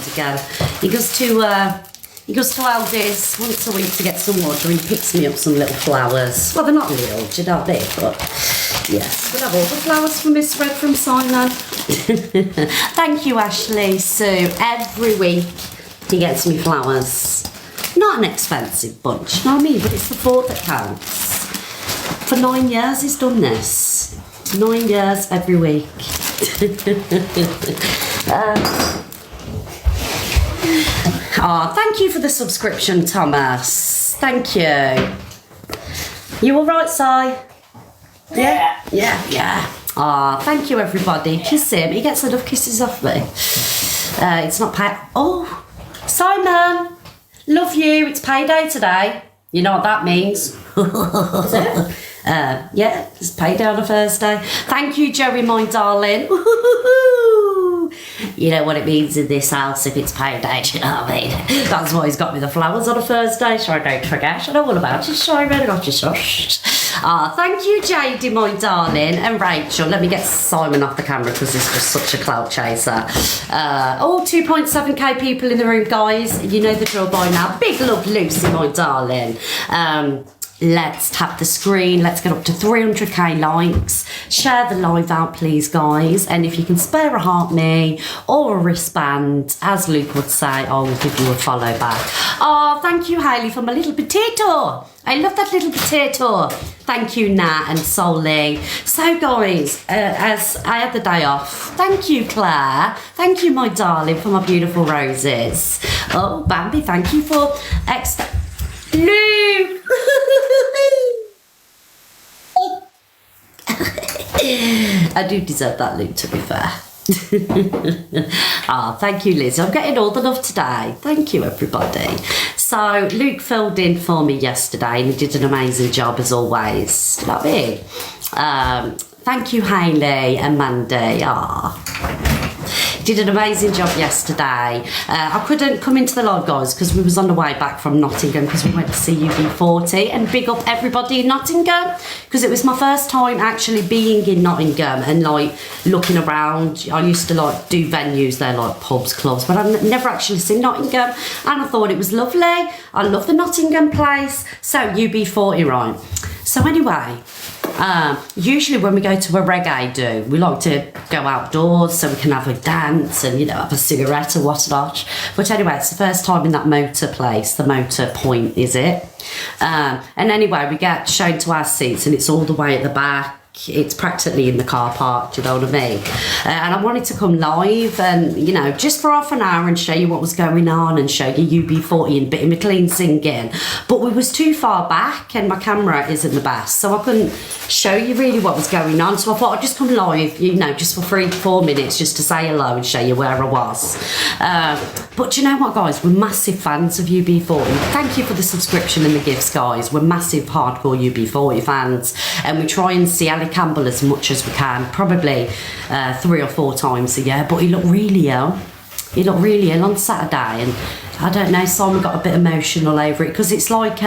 flowers again. He goes to Aldi's once a week to get some water and he picks me up some little flowers. Well, they're not little, do you know, big, but yes, we'll have all the flowers from Miss Red from Simon. Thank you, Ashley. So every week he gets me flowers. Not an expensive bunch, you know what I mean? But it's the thought that counts. For 9 years he's done this. 9 years every week. Thank you for the subscription, Thomas. Thank you. You all right, Si? Yeah. Thank you, everybody. Kiss him. He gets enough kisses off me. It's not pay. Oh, Simon, love you. It's payday today. You know what that means? Is it? Yeah, it's payday on a Thursday. Thank you, Jerry, my darling. You know what it means in this house if it's payday, do you know what I mean? That's why he's got me the flowers on a Thursday, so I don't forget. I know all about it, so I really got you shushed. Thank you, JD, my darling, and Rachel. Let me get Simon off the camera because he's just such a clout chaser. 2.7k people in the room, guys. You know the drill by now. Big love, Lucy, my darling. Let's tap the screen. Let's get up to 300k likes. Share the live out, please, guys. And if you can spare a heart me or a wristband, as Luke would say, I will give you a follow back. Thank you, Hayley, for my little potato. I love that little potato. Thank you, Nat and Solly. So, guys, as I had the day off, thank you, Claire. Thank you, my darling, for my beautiful roses. Oh, Bambi, thank you for Luke! I do deserve that, Luke, to be fair. Thank you, Liz. I'm getting all the love today. Thank you, everybody. So, Luke filled in for me yesterday and he did an amazing job as always. Do you know what I mean? Thank you, Hayley and Mandy. Did an amazing job yesterday. I couldn't come into the live, guys, because we was on the way back from Nottingham because we went to see UB40, and big up everybody in Nottingham because it was my first time actually being in Nottingham and like looking around. I used to like do venues there, like pubs, clubs, but I've never actually seen Nottingham, and I thought it was lovely. I love the Nottingham place. So UB40, right? So anyway, usually when we go to a reggae do, we like to go outdoors so we can have a dance and, you know, have a cigarette or whatnot. But anyway, it's the first time in that motor place, the motor point, is it? And anyway, we get shown to our seats and it's all the way at the back. It's practically in the car park, do you know what I mean? And I wanted to come live and, you know, just for half an hour and show you what was going on and show you UB40 and Bitty McLean singing. But we was too far back and my camera isn't the best, so I couldn't show you really what was going on. So I thought I'd just come live, you know, just for 3-4 minutes just to say hello and show you where I was. But you know what, guys? We're massive fans of UB40. Thank you for the subscription and the gifts, guys. We're massive hardcore UB40 fans and we try and see Ali Campbell as much as we can, probably 3 or 4 times a year, but he looked really ill. He looked really ill on Saturday and I don't know, Simon got a bit emotional over it because it's like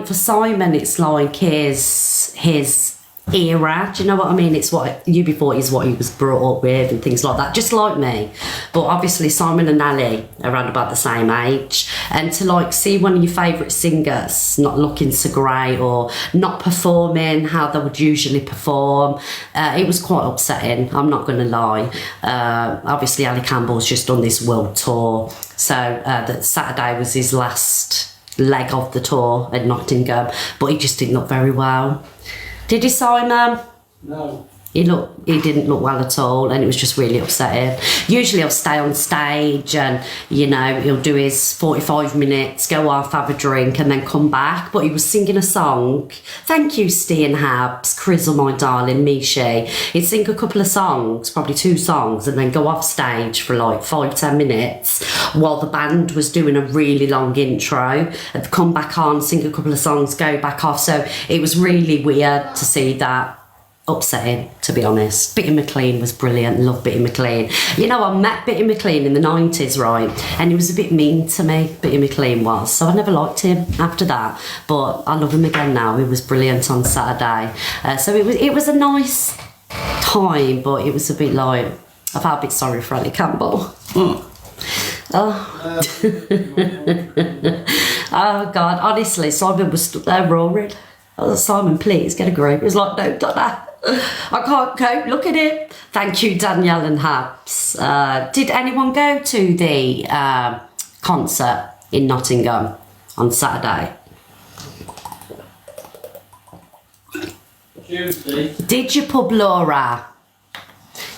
for Simon, it's like his era, do you know what I mean? It's what UB40 is, what he was brought up with and things like that, just like me. But obviously Simon and Ali are around about the same age, and to like see one of your favourite singers not looking so great or not performing how they would usually perform, it was quite upsetting, I'm not going to lie. Obviously Ali Campbell's just done this world tour, so that Saturday was his last leg of the tour at Nottingham, but he just didn't look very well. Did he, Simon? No. He didn't look well at all, and it was just really upsetting. Usually he'll stay on stage and, you know, he'll do his 45 minutes, go off, have a drink, and then come back. But he was singing a song. Thank you, Stian Habs, Crizzle, my darling, Mishi. He'd sing a couple of songs, probably 2 songs, and then go off stage for like 5-10 minutes while the band was doing a really long intro, and come back on, sing a couple of songs, go back off. So it was really weird to see that. Upsetting, to be honest. Bitty McLean was brilliant. Love Bitty McLean. You know, I met Bitty McLean in the 90s, right? And he was a bit mean to me, Bitty McLean was. So I never liked him after that. But I love him again now. He was brilliant on Saturday. So it was a nice time, but it was a bit like, I felt a bit sorry for Ali Campbell. Oh. Oh God, honestly, Simon was stood there roaring. I was like, Simon, please get a grip. He was like, no, Donna, I can't cope, look at it. Thank you, Danielle and Habs. Did anyone go to the concert in Nottingham on Saturday? Tuesday. Did you, pub Laura?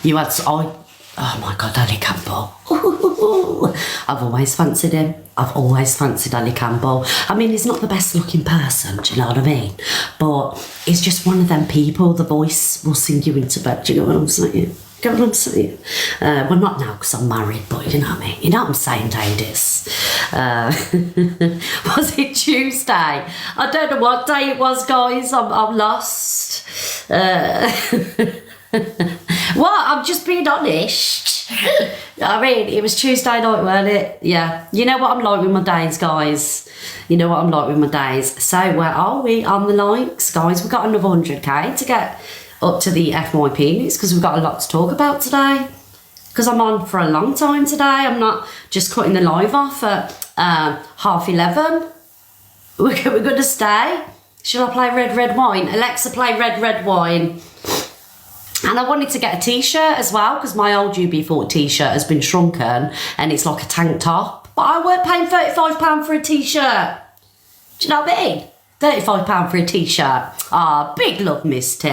You had, oh my God, Ali Campbell. I've always fancied him. I've always fancied Ali Campbell. I mean, he's not the best looking person, do you know what I mean? But he's just one of them people, the voice will sing you into bed, do you know what I'm saying? Get what I'm saying? Well, not now because I'm married, but you know what I mean? You know what I'm saying, ladies? Was it Tuesday? I don't know what day it was, guys. I'm lost. What? I'm just being honest. I mean, it was Tuesday night, weren't it? Yeah. You know what I'm like with my days, guys. You know what I'm like with my days. So where are we on the likes, guys? We've got another 100k to get up to the FYP news because we've got a lot to talk about today. Because I'm on for a long time today. I'm not just cutting the live off at 11:30. We're going to stay. Shall I play Red Red Wine? Alexa, play Red Red Wine. And I wanted to get a t-shirt as well because my old UB40 t-shirt has been shrunken and it's like a tank top. But I weren't paying £35 for a t-shirt. Do you know what I mean? £35 for a t-shirt. Ah, big love, Miss T.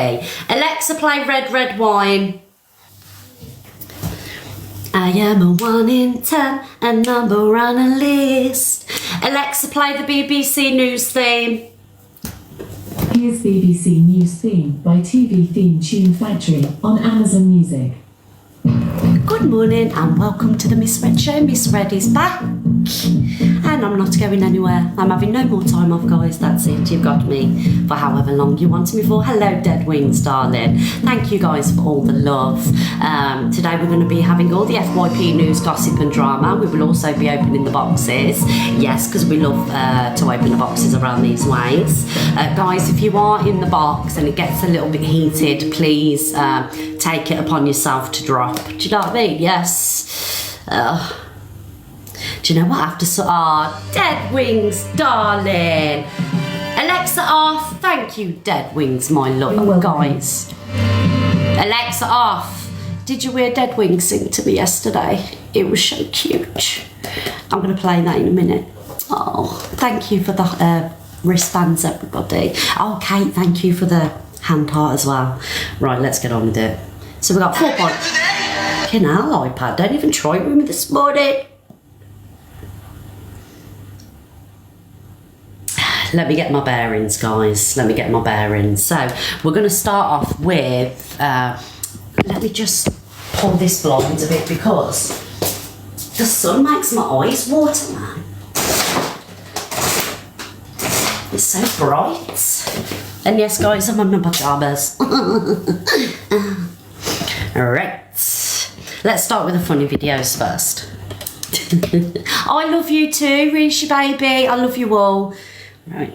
Alexa, play Red Red Wine. I am a 1 in 10, a number on a list. Alexa, play the BBC News theme. Here's BBC News theme by TV Theme Tune Factory on Amazon Music. Good morning and welcome to the Miss Red Show. Miss Red is back and I'm not going anywhere. I'm having no more time off, guys. That's it. You've got me for however long you want me for. Hello, Dead Wings, darling. Thank you guys for all the love. Today we're going to be having all the FYP news, gossip and drama. We will also be opening the boxes. Yes, because we love to open the boxes around these ways. Guys, if you are in the box and it gets a little bit heated, please take it upon yourself to drop. Do you know what I mean? Yes. Do you know what? After Dead Wings, darling. Alexa off. Thank you, Dead Wings, my love, guys. Alexa off. Did you hear Dead Wings sing to me yesterday? It was so cute. I'm going to play that in a minute. Oh, thank you for the wristbands, everybody. Oh, Kate, thank you for the hand heart as well. Right, let's get on with it. So we've got 4 points. Fucking hell, iPad. Don't even try with me this morning. Let me get my bearings, guys. Let me get my bearings. So we're going to start off with, let me just pull this blind a bit because the sun makes my eyes water, man. It's so bright. And yes, guys, I'm in my pyjamas. Alright. Let's start with the funny videos first. I love you too, Rishi baby. I love you all. Right.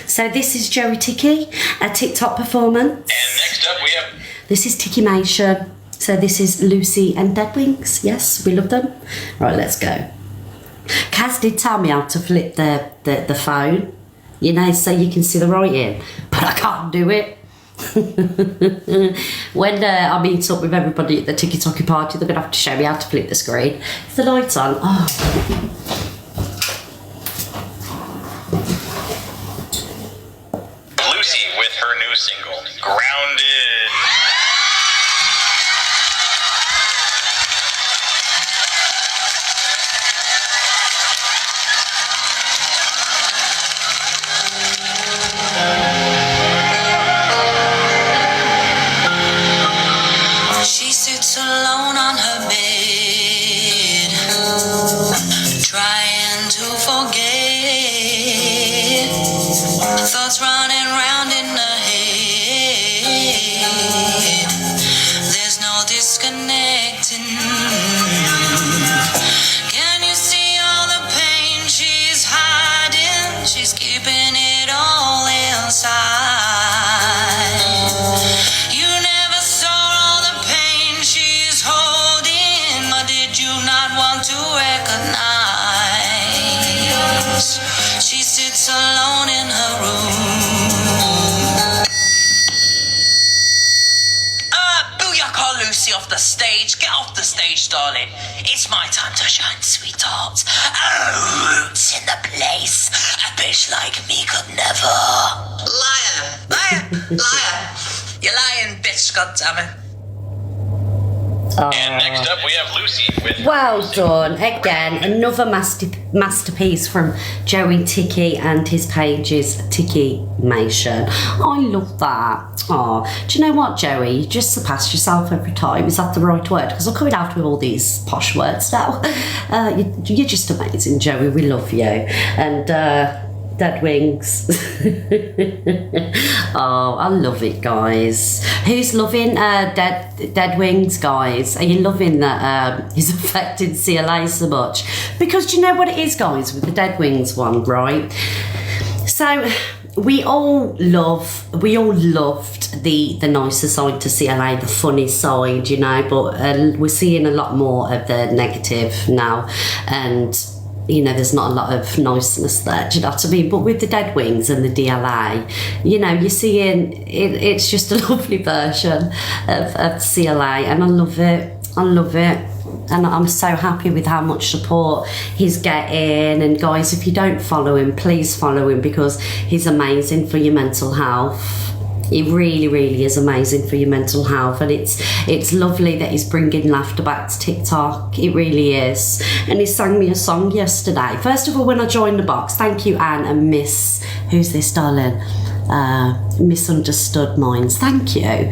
So this is Joey Tiki, a TikTok performance. And next up we have... This is Tiki Mation. So this is Lucy and Dead Wings. Yes, we love them. Right, let's go. Kaz did tell me how to flip the phone, you know, so you can see the writing, but I can't do it. When I meet up with everybody at the Tiki Toki party, they're going to have to show me how to flip the screen. Is the lights on? Oh. Lucy with her new single, Grounded. She sits alone on her bed, trying to forget. Thoughts running round in her head. There's no disconnecting. Can you see all the pain she's hiding? She's keeping it all inside. You never saw all the pain she's holding, or did you not sits alone in her room. Booyaka Lucy off the stage. Get off the stage, darling. It's my time to shine, sweetheart. Oh, roots in the place. A bitch like me could never. Liar, liar, liar. You lying bitch, goddammit. And next up, we have Lucy with... Well done. Again, another masterpiece from Joey Tiki and his pages, Tiki Mation. I love that. Oh, do you know what, Joey? You just surpass yourself every time. Is that the right word? Because I'm coming out with all these posh words now. You're just amazing, Joey. We love you. And Dead Wings. Oh, I love it, guys. Who's loving Dead Wings, guys? Are you loving that he's affected CLA so much? Because do you know what it is, guys, with the Dead Wings one, right? So we all loved the nicer side to CLA, the funny side, you know, but we're seeing a lot more of the negative now, and you know, there's not a lot of niceness there, do you know what I mean? But with the Dead Wings and the DLA, you know, you're seeing it's just a lovely version of CLA, and I love it. And I'm so happy with how much support he's getting. And guys, if you don't follow him, please follow him, because he's amazing for your mental health. He really, really is amazing for your mental health, and it's lovely that he's bringing laughter back to TikTok. It really is. And he sang me a song yesterday. First of all, when I joined the box, thank you, Anne and Miss, who's this, darling? Misunderstood Minds, thank you.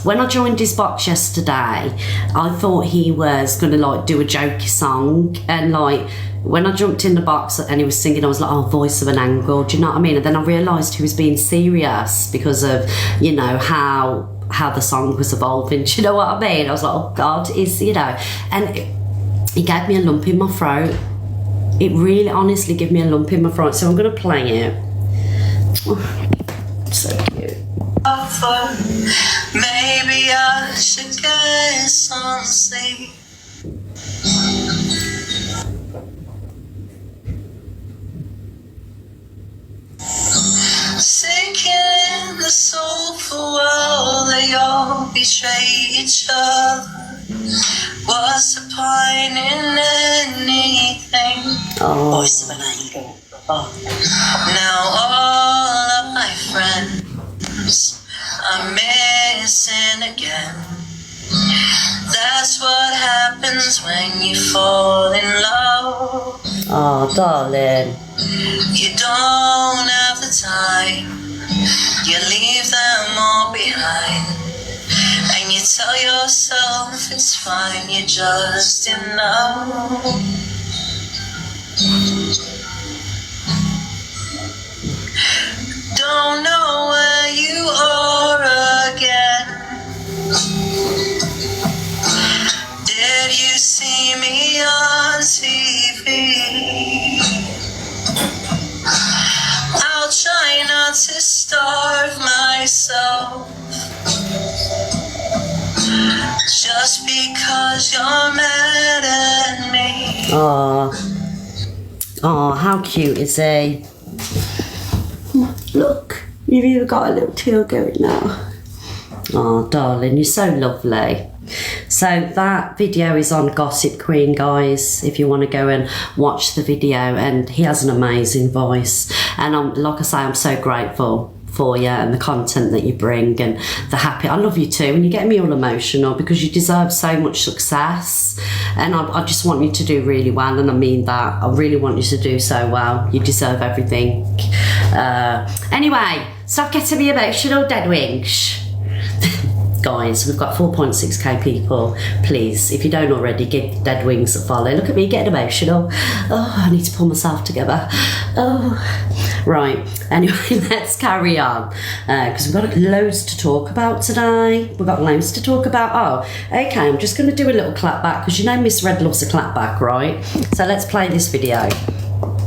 When I joined his box yesterday, I thought he was gonna like do a jokey song, and like when I jumped in the box and he was singing, I was like, oh, voice of an angle, do you know what I mean? And then I realised he was being serious because of, you know, how the song was evolving, do you know what I mean? I was like, oh God, you know, and he gave me a lump in my throat. It really honestly gave me a lump in my throat, so I'm gonna play it. So cute. Maybe I should get some sleep. Sinking in the soulful world, they all betray each other. What's the point in anything? Voice of an angle. Now all of my friends are missing again. That's what happens when you fall in love. Oh, darling. You don't have the time. You leave them all behind, and you tell yourself it's fine. You're just in love. Don't know where you are again. Did you see me on TV? I'll try not to starve myself just because you're mad at me. Oh, how cute is he? Look, you've even got a little tear going now. Oh, darling, you're so lovely. So that video is on Gossip Queen, guys, if you want to go and watch the video. And he has an amazing voice, and like I say, I'm so grateful for you and the content that you bring and the happy. I love you too, and you get me all emotional because you deserve so much success, and I just want you to do really well, and I mean that. I really want you to do so well. You deserve everything. Anyway, stop getting me emotional, Dead Wings. Guys, we've got 4.6k people. Please, if you don't already, give Dead Wings a follow. Look at me getting emotional. Oh, I need to pull myself together. Oh, right. Anyway, let's carry on, because we've got loads to talk about today. We've got loads to talk about. Oh, okay, I'm just going to do a little clapback, because you know Miss Red loves a clapback, right? So let's play this video.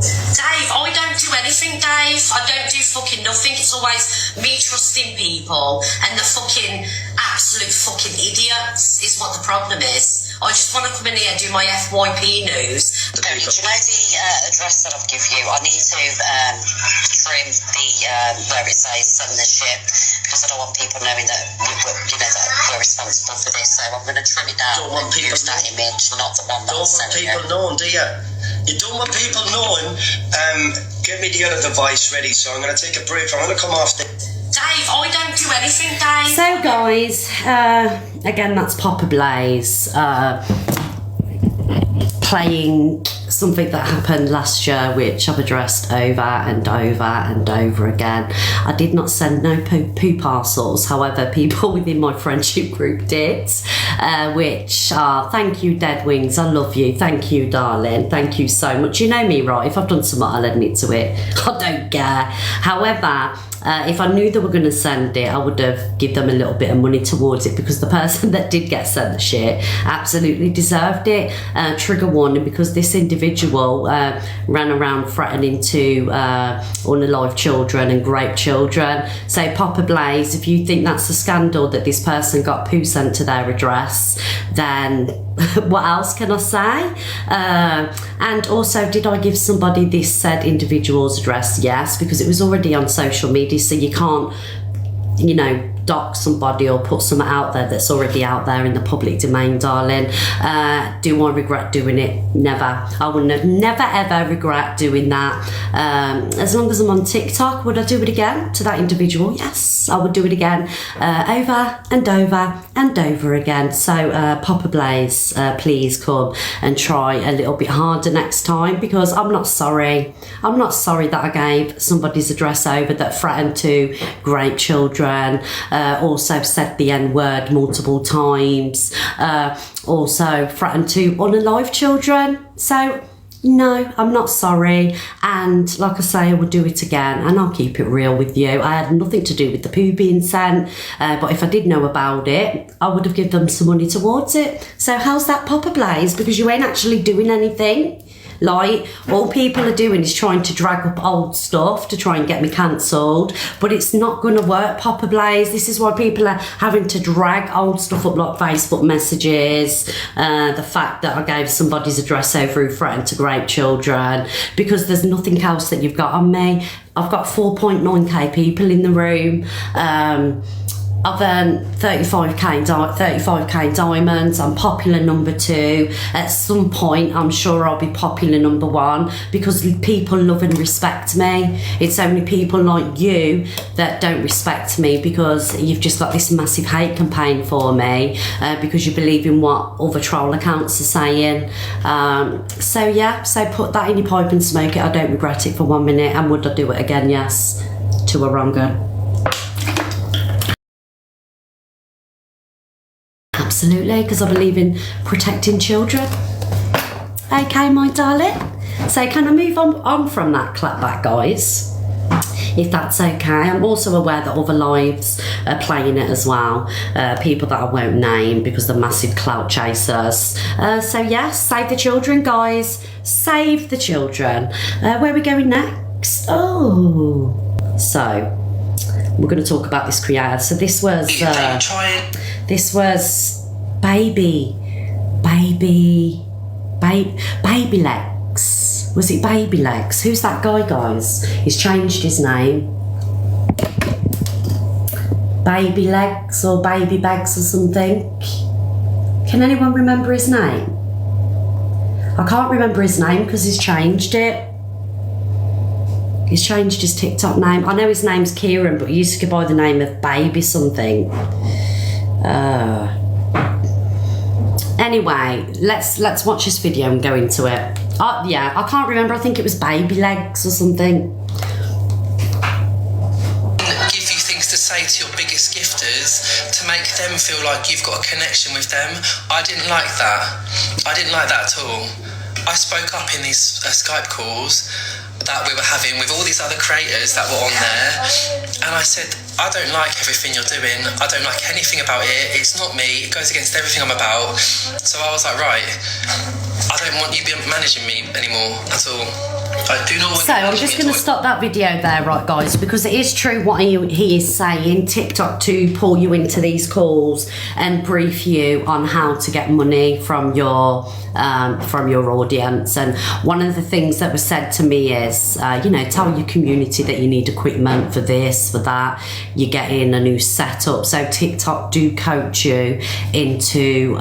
Dave, I don't do anything, Dave. I don't do fucking nothing. It's always me trusting people and the fucking absolute fucking idiots is what the problem is. I just want to come in here and do my FYP news. Do you know the address that I've given you? I need to trim the where it says send the ship, because I don't want people knowing that we're responsible for this. So I'm going to trim it down. Don't want people use that image, not the one that don't was want sent people knowing, do you? You don't want people knowing. Get me the other device ready. So I'm going to take a break. I'm going to come off the. Dave, I don't do anything, Dave. So guys, again, that's Papa Blaze playing something that happened last year, which I've addressed over and over and over again. I did not send no poo parcels, however, people within my friendship group did, which are, thank you, Dead Wings, I love you, thank you, darling, thank you so much. You know me, right? If I've done something, I'll admit to it. I don't care. However, if I knew they were going to send it, I would have given them a little bit of money towards it, because the person that did get sent the shit absolutely deserved it. Trigger warning, because this individual ran around threatening to unalive children and grape children. So Papa Blaze, if you think that's a scandal that this person got poo sent to their address, then what else can I say? And also, did I give somebody this said individual's address? Yes, because it was already on social media, so you can't, dox somebody or put something out there that's already out there in the public domain, darling. Do I regret doing it? Never. I would never ever regret doing that. As long as I'm on TikTok, would I do it again to that individual? Yes, I would do it again, over and over and over again. So Papa Blaze, please come and try a little bit harder next time, because I'm not sorry. I'm not sorry that I gave somebody's address over that threatened to grape children, also said the N-word multiple times, also threatened to unalive children. So no, I'm not sorry, and like I say, I would do it again, and I'll keep it real with you. I had nothing to do with the poo being sent, but if I did know about it, I would have given them some money towards it. So how's that, Papa Blaze? Because you ain't actually doing anything. Like, all people are doing is trying to drag up old stuff to try and get me cancelled, but it's not going to work, Papa Blaze. This is why people are having to drag old stuff up, like Facebook messages, the fact that I gave somebody's address over who threatened to grape children, because there's nothing else that you've got on me. I've got 4.9k people in the room. I've earned 35k diamonds. I'm popular number 2. At some point, I'm sure I'll be popular number 1, because people love and respect me. It's only people like you that don't respect me, because you've just got this massive hate campaign for me, because you believe in what other troll accounts are saying. So yeah, so put that in your pipe and smoke it. I don't regret it for 1 minute. And would I do it again? Yes, to a wronger. Absolutely, because I believe in protecting children. Okay, my darling. So can I move on from that clapback, guys? If that's okay. I'm also aware that other lives are playing it as well. People that I won't name because they're massive clout chasers. So yes, save the children, guys. Save the children. Where are we going next? Oh. So, we're going to talk about this creator. So this was baby legs. Was it baby legs? Who's that guy, guys? He's changed his name. Baby legs or baby bags or something. Can anyone remember his name? I can't remember his name because he's changed it. He's changed his TikTok name. I know his name's Kieran, but he used to go by the name of Baby something. Anyway, let's watch this video and go into it. Yeah, I can't remember. I think it was Baby Legs or something. Give you things to say to your biggest gifters to make them feel like you've got a connection with them. I didn't like that. I didn't like that at all. I spoke up in these Skype calls that we were having with all these other creators that were on there, and I said, I don't like everything you're doing, I don't like anything about it, it's not me, it goes against everything I'm about. So I was like, right, I don't want you managing me anymore at all. I do not want So I'm just going to stop that video there, right, guys, because it is true what he is saying. TikTok to pull you into these calls and brief you on how to get money from your audience. And one of the things that was said to me is, tell your community that you need equipment for this, for that. You're getting a new setup. So TikTok do coach you into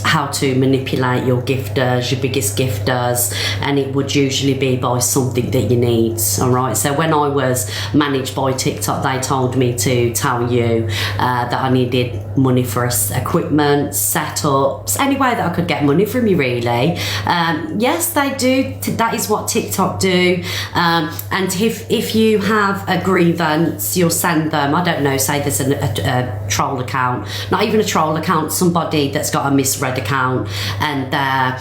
how to manipulate your gifters, your biggest gifters, and it would usually be by something that you need. All right, so when I was managed by TikTok, they told me to tell you that I needed money for equipment, setups, any way that I could get money from you, really. Yes, they do. That is what TikTok do. And if you have a grievance, you'll send them, I don't know, say there's a troll account, not even a troll account, somebody that's got a misread account, and they're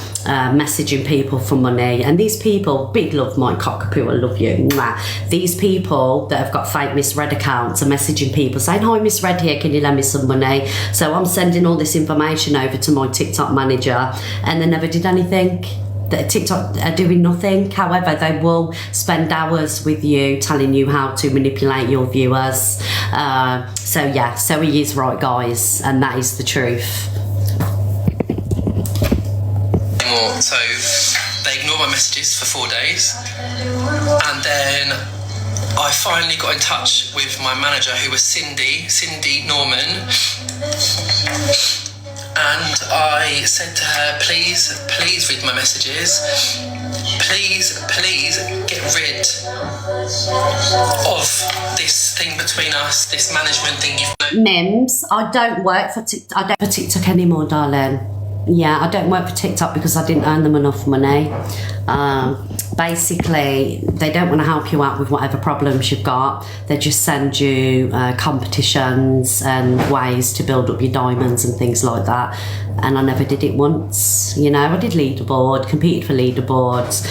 messaging people for money. And these people, big love, my cockapoo, I love you. Mwah. These people that have got fake misread accounts are messaging people saying, hi, misread here, can you lend me some money? So I'm sending all this information over to my TikTok manager, and they never did anything. That TikTok are doing nothing. However, they will spend hours with you telling you how to manipulate your viewers. So he is right, guys, and that is the truth. So they ignored my messages for 4 days, and then I finally got in touch with my manager, who was Cindy Norman, and I said to her, please read my messages, please get rid of this thing between us, this management thing you've... Mims, I don't work for TikTok anymore, darling. Yeah, I don't work for TikTok because I didn't earn them enough money. Basically, they don't want to help you out with whatever problems you've got. They just send you competitions and ways to build up your diamonds and things like that. And I never did it once. I did leaderboard, competed for leaderboards.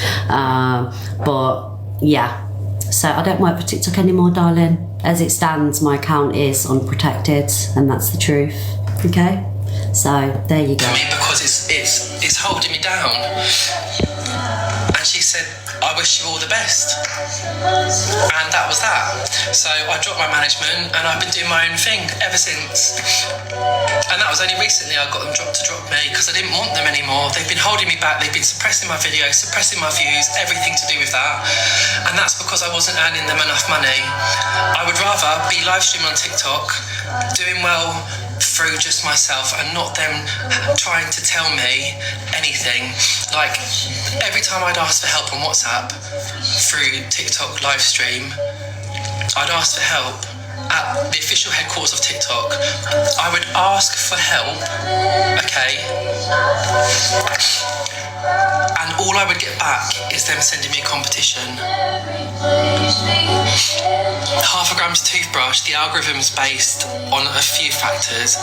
But yeah, so I don't work for TikTok anymore, darling. As it stands, my account is unprotected, and that's the truth. Okay? So there you go. For me, because it's holding me down. And she said, I wish you all the best. And that was that. So I dropped my management, and I've been doing my own thing ever since. And that was only recently I got them to drop me, because I didn't want them anymore. They've been holding me back. They've been suppressing my videos, suppressing my views, everything to do with that. And that's because I wasn't earning them enough money. I would rather be live streaming on TikTok, doing well through just myself, and not them trying to tell me anything. Like, every time I'd ask for help on WhatsApp through TikTok live stream, I'd ask for help at the official headquarters of TikTok. I would ask for help, okay? And all I would get back is them sending me a competition. Half a gram's toothbrush, the algorithm's based on a few factors.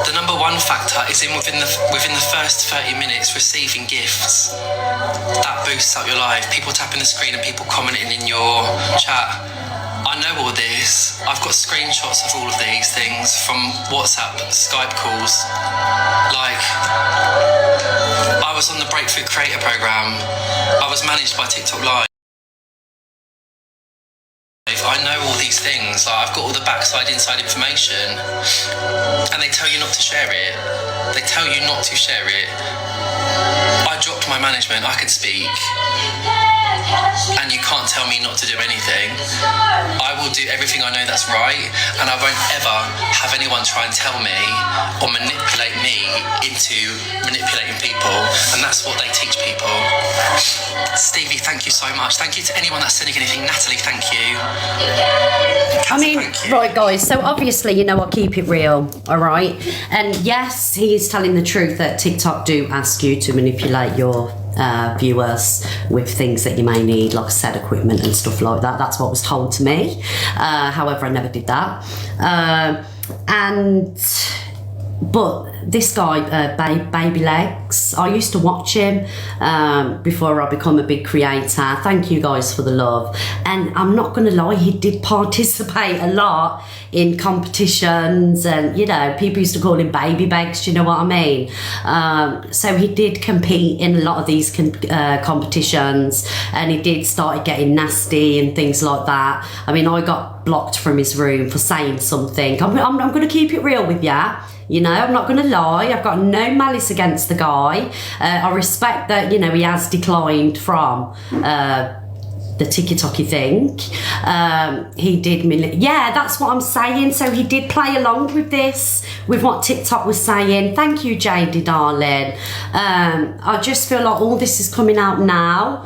The number one factor is within the first 30 minutes receiving gifts. That boosts up your life. People tapping the screen and people commenting in your chat. I know all this. I've got screenshots of all of these things from WhatsApp, Skype calls. Like, I was on the Breakthrough Creator Program. I was managed by TikTok Live. I know all these things. Like, I've got all the backside, inside information. And they tell you not to share it. They tell you not to share it. I dropped my management. I can speak. And you can't tell me not to do anything. I will do everything I know that's right, and I won't ever have anyone try and tell me or manipulate me into manipulating people, and that's what they teach people. Stevie, thank you so much. Thank you to anyone that's sending anything. Natalie, thank you. I mean, right, guys, so obviously, I keep it real, all right? And yes, he is telling the truth that TikTok do ask you to manipulate your viewers with things that you may need, like set equipment and stuff like that. That's what was told to me. However, I never did that. And but this guy, Baby Legs, I used to watch him before I become a big creator. Thank you guys for the love. And I'm not going to lie, he did participate a lot in competitions, and you know, people used to call him Baby Bags, do you know what I mean? So he did compete in a lot of these competitions, and he did start getting nasty and things like that. I mean, I got blocked from his room for saying something. I'm going to keep it real with ya. You know, I'm not going to lie. I've got no malice against the guy. I respect that, you know, he has declined from the tiki-toki thing. He did, yeah, that's what I'm saying. So he did play along with this, with what TikTok was saying. Thank you, JD, darling. I just feel like all this is coming out now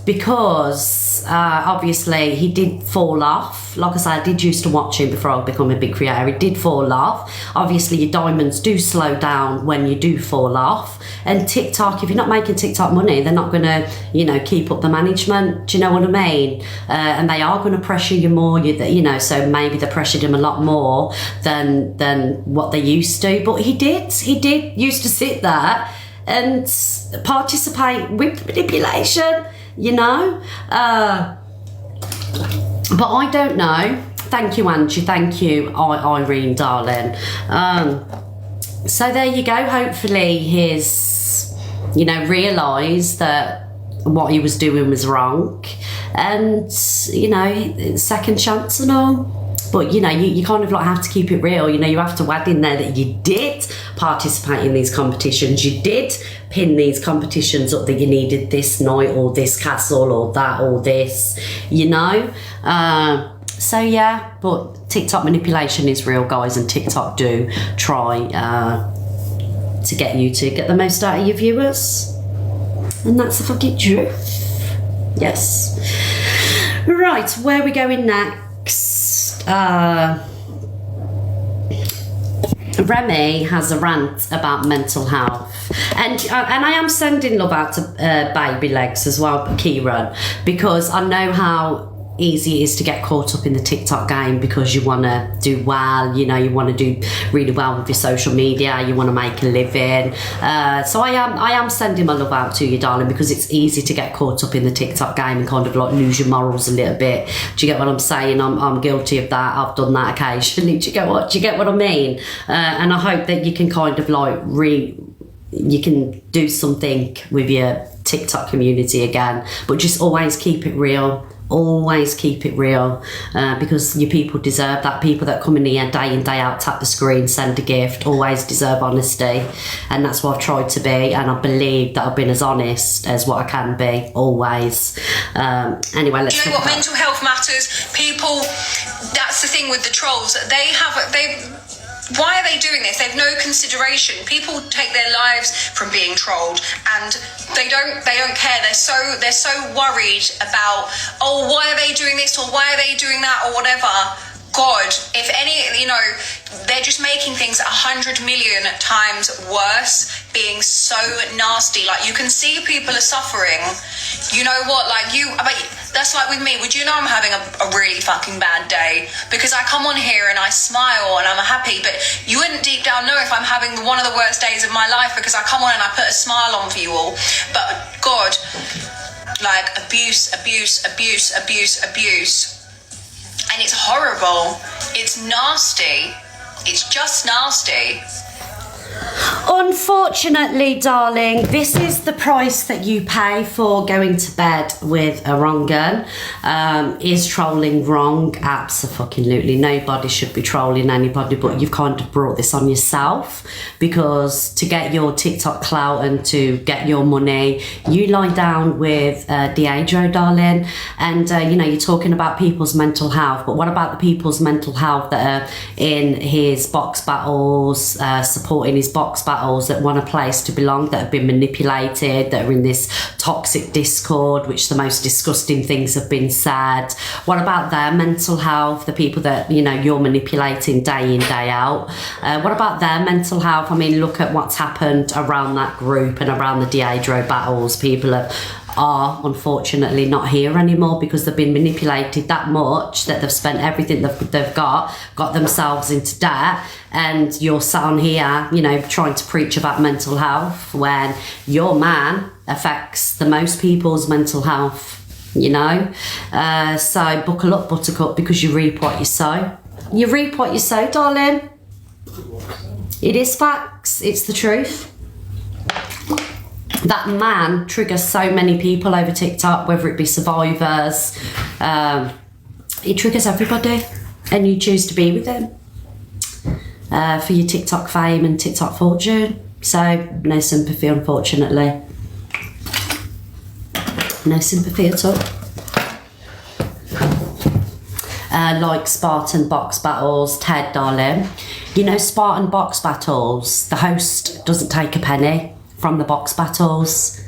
because obviously he did fall off. Like I said, I did used to watch him before I become a big creator. He did fall off. Obviously, your diamonds do slow down when you do fall off. And TikTok, if you're not making TikTok money, they're not going to, you know, keep up the management. Do you know what I mean? And they are going to pressure you more, you know, so maybe they pressured him a lot more than what they used to. But he did used to sit there and participate with manipulation, you know. But I don't know. Thank you, Angie. Thank you, Irene, darling. So there you go. Hopefully he's, you know, realised that what he was doing was wrong, and, you know, second chance and all. But, you know, you kind of like have to keep it real. You know, you have to add in there that you did participate in these competitions. You did pin these competitions up, that you needed this night or this castle or that or this, you know. So, yeah, but TikTok manipulation is real, guys, and TikTok do try to get you to get the most out of your viewers. And that's the fucking truth. Yes. Right, where are we going next? Remy has a rant about mental health, and I am sending love out to Baby Legs as well, Kieran, because I know how easy it is to get caught up in the TikTok game because you want to do well, you know, you want to do really well with your social media, you want to make a living. So I am sending my love out to you, darling, because it's easy to get caught up in the TikTok game and kind of like lose your morals a little bit. Do you get what I'm saying? I'm guilty of that. I've done that occasionally. Do you get what I mean? And I hope that you can kind of like you can do something with your TikTok community again, but just always keep it real. Always keep it real, because your people deserve that. People that come in here day in, day out, tap the screen, send a gift, always deserve honesty. And that's what I've tried to be, and I believe that I've been as honest as what I can be, always. Anyway, let's you know what, mental health matters. People, that's the thing with the trolls. Why are they doing this? They've no consideration. People take their lives from being trolled, and they don't care. They're so worried about, oh, why are they doing this, or why are they doing that, or whatever. God, if any, you know, they're just making things 100 million times worse, being so nasty. Like, you can see people are suffering. You know what, like, that's like with me. Would you know I'm having a really fucking bad day? Because I come on here and I smile and I'm happy, but you wouldn't deep down know if I'm having one of the worst days of my life, because I come on and I put a smile on for you all. But God, like, abuse. And it's horrible. It's nasty. It's just nasty. Unfortunately, darling, this is the price that you pay for going to bed with a wrong gun. Is trolling wrong? Absolutely. Nobody should be trolling anybody, but you've kind of brought this on yourself, because to get your TikTok clout and to get your money, you lie down with Deidro, darling, and you know, you're talking about people's mental health, but what about the people's mental health that are in his box battles, supporting his box battles, that want a place to belong, that have been manipulated, that are in this toxic Discord, which the most disgusting things have been said? What about their mental health, the people that, you know, you're manipulating day in, day out? What about their mental health? I mean, look at what's happened around that group and around the Deidro battles. People have are unfortunately not here anymore because they've been manipulated that much that they've spent everything they've got themselves into debt, and you're sat on here, you know, trying to preach about mental health when your man affects the most people's mental health, you know. So buckle up, buttercup, because you reap what you sow. You reap what you sow, darling. It is facts. It's the truth. That man triggers so many people over TikTok, whether it be survivors. It triggers everybody, and you choose to be with him for your TikTok fame and TikTok fortune. So no sympathy, unfortunately. No sympathy at all. Like Spartan box battles, Ted, darling. You know, Spartan box battles, the host doesn't take a penny from the box battles.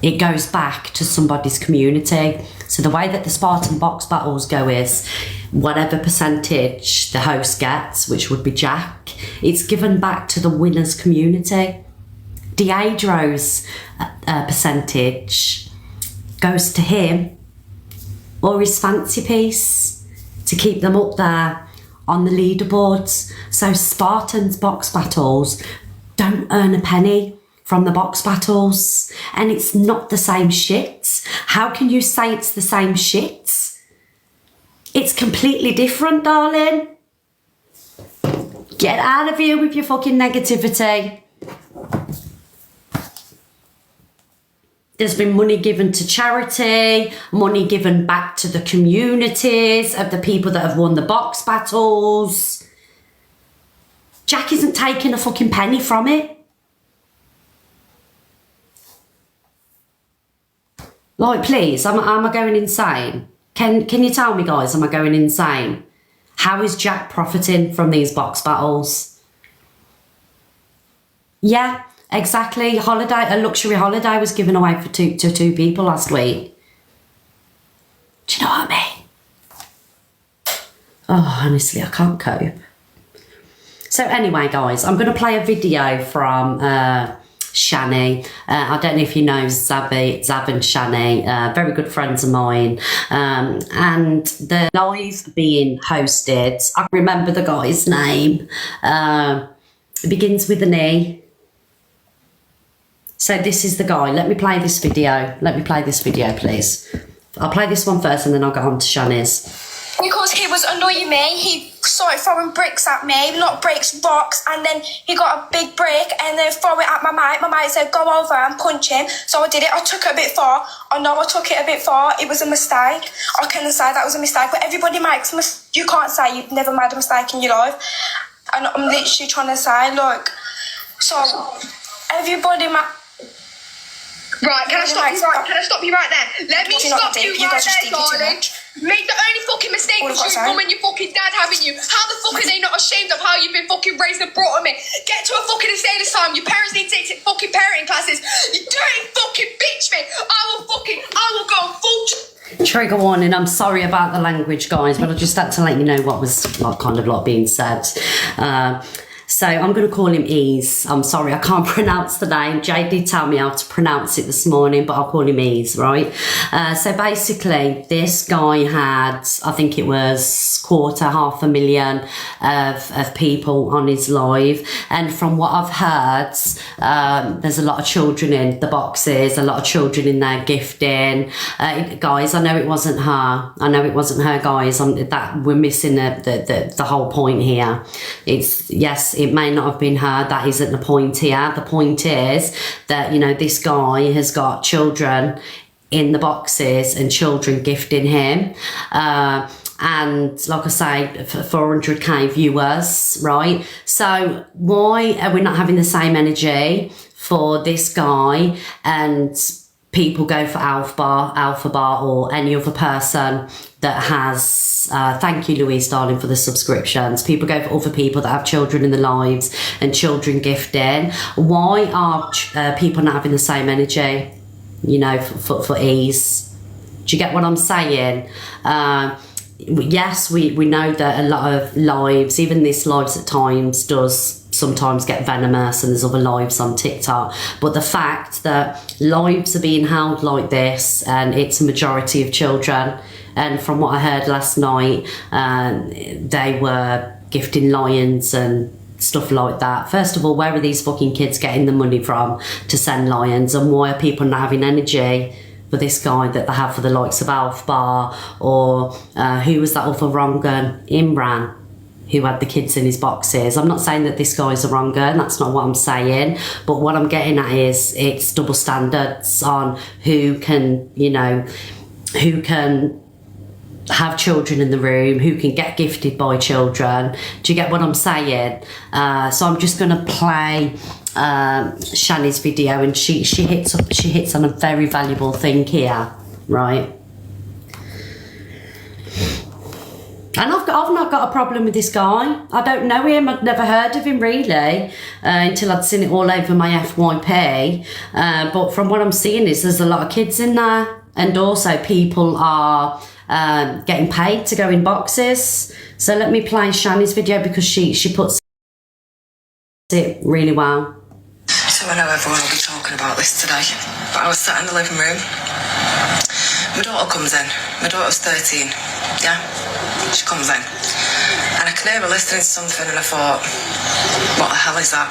It goes back to somebody's community. So the way that the Spartan box battles go is whatever percentage the host gets, which would be Jack, it's given back to the winner's community. Deidro's percentage goes to him or his fancy piece to keep them up there on the leaderboards. So Spartan's box battles don't earn a penny from the box battles, and it's not the same shit. How can you say it's the same shit? It's completely different, darling. Get out of here with your fucking negativity. There's been money given to charity, money given back to the communities of the people that have won the box battles. Jack isn't taking a fucking penny from it. Like, please, am I going insane? Can you tell me, guys, am I going insane? How is Jack profiting from these box battles? Yeah. Exactly. A luxury holiday was given away to two people last week. Do you know what I mean? Oh, honestly, I can't cope. So anyway, guys, I'm going to play a video from Shani. I don't know if you know Zav and Shani, very good friends of mine. And the live being hosted, I remember the guy's name. It begins with an E. So this is the guy. Let me play this video. Please. I'll play this one first and then I'll go on to Shani's. Because he was annoying me, he started throwing bricks at me, not bricks, rocks, and then he got a big brick and then threw it at my mate. My mate said, go over and punch him. So I did it. I took it a bit far. I know I took it a bit far. It was a mistake. I couldn't say that was a mistake, but everybody makes mistakes. You can't say you've never made a mistake in your life. And I'm literally trying to say, look, so everybody Right, can I stop you right there? Let me stop you right there, darling. Make the only fucking mistake was your mum and your fucking dad having you. How the fuck are they not ashamed of how you've been fucking raised and brought up me? Get to a fucking estate this time. Your parents need to take fucking parenting classes. You dirty fucking bitch, me. I will go full... Trigger warning, I'm sorry about the language, guys, but I just had to let you know what was being said. So I'm going to call him Ease. I'm sorry, I can't pronounce the name. Jay did tell me how to pronounce it this morning, but I'll call him Ease, right? So basically, this guy had, I think it was 500,000 of people on his live. And from what I've heard, there's a lot of children in the boxes, a lot of children in there gifting. Guys, I know it wasn't her. Guys. That we're missing the whole point here. Yes, it may not have been her. That isn't the point here. The point is that, you know, this guy has got children in the boxes and children gifting him. And like I say, for 400k viewers, right? So why are we not having the same energy for this guy and people go for Alpha Bar or any other person that has, thank you Louise darling for the subscriptions. People go for other people that have children in their lives and children gifting. Why are people not having the same energy, you know, for Ease? Do you get what I'm saying? yes, we know that a lot of lives, even this lives at times, does sometimes get venomous, and there's other lives on TikTok, but the fact that lives are being held like this, and it's a majority of children, and from what I heard last night, they were gifting lions and stuff like that. First of all, where are these fucking kids getting the money from to send lions, and why are people not having energy for this guy that they have for the likes of Alf Bar, or who was that other wrong gun, Imran, who had the kids in his boxes? I'm not saying that this guy's a wrong gun, that's not what I'm saying, but what I'm getting at is it's double standards on who can, you know, who can have children in the room, who can get gifted by children. Do you get what I'm saying? So I'm just going to play Shani's video, and she hits on a very valuable thing here, right? And I've not got a problem with this guy. I don't know him. I'd never heard of him really until I'd seen it all over my FYP. But from what I'm seeing is there's a lot of kids in there, and also people are getting paid to go in boxes. So let me play Shani's video because she puts it really well. So I know everyone will be talking about this today, but I was sat in the living room. My daughter comes in. My daughter's 13. Yeah, she comes in, and I can hear her listening to something, and I thought, what the hell is that?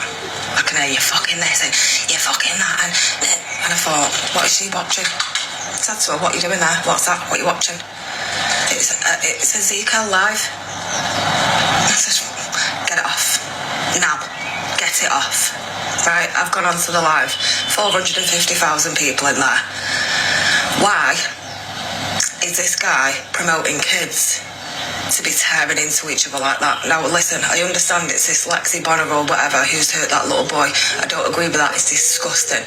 I can hear you fucking this and you fucking that, and I thought, what is she watching? I said to her, what are you doing there? What's that? What are you watching? It's Ezekiel live. I said, get it off. Now. Get it off. Right, I've gone onto the live. 450,000 people in there. Why is this guy promoting kids to be tearing into each other like that? Now listen, I understand it's this Lexi Bonner or whatever who's hurt that little boy. I don't agree with that, it's disgusting.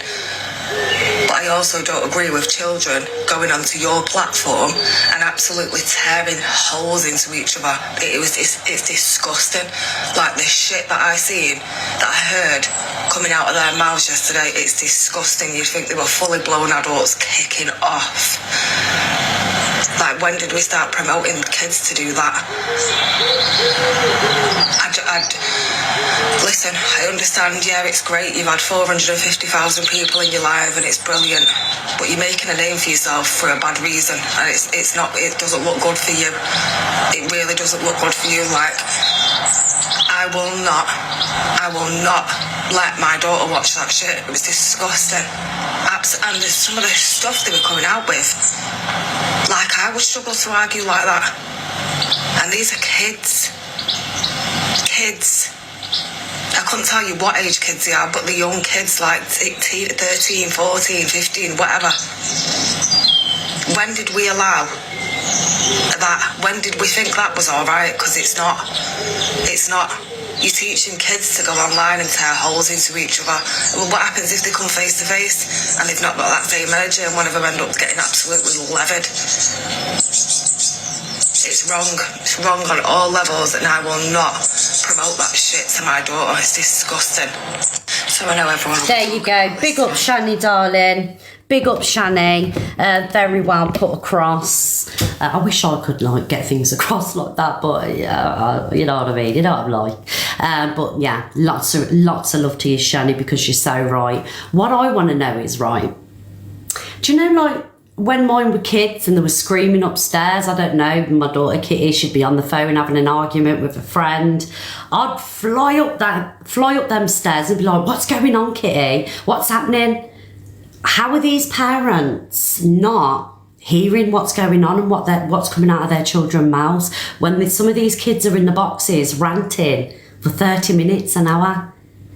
But I also don't agree with children going onto your platform and absolutely tearing holes into each other. It's disgusting. Like this shit that I seen, that I heard coming out of their mouths yesterday, it's disgusting. You'd think they were fully blown adults kicking off. Like, when did we start promoting kids to do that? Listen, I understand, yeah, it's great, you've had 450,000 people in your life and it's brilliant, but you're making a name for yourself for a bad reason, and it's not, it doesn't look good for you. It really doesn't look good for you. Like, I will not let my daughter watch that shit. It was disgusting. And there's some of the stuff they were coming out with, like, I would struggle to argue like that. And these are kids. I couldn't tell you what age kids they are, but the young kids, like 13, 14, 15, whatever. When did we allow that? When did we think that was alright? Because it's not. You're teaching kids to go online and tear holes into each other. Well, what happens if they come face to face and they've not got that same energy, and one of them end up getting absolutely levered? It's wrong. It's wrong on all levels, and I will not promote that shit to my daughter. It's disgusting. So I know everyone. There you go. Big up Shani, darling. Big up Shani. Very well put across. I wish I could like get things across like that, but you know what I mean. You know what I'm like. But yeah, lots of love to you, Shani, because you're so right. What I want to know is, right, do you know, like, when mine were kids and they were screaming upstairs, I don't know, my daughter Kitty should be on the phone having an argument with a friend, I'd fly up them stairs and be like, what's going on, Kitty? What's happening? How are these parents not hearing what's going on and what's coming out of their children's mouths when some of these kids are in the boxes ranting for 30 minutes an hour?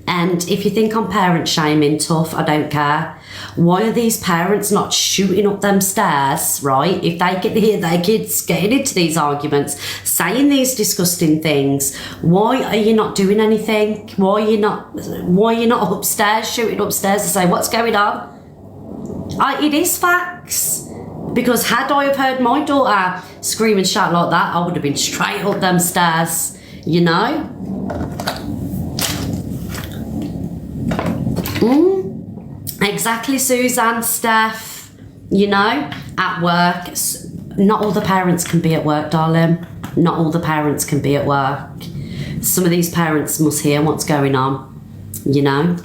And if you think I'm parent shaming, tough, I don't care. Why are these parents not shooting up them stairs, right? If they can hear their kids getting into these arguments, saying these disgusting things, why are you not doing anything? Why are you not upstairs, shooting upstairs to say what's going on? It is facts. Because had I have heard my daughter scream and shout like that, I would have been straight up them stairs, you know? Exactly, Suzanne, Steph, you know, at work, not all the parents can be at work, darling. Not all the parents can be at work. Some of these parents must hear what's going on, you know.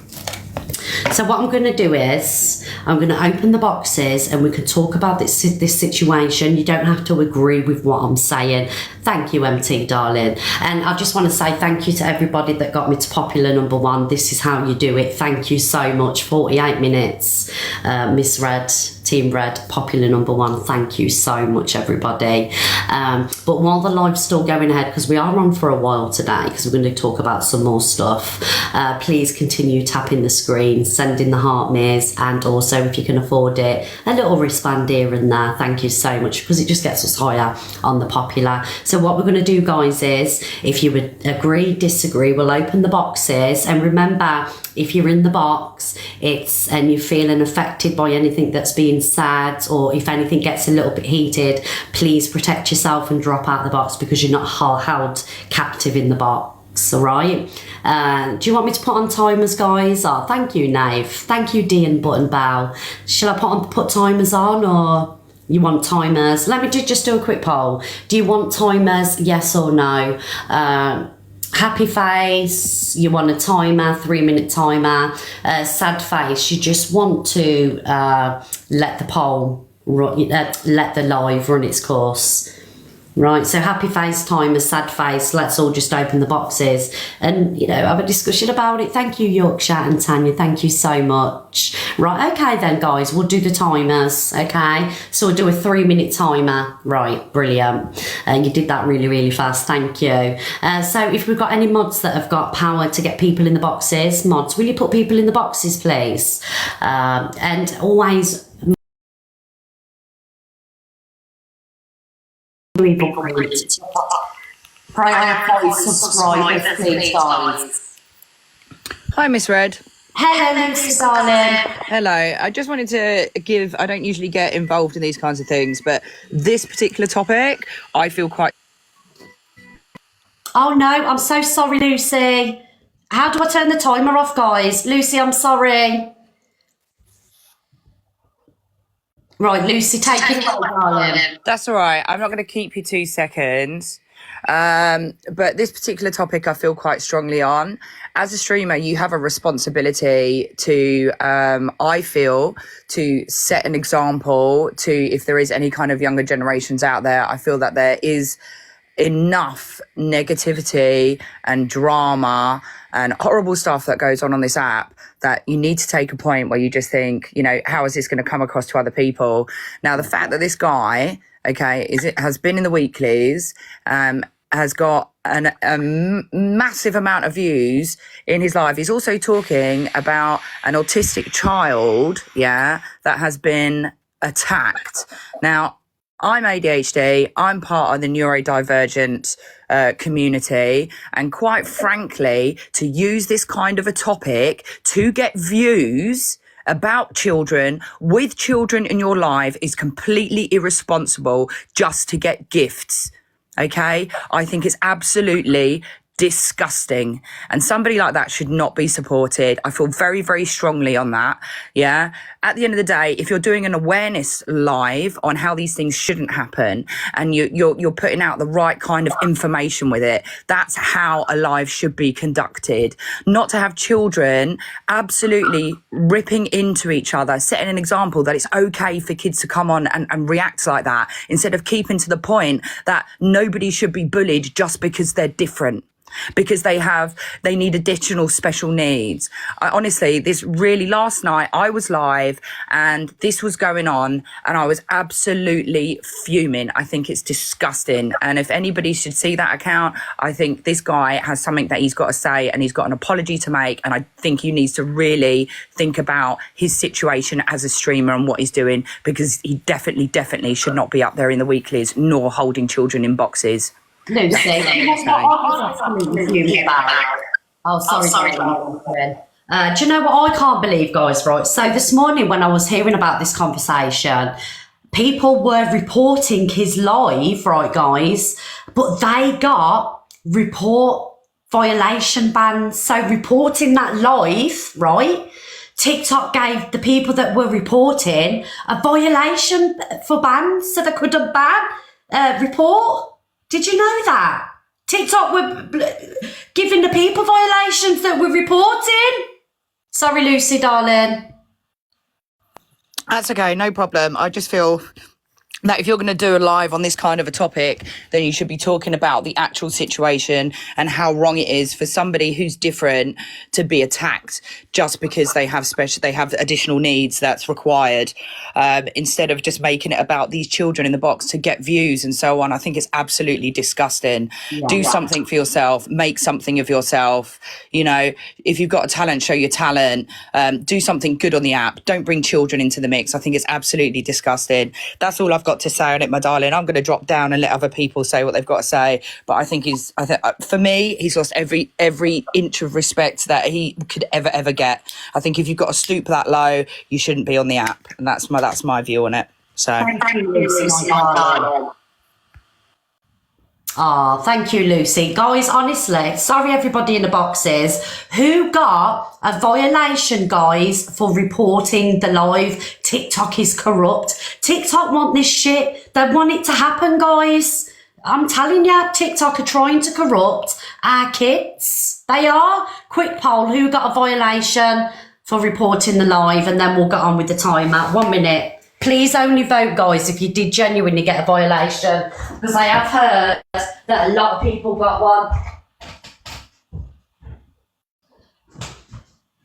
So what I'm going to do is I'm going to open the boxes and we can talk about this situation. You don't have to agree with what I'm saying. Thank you, MT, darling. And I just want to say thank you to everybody that got me to popular number 1. This is how you do it. Thank you so much. 48 minutes. Miss Red, Team Red, popular number 1. Thank you so much, everybody. But while the live's still going ahead, because we are on for a while today, because we're going to talk about some more stuff, please continue tapping the screen, sending the heart mirrors, and also, if you can afford it, a little wristband here and there. Thank you so much, because it just gets us higher on the popular. So what we're going to do, guys, is if you would agree, disagree, we'll open the boxes. And remember, if you're in the box and you're feeling affected by anything that's being said, or if anything gets a little bit heated, please protect yourself and drop out the box, because you're not held captive in the box. All right. Do you want me to put on timers, guys? Oh, thank you, Nave. Thank you, D and Button Bow. Shall I put timers on, or you want timers? Let me just do a quick poll. Do you want timers? Yes or no? Happy face, you want a timer, 3-minute timer. Sad face, you just want to let the poll let the live run its course. Right, so happy face, timer, sad face, let's all just open the boxes and, you know, have a discussion about it. Thank you, Yorkshire and Tanya, thank you so much. Right, okay then, guys, we'll do the timers, okay? So we'll do a 3-minute timer. Right, brilliant. You did that really, really fast, thank you. So if we've got any mods that have got power to get people in the boxes, mods, will you put people in the boxes, please? And always... Prioritize subscribers, please, guys. Hi, Miss Red. Hello, Lucy, darling. Hello. I just wanted to give, I don't usually get involved in these kinds of things, but this particular topic, I feel quite... Oh, no, I'm so sorry, Lucy. How do I turn the timer off, guys? Lucy, I'm sorry. Right, Lucy, take it away, darling. That's all right. I'm not going to keep you 2 seconds. But this particular topic I feel quite strongly on. As a streamer, you have a responsibility to, I feel, to set an example to, if there is any kind of younger generations out there, I feel that there is enough negativity and drama and horrible stuff that goes on this app that you need to take a point where you just think, you know, how is this going to come across to other people? Now, the fact that this guy, okay, has been in the weeklies, has got a massive amount of views in his live. He's also talking about an autistic child, yeah, that has been attacked. Now, I'm ADHD, I'm part of the neurodivergent community, and quite frankly, to use this kind of a topic to get views about children, with children in your life, is completely irresponsible just to get gifts. Okay? I think it's absolutely disgusting, and somebody like that should not be supported. I feel very, very strongly on that. Yeah. At the end of the day, if you're doing an awareness live on how these things shouldn't happen, and you're putting out the right kind of information with it, that's how a live should be conducted. Not to have children absolutely ripping into each other, setting an example that it's okay for kids to come on and react like that, instead of keeping to the point that nobody should be bullied just because they're different, because they need additional special needs. Honestly, last night I was live and this was going on and I was absolutely fuming. I think it's disgusting. And if anybody should see that account, I think this guy has something that he's got to say, and he's got an apology to make. And I think he needs to really think about his situation as a streamer and what he's doing, because he definitely should not be up there in the weeklies nor holding children in boxes. Lucy, oh, sorry. Do you know what I can't believe, guys, right? So this morning when I was hearing about this conversation, people were reporting his live, right, guys, but they got report violation bans. So reporting that live, right? TikTok gave the people that were reporting a violation for bans, so they couldn't report. Did you know that? TikTok were giving the people violations that were reporting. Sorry, Lucy, darling. That's okay, no problem. I just feel that if you're going to do a live on this kind of a topic, then you should be talking about the actual situation and how wrong it is for somebody who's different to be attacked just because they have additional needs that's required, instead of just making it about these children in the box to get views and so on. I think it's absolutely disgusting. Do something for yourself, make something of yourself. You know, if you've got a talent, show your talent. Do something good on the app. Don't bring children into the mix. I think it's absolutely disgusting. That's all I've got to say on it, my darling. I'm going to drop down and let other people say what they've got to say. But I think for me, he's lost every inch of respect that he could ever get. I think if you've got to stoop that low, you shouldn't be on the app, and that's my view on it. So thank you, Lucy. Oh, thank you, Lucy. Guys, honestly, sorry everybody in the boxes who got a violation, guys, for reporting the live. TikTok is corrupt. TikTok want this shit. They want it to happen, guys. I'm telling you, TikTok are trying to corrupt our kids. They are. Quick poll, who got a violation for reporting the live? And then we'll get on with the timer. 1 minute. Please only vote, guys, if you did genuinely get a violation, because I have heard that a lot of people got one.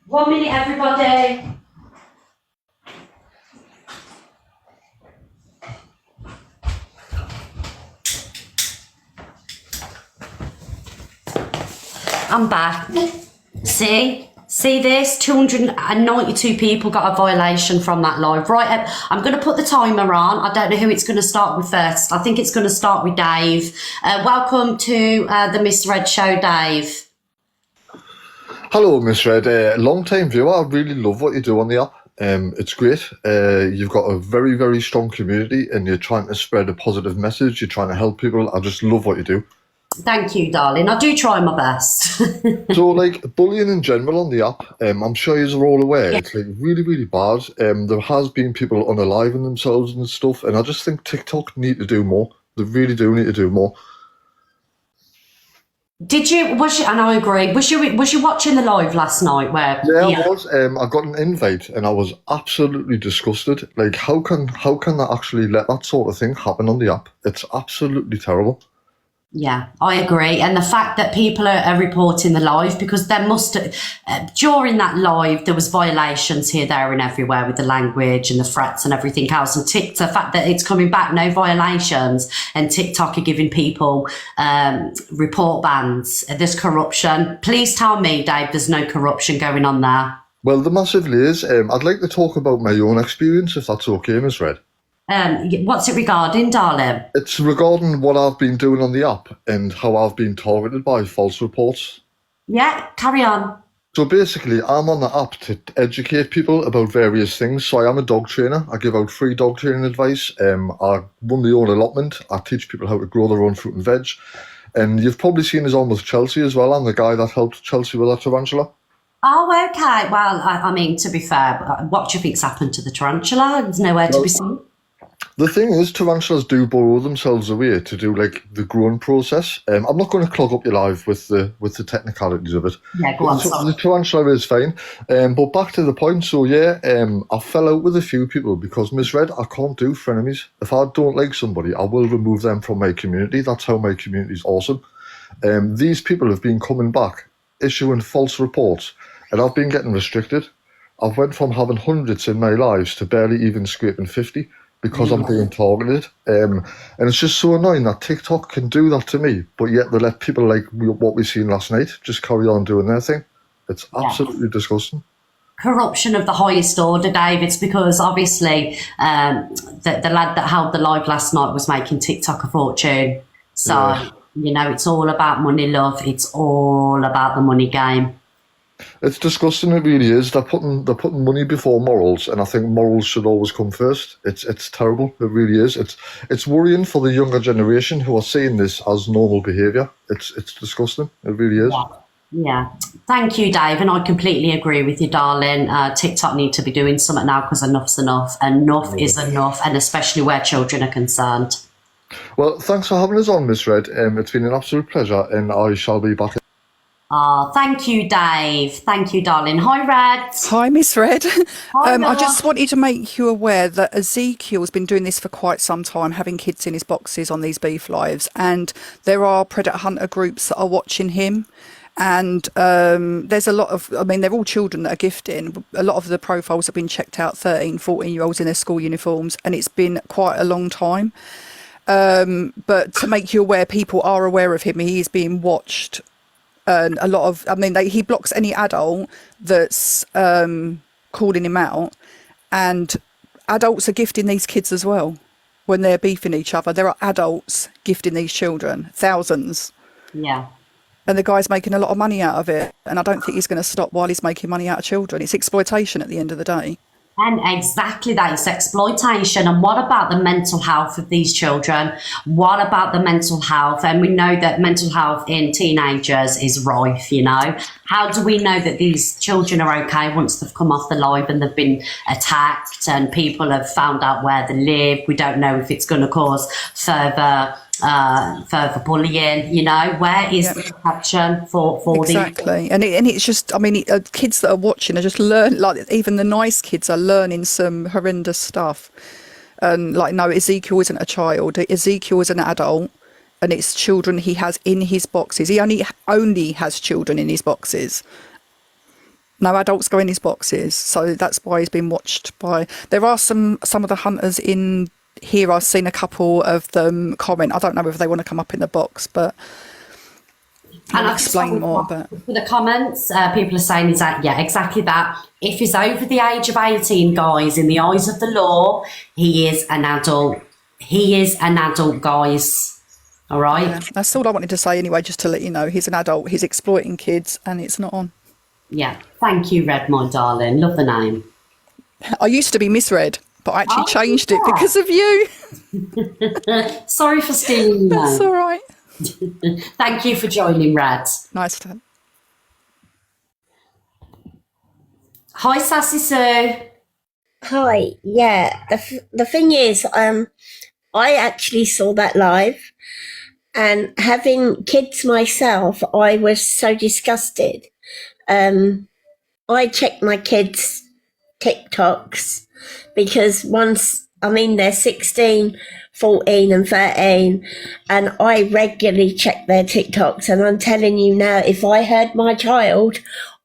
1 minute, everybody. I'm back. See this? 292 people got a violation from that live. Right, I'm going to put the timer on. I don't know who it's going to start with first. I think it's going to start with Dave. Welcome to the Miss Red Show, Dave. Hello, Miss Red. Long-time viewer. I really love what you do on the app. It's great. You've got a very, very strong community and you're trying to spread a positive message. You're trying to help people. I just love what you do. Thank you, darling. I do try my best. So, like, bullying in general on the app, I'm sure you're all aware, it's like really, really bad. There has been people unaliving themselves and stuff, and I just think TikTok need to do more. They really do need to do more. And I agree, was you watching the live last night where... Yeah, I was. I got an invite and I was absolutely disgusted. Like, how can that actually let that sort of thing happen on the app? It's absolutely terrible. Yeah, I agree. And the fact that people are reporting the live, because there must during that live, there was violations here, there and everywhere with the language and the threats and everything else. And the fact that it's coming back, no violations, and TikTok are giving people report bans. There's corruption. Please tell me, Dave, there's no corruption going on there. Well, there massively is. I'd like to talk about my own experience, if that's okay, Ms. Red. What's it regarding, darling? It's regarding what I've been doing on the app and how I've been targeted by false reports. Yeah, carry on. So basically, I'm on the app to educate people about various things. So I am a dog trainer. I give out free dog training advice. I run my own allotment. I teach people how to grow their own fruit and veg. And you've probably seen us on with Chelsea as well. I'm the guy that helped Chelsea with her tarantula. Oh, okay. Well, I mean, to be fair, what do you think's happened to the tarantula? There's nowhere to be seen. The thing is, tarantulas do burrow themselves away to do like the growing process. I'm not going to clog up your life with the technicalities of it. Yeah, go on. The tarantula is fine. But back to the point. So yeah, I fell out with a few people because, Miss Red, I can't do frenemies. If I don't like somebody, I will remove them from my community. That's how my community is awesome. These people have been coming back, issuing false reports, and I've been getting restricted. I've went from having hundreds in my lives to barely even scraping 50. Because I'm being targeted. And it's just so annoying that TikTok can do that to me, but yet they let people like what we seen last night just carry on doing their thing. It's absolutely disgusting. Corruption of the highest order, Dave. It's because obviously the lad that held the live last night was making TikTok a fortune. So, you know, it's all about money, love. It's all about the money game. It's disgusting, it really is. They're putting money before morals, and I think morals should always come first. It's terrible, it really is. It's worrying for the younger generation who are seeing this as normal behaviour. It's disgusting, it really is. Yeah. Thank you, Dave. And I completely agree with you, darling. TikTok need to be doing something now because enough's enough. Enough is enough, and especially where children are concerned. Well, thanks for having us on, Miss Red. It's been an absolute pleasure, and I shall be back. Thank you, Dave. Thank you, darling. Hi, Red. Hi, Miss Red. Hi, I just wanted to make you aware that Ezekiel's been doing this for quite some time, having kids in his boxes on these beef lives, and there are predator hunter groups that are watching him. And there's a lot of, I mean, they're all children that are gifting. A lot of the profiles have been checked out, 13, 14-year-olds in their school uniforms, and it's been quite a long time. But to make you aware, people are aware of him. He is being watched. And a lot of, I mean, he blocks any adult that's calling him out. And adults are gifting these kids as well when they're beefing each other. There are adults gifting these children, thousands. Yeah. And the guy's making a lot of money out of it. And I don't think he's going to stop while he's making money out of children. It's exploitation at the end of the day. And exactly that, it's exploitation. And what about the mental health of these children? What about the mental health? And we know that mental health in teenagers is rife, you know. How do we know that these children are okay once they've come off the live and they've been attacked and people have found out where they live? We don't know if it's going to cause further bullying, you know. Where is the protection for exactly these? and it's just, I mean, kids that are watching are just like even the nice kids are learning some horrendous stuff. And like, no, Ezekiel isn't a child, Ezekiel is an adult, and it's children he has in his boxes. He only has children in his boxes. No adults go in his boxes, so that's why he's been watched by. There are some of the hunters in here. I've seen a couple of them comment. I don't know if they want to come up in the box, but I'll explain more. But for the comments, people are saying is that, yeah, exactly that. If he's over the age of 18, guys, in the eyes of the law, he is an adult. He is an adult, guys. All right. Yeah, that's all I wanted to say anyway, just to let you know, he's an adult. He's exploiting kids, and it's not on. Yeah. Thank you, Red, my darling. Love the name. I used to be Miss Red, but I actually changed it because of you. Sorry for stealing your That's name. all right. Thank you for joining, Red. Nice to. Hi, Sassy Sue. Hi. Yeah. The thing is, I actually saw that live, and having kids myself, I was so disgusted. I checked my kids' TikToks because they're 16, 14 and 13, and I regularly check their TikToks, and I'm telling you now, if I heard my child,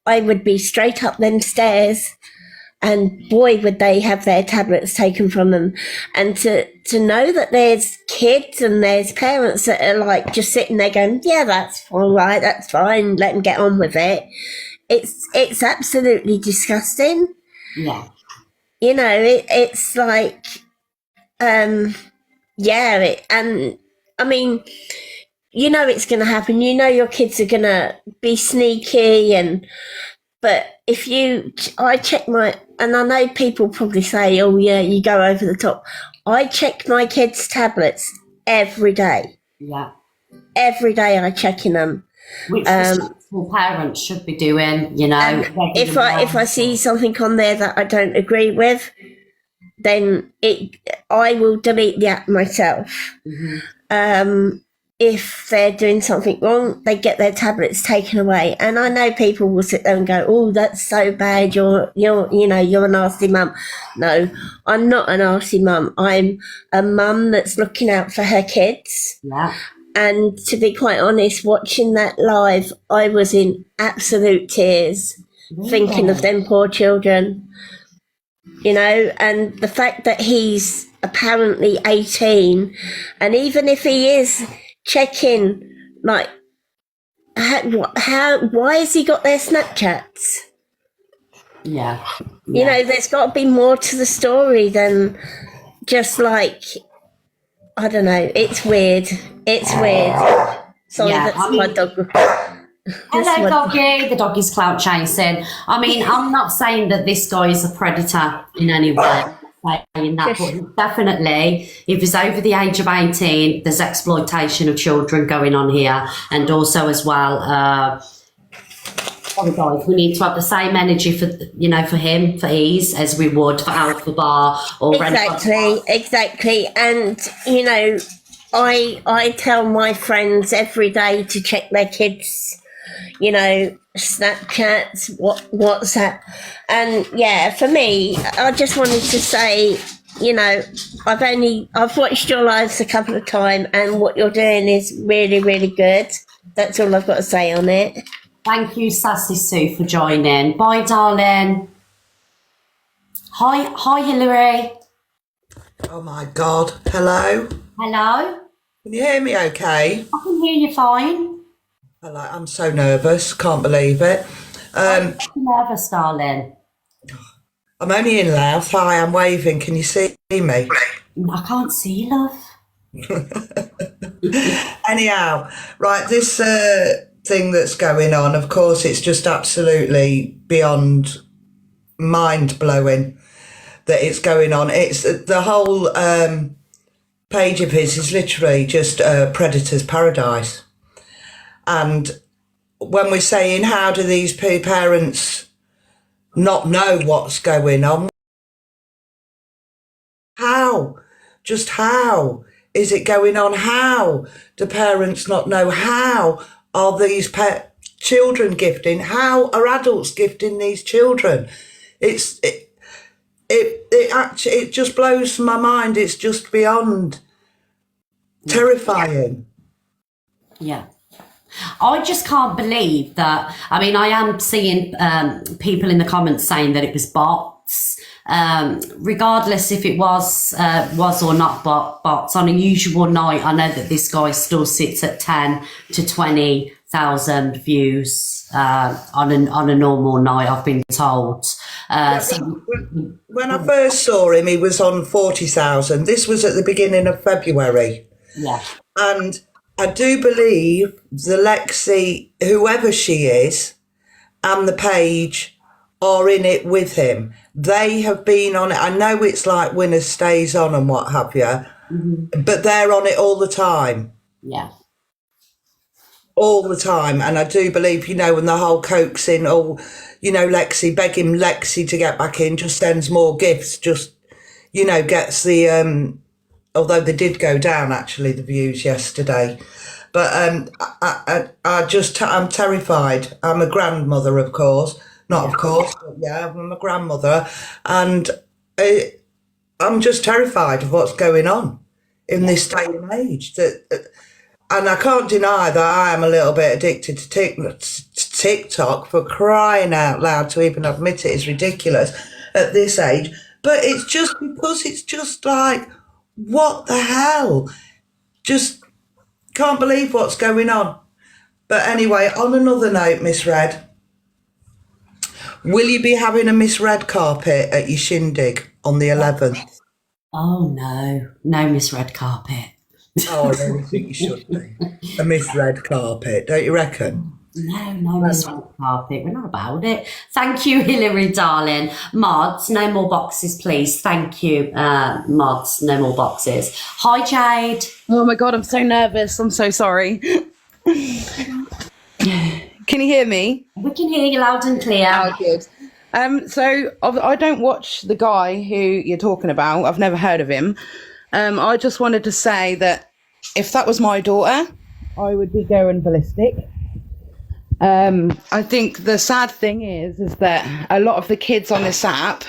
I would be straight up them stairs, and boy, would they have their tablets taken from them. And to know that there's kids and there's parents that are like just sitting there going, yeah, that's all right, that's fine, let them get on with it. It's absolutely disgusting. Yeah. You know, it's like, and I mean, you know it's going to happen. You know your kids are going to be sneaky, but I check and I know people probably say, oh yeah, you go over the top. I check my kids' tablets every day. Yeah. Every day I check in them. Which responsible parents should be doing, you know. If I see something on there that I don't agree with, then I will delete the app myself. Mm-hmm. If they're doing something wrong, they get their tablets taken away. And I know people will sit there and go, oh, that's so bad, you're a nasty mum. No, I'm not a nasty mum. I'm a mum that's looking out for her kids. Yeah. And to be quite honest, watching that live, I was in absolute tears, thinking of them poor children, you know, and the fact that he's apparently 18, and even if he is checking, like, why has he got their Snapchats? Yeah. You know, there's got to be more to the story than just like, I don't know, it's weird. It's weird. Sorry, my dog. Hello, doggy. The dog is clout chasing. I mean, I'm not saying that this guy is a predator in any way. Saying that, but definitely, if he's over the age of 18, there's exploitation of children going on here, and also as well, sorry guys, we need to have the same energy for, you know, for him, for ease, as we would for Alpha Bar or Exactly. And, you know, I tell my friends every day to check their kids, you know, Snapchats, WhatsApp. And yeah, for me, I just wanted to say, you know, I've watched your lives a couple of times, and what you're doing is really, really good. That's all I've got to say on it. Thank you, Sassy Sue, for joining. Bye, darling. Hi, Hillary. Oh my God. Hello? Hello? Can you hear me okay? I can hear you fine. Hello, I'm so nervous. Can't believe it. I'm nervous, darling. I'm only in Louth. Hi, I'm waving. Can you see me? I can't see you, love. Anyhow, right, this thing that's going on, of course, it's just absolutely beyond mind-blowing that it's going on. It's the whole page of his is literally just a predator's paradise. And when we're saying, how do these parents not know what's going on? How? Just how is it going on? How do parents not know? How are these children gifting? How are adults gifting these children? It just blows my mind. It's just beyond terrifying. Yeah. I just can't believe that. I mean, I am seeing people in the comments saying that it was bots. Regardless if it was or not bots, on a usual night, I know that this guy still sits at 10 to 20,000 views on a normal night, I've been told. When I first saw him, he was on 40,000. This was at the beginning of February. Yeah. And I do believe the Lexi, whoever she is, and the page are in it with him. They have been on it. I know it's like Winner Stays On and what have you, but they're on it all the time. Yeah. All the time. And I do believe, you know, when the whole coaxing, Lexi, begging Lexi to get back in, just sends more gifts, just, you know, gets the... although they did go down, actually, the views yesterday. But I'm terrified. I'm a grandmother, of course. Not of course, but yeah, I'm a grandmother. And I'm just terrified of what's going on in this day and age. And I can't deny that I am a little bit addicted to TikTok. For crying out loud, to even admit it is ridiculous at this age. But it's just because it's just like... what the hell? Just can't believe what's going on. But anyway, on another note, Miss Red, will you be having a Miss Red carpet at your shindig on the 11th? Oh, no Miss Red carpet. Oh, I really think you should be. A Miss Red carpet, don't you reckon? No Miss Red carpet. We're not about it. Thank you, Hillary, darling. Mods, no more boxes, please. Thank you, mods, no more boxes. Hi, Jade. Oh my God, I'm so nervous. I'm so sorry. Can you hear me? We can hear you loud and clear. Oh, good. So I don't watch the guy who you're talking about. I've never heard of him. I just wanted to say that if that was my daughter, I would be going ballistic. I think the sad thing is that a lot of the kids on this app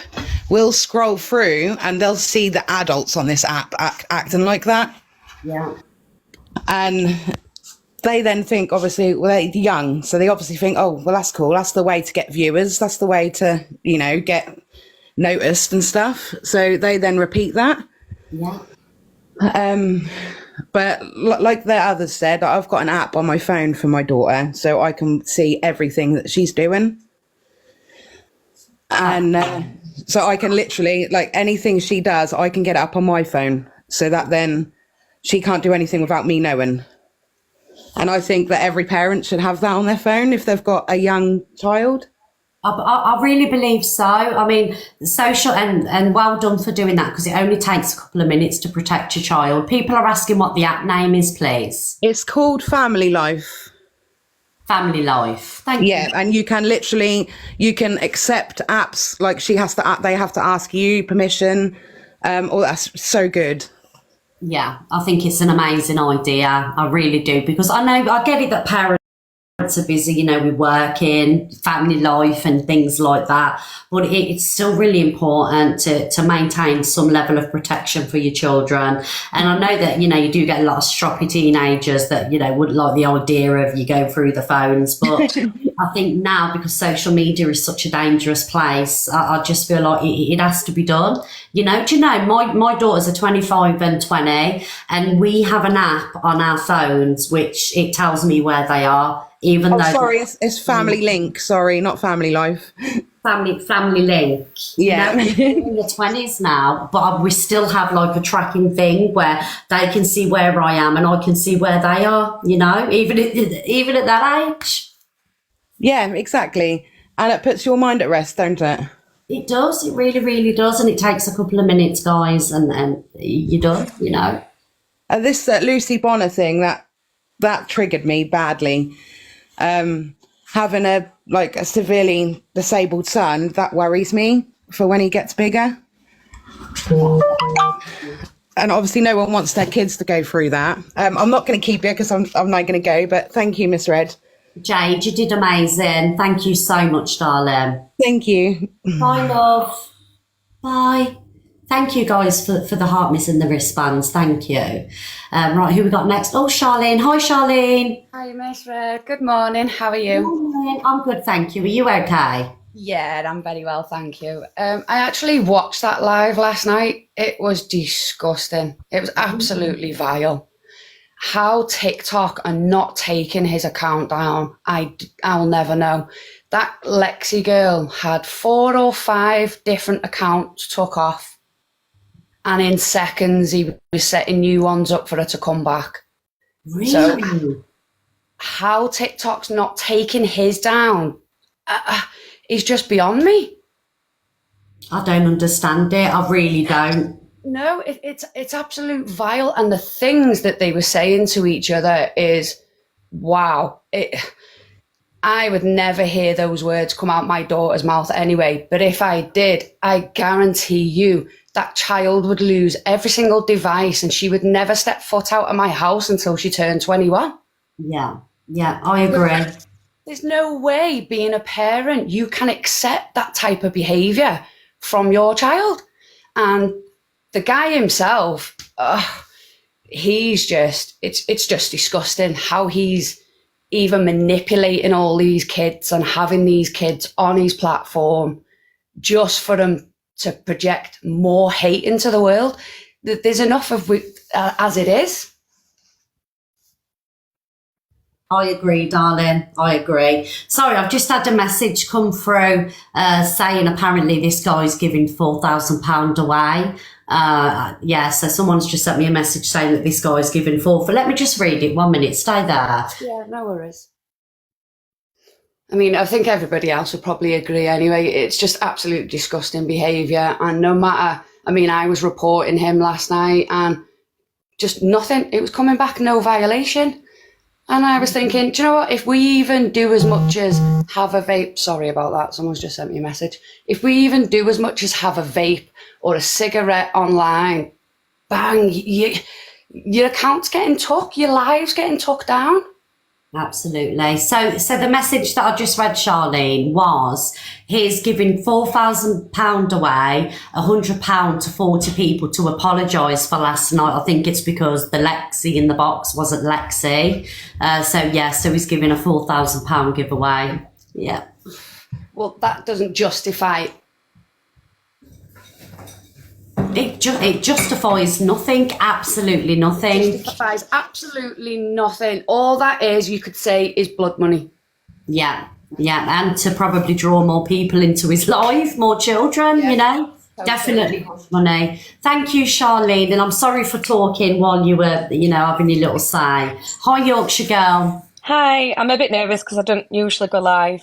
will scroll through and they'll see the adults on this app acting like that. Yeah. And they then think, obviously, well, they're young, so they obviously think, oh, well, that's cool. That's the way to get viewers. That's the way to, you know, get noticed and stuff. So they then repeat that. Yeah. But like the others said, I've got an app on my phone for my daughter, so I can see everything that she's doing. And so I can literally, like, anything she does, I can get it up on my phone, so that then she can't do anything without me knowing. And I think that every parent should have that on their phone if they've got a young child. I really believe so. I mean, social and well done for doing that, because it only takes a couple of minutes to protect your child. People are asking what the app name is, please. It's called Family Life. Family life. Thank Yeah, you. and you can accept apps, like they have to ask you permission. Oh, that's so good. Yeah, I think it's an amazing idea. I really do, because I get it that parents are busy, with working, family life and things like that. But it's still really important to maintain some level of protection for your children. And I know that, you do get a lot of stroppy teenagers that, wouldn't like the idea of you going through the phones. But I think now, because social media is such a dangerous place, I just feel like it has to be done. Do you know, my daughters are 25 and 20, and we have an app on our phones which it tells me where they are. Even though, sorry, it's Family Link. Sorry, not Family Life. Family Link. Yeah. We're in the 20s now, but we still have like a tracking thing where they can see where I am and I can see where they are. Even at that age. Yeah, exactly. And it puts your mind at rest, don't it? It does. It really, really does. And it takes a couple of minutes, guys, and you're done. This Lucy Bonner thing that triggered me badly. Having a severely disabled son, that worries me for when he gets bigger. And obviously no one wants their kids to go through that. I'm not going to keep you because I'm not going to go, but thank you, Miss Red. Jade, you did amazing. Thank you so much, darling. Thank you. Bye, love. Bye. Thank you, guys, for the heart miss and the wristbands. Thank you. Right, who we got next? Oh, Charlene. Hi, Charlene. Hi, Miss Red. Good morning. How are you? Good morning. I'm good, thank you. Are you okay? Yeah, I'm very well, thank you. I actually watched that live last night. It was disgusting. It was absolutely vile. How TikTok are not taking his account down, I'll never know. That Lexi girl had 4 or 5 different accounts took off. And in seconds, he was setting new ones up for her to come back. Really? So, how TikTok's not taking his down is just beyond me. I don't understand it. I really don't. No, it's absolute vile. And the things that they were saying to each other is, wow. I would never hear those words come out my daughter's mouth anyway. But if I did, I guarantee you that child would lose every single device and she would never step foot out of my house until she turned 21. Yeah, I agree. There's no way, being a parent, you can accept that type of behaviour from your child. And the guy himself, it's just disgusting how he's even manipulating all these kids and having these kids on his platform just for them to project more hate into the world. There's enough of as it is. I agree, darling. I agree. Sorry, I've just had a message come through saying apparently this guy's giving £4,000 away. So someone's just sent me a message saying that this guy's giving let me just read it. 1 minute. Stay there. Yeah, no worries. I mean, I think everybody else would probably agree anyway. It's just absolute disgusting behaviour. And no matter, I was reporting him last night and just nothing. It was coming back, no violation. And I was thinking, do you know what? If we even do as much as have a vape, sorry about that, someone's just sent me a message. If we even do as much as have a vape or a cigarette online, bang, your account's getting took, your live's getting took down. Absolutely. So the message that I just read, Charlene, was he's giving £4,000 away, £100 to 40 people to apologise for last night. I think it's because the Lexi in the box wasn't Lexi. So he's giving a £4,000 giveaway. Yeah. Well, that doesn't justify. It justifies nothing, absolutely nothing. It justifies absolutely nothing. All that is, you could say, is blood money. Yeah, and to probably draw more people into his life, more children, Totally. Definitely hush money. Thank you, Charlene, and I'm sorry for talking while you were, having your little say. Hi, Yorkshire girl. Hi, I'm a bit nervous because I don't usually go live.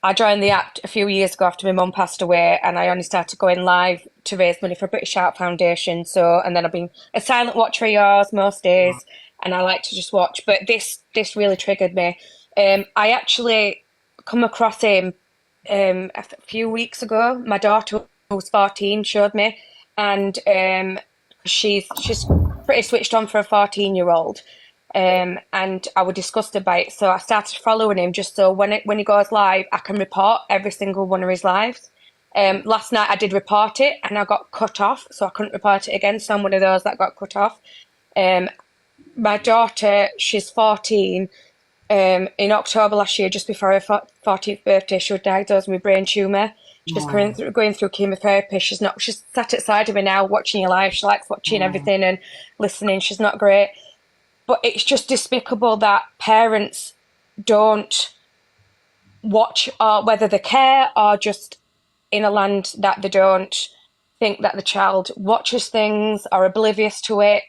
I joined the app a few years ago after my mum passed away, and I only started going live to raise money for British Heart Foundation. And then I've been a silent watcher of yours most days, and I like to just watch. But this really triggered me. I actually come across him a few weeks ago. My daughter, who was 14, showed me, and she's pretty switched on for a 14-year-old. And I was disgusted by it, so I started following him just so when he goes live, I can report every single one of his lives. Last night I did report it and I got cut off, so I couldn't report it again. So I'm one of those that got cut off. My daughter, she's 14. In October last year, just before her 14th birthday, she was diagnosed with brain tumour. She's going through chemotherapy. She's sat outside of me now watching your live. She likes watching everything and listening. She's not great. But it's just despicable that parents don't watch, or whether they care or just in a land that they don't think that the child watches things or oblivious to it.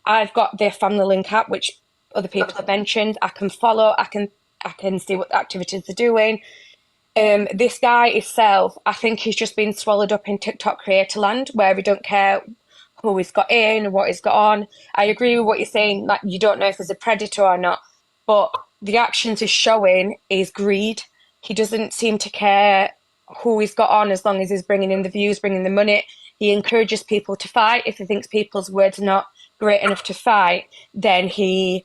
I've got their family link app, which other people have mentioned. I can follow, I can see what activities they're doing. This guy himself, I think he's just been swallowed up in TikTok creator land, where we don't care who he's got in, what he's got on. I agree with what you're saying, like you don't know if there's a predator or not, but the actions he's showing is greed. He doesn't seem to care who he's got on as long as he's bringing in the views, bringing the money. He encourages people to fight. If he thinks people's words are not great enough to fight, then he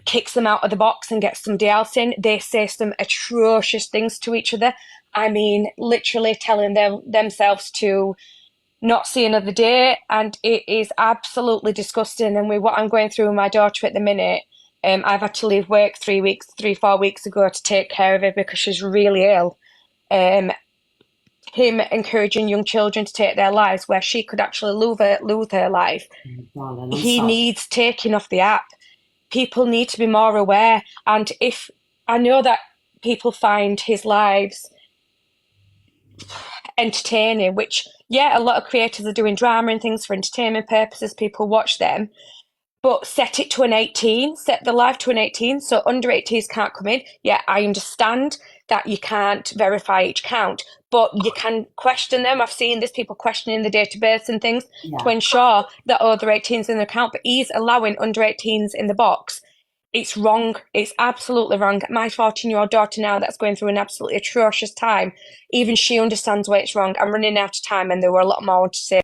kicks them out of the box and gets somebody else in. They say some atrocious things to each other. I mean, literally telling themselves to not see another day, and it is absolutely disgusting. And with what I'm going through with my daughter at the minute, I've had to leave work 4 weeks ago to take care of her because she's really ill. Him encouraging young children to take their lives where she could actually lose her life. He needs taking off the app. People need to be more aware. And if I know that people find his lives entertaining, which, yeah, a lot of creators are doing drama and things for entertainment purposes. People watch them. But set it to an 18, set the live to an 18, so under 18s can't come in. Yeah, I understand that you can't verify each count, but you can question them. I've seen this, people questioning the date of birth and things to ensure that other 18s in the account, but he's allowing under 18s in the box. It's wrong. It's absolutely wrong. My 14-year-old daughter now that's going through an absolutely atrocious time, even she understands why it's wrong. I'm running out of time and there were a lot more to say.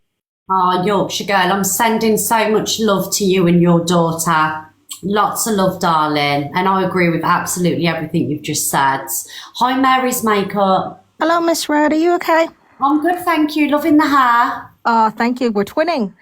Oh, Yorkshire girl, I'm sending so much love to you and your daughter. Lots of love, darling. And I agree with absolutely everything you've just said. Hi, Mary's Makeup. Hello, Miss Red. Are you okay? I'm good, thank you. Loving the hair. Oh, thank you. We're twinning.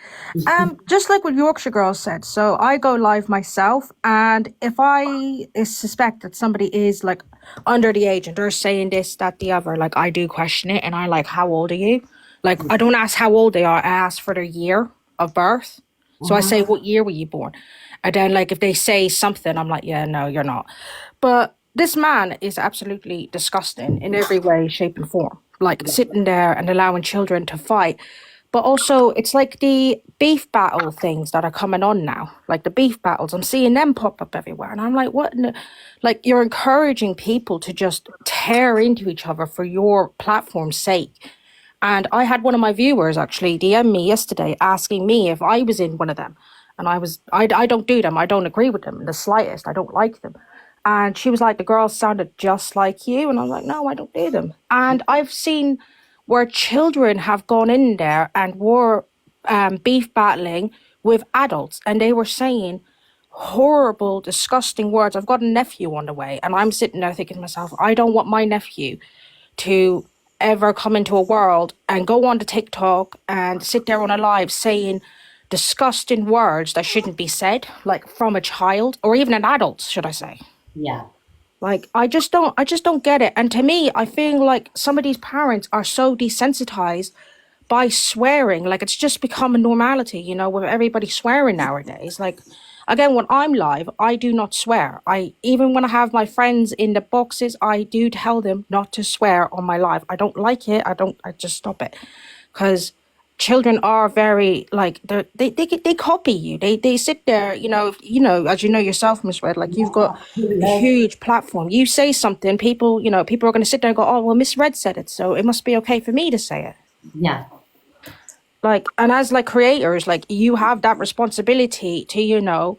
Just like what Yorkshire Girl said. So I go live myself, and if I suspect that somebody is like under the age and they're saying this, that, the other, like I do question it, and I like, how old are you? Like, I don't ask how old they are, I ask for their year of birth. So I say, what year were you born? And then, like, if they say something, I'm like, yeah, no, you're not. But this man is absolutely disgusting in every way, shape, and form. Like, sitting there and allowing children to fight. But also, it's like the beef battle things that are coming on now. Like, the beef battles, I'm seeing them pop up everywhere. And I'm like, what? Like, you're encouraging people to just tear into each other for your platform's sake. And I had one of my viewers actually DM me yesterday asking me if I was in one of them. And I don't do them. I don't agree with them in the slightest. I don't like them. And she was like, the girls sounded just like you. And I'm like, no, I don't do them. And I've seen where children have gone in there and were beef battling with adults. And they were saying horrible, disgusting words. I've got a nephew on the way. And I'm sitting there thinking to myself, I don't want my nephew to ever come into a world and go on to TikTok and sit there on a live saying disgusting words that shouldn't be said, like from a child or even an adult, should I say. Yeah. Like, I just don't get it. And to me, I feel like some of these parents are so desensitized by swearing. Like, it's just become a normality, you know, with everybody swearing nowadays. Like, again, when I'm live, I do not swear. Even when I have my friends in the boxes, I do tell them not to swear on my live. I don't like it. I just stop it. Because children are very, like, they copy you. They sit there, you know, as you know yourself, Miss Red, like, you've got a huge platform. You say something, people are going to sit there and go, oh, well, Miss Red said it, so it must be okay for me to say it. Yeah. Like, and as like creators, like, you have that responsibility to, you know,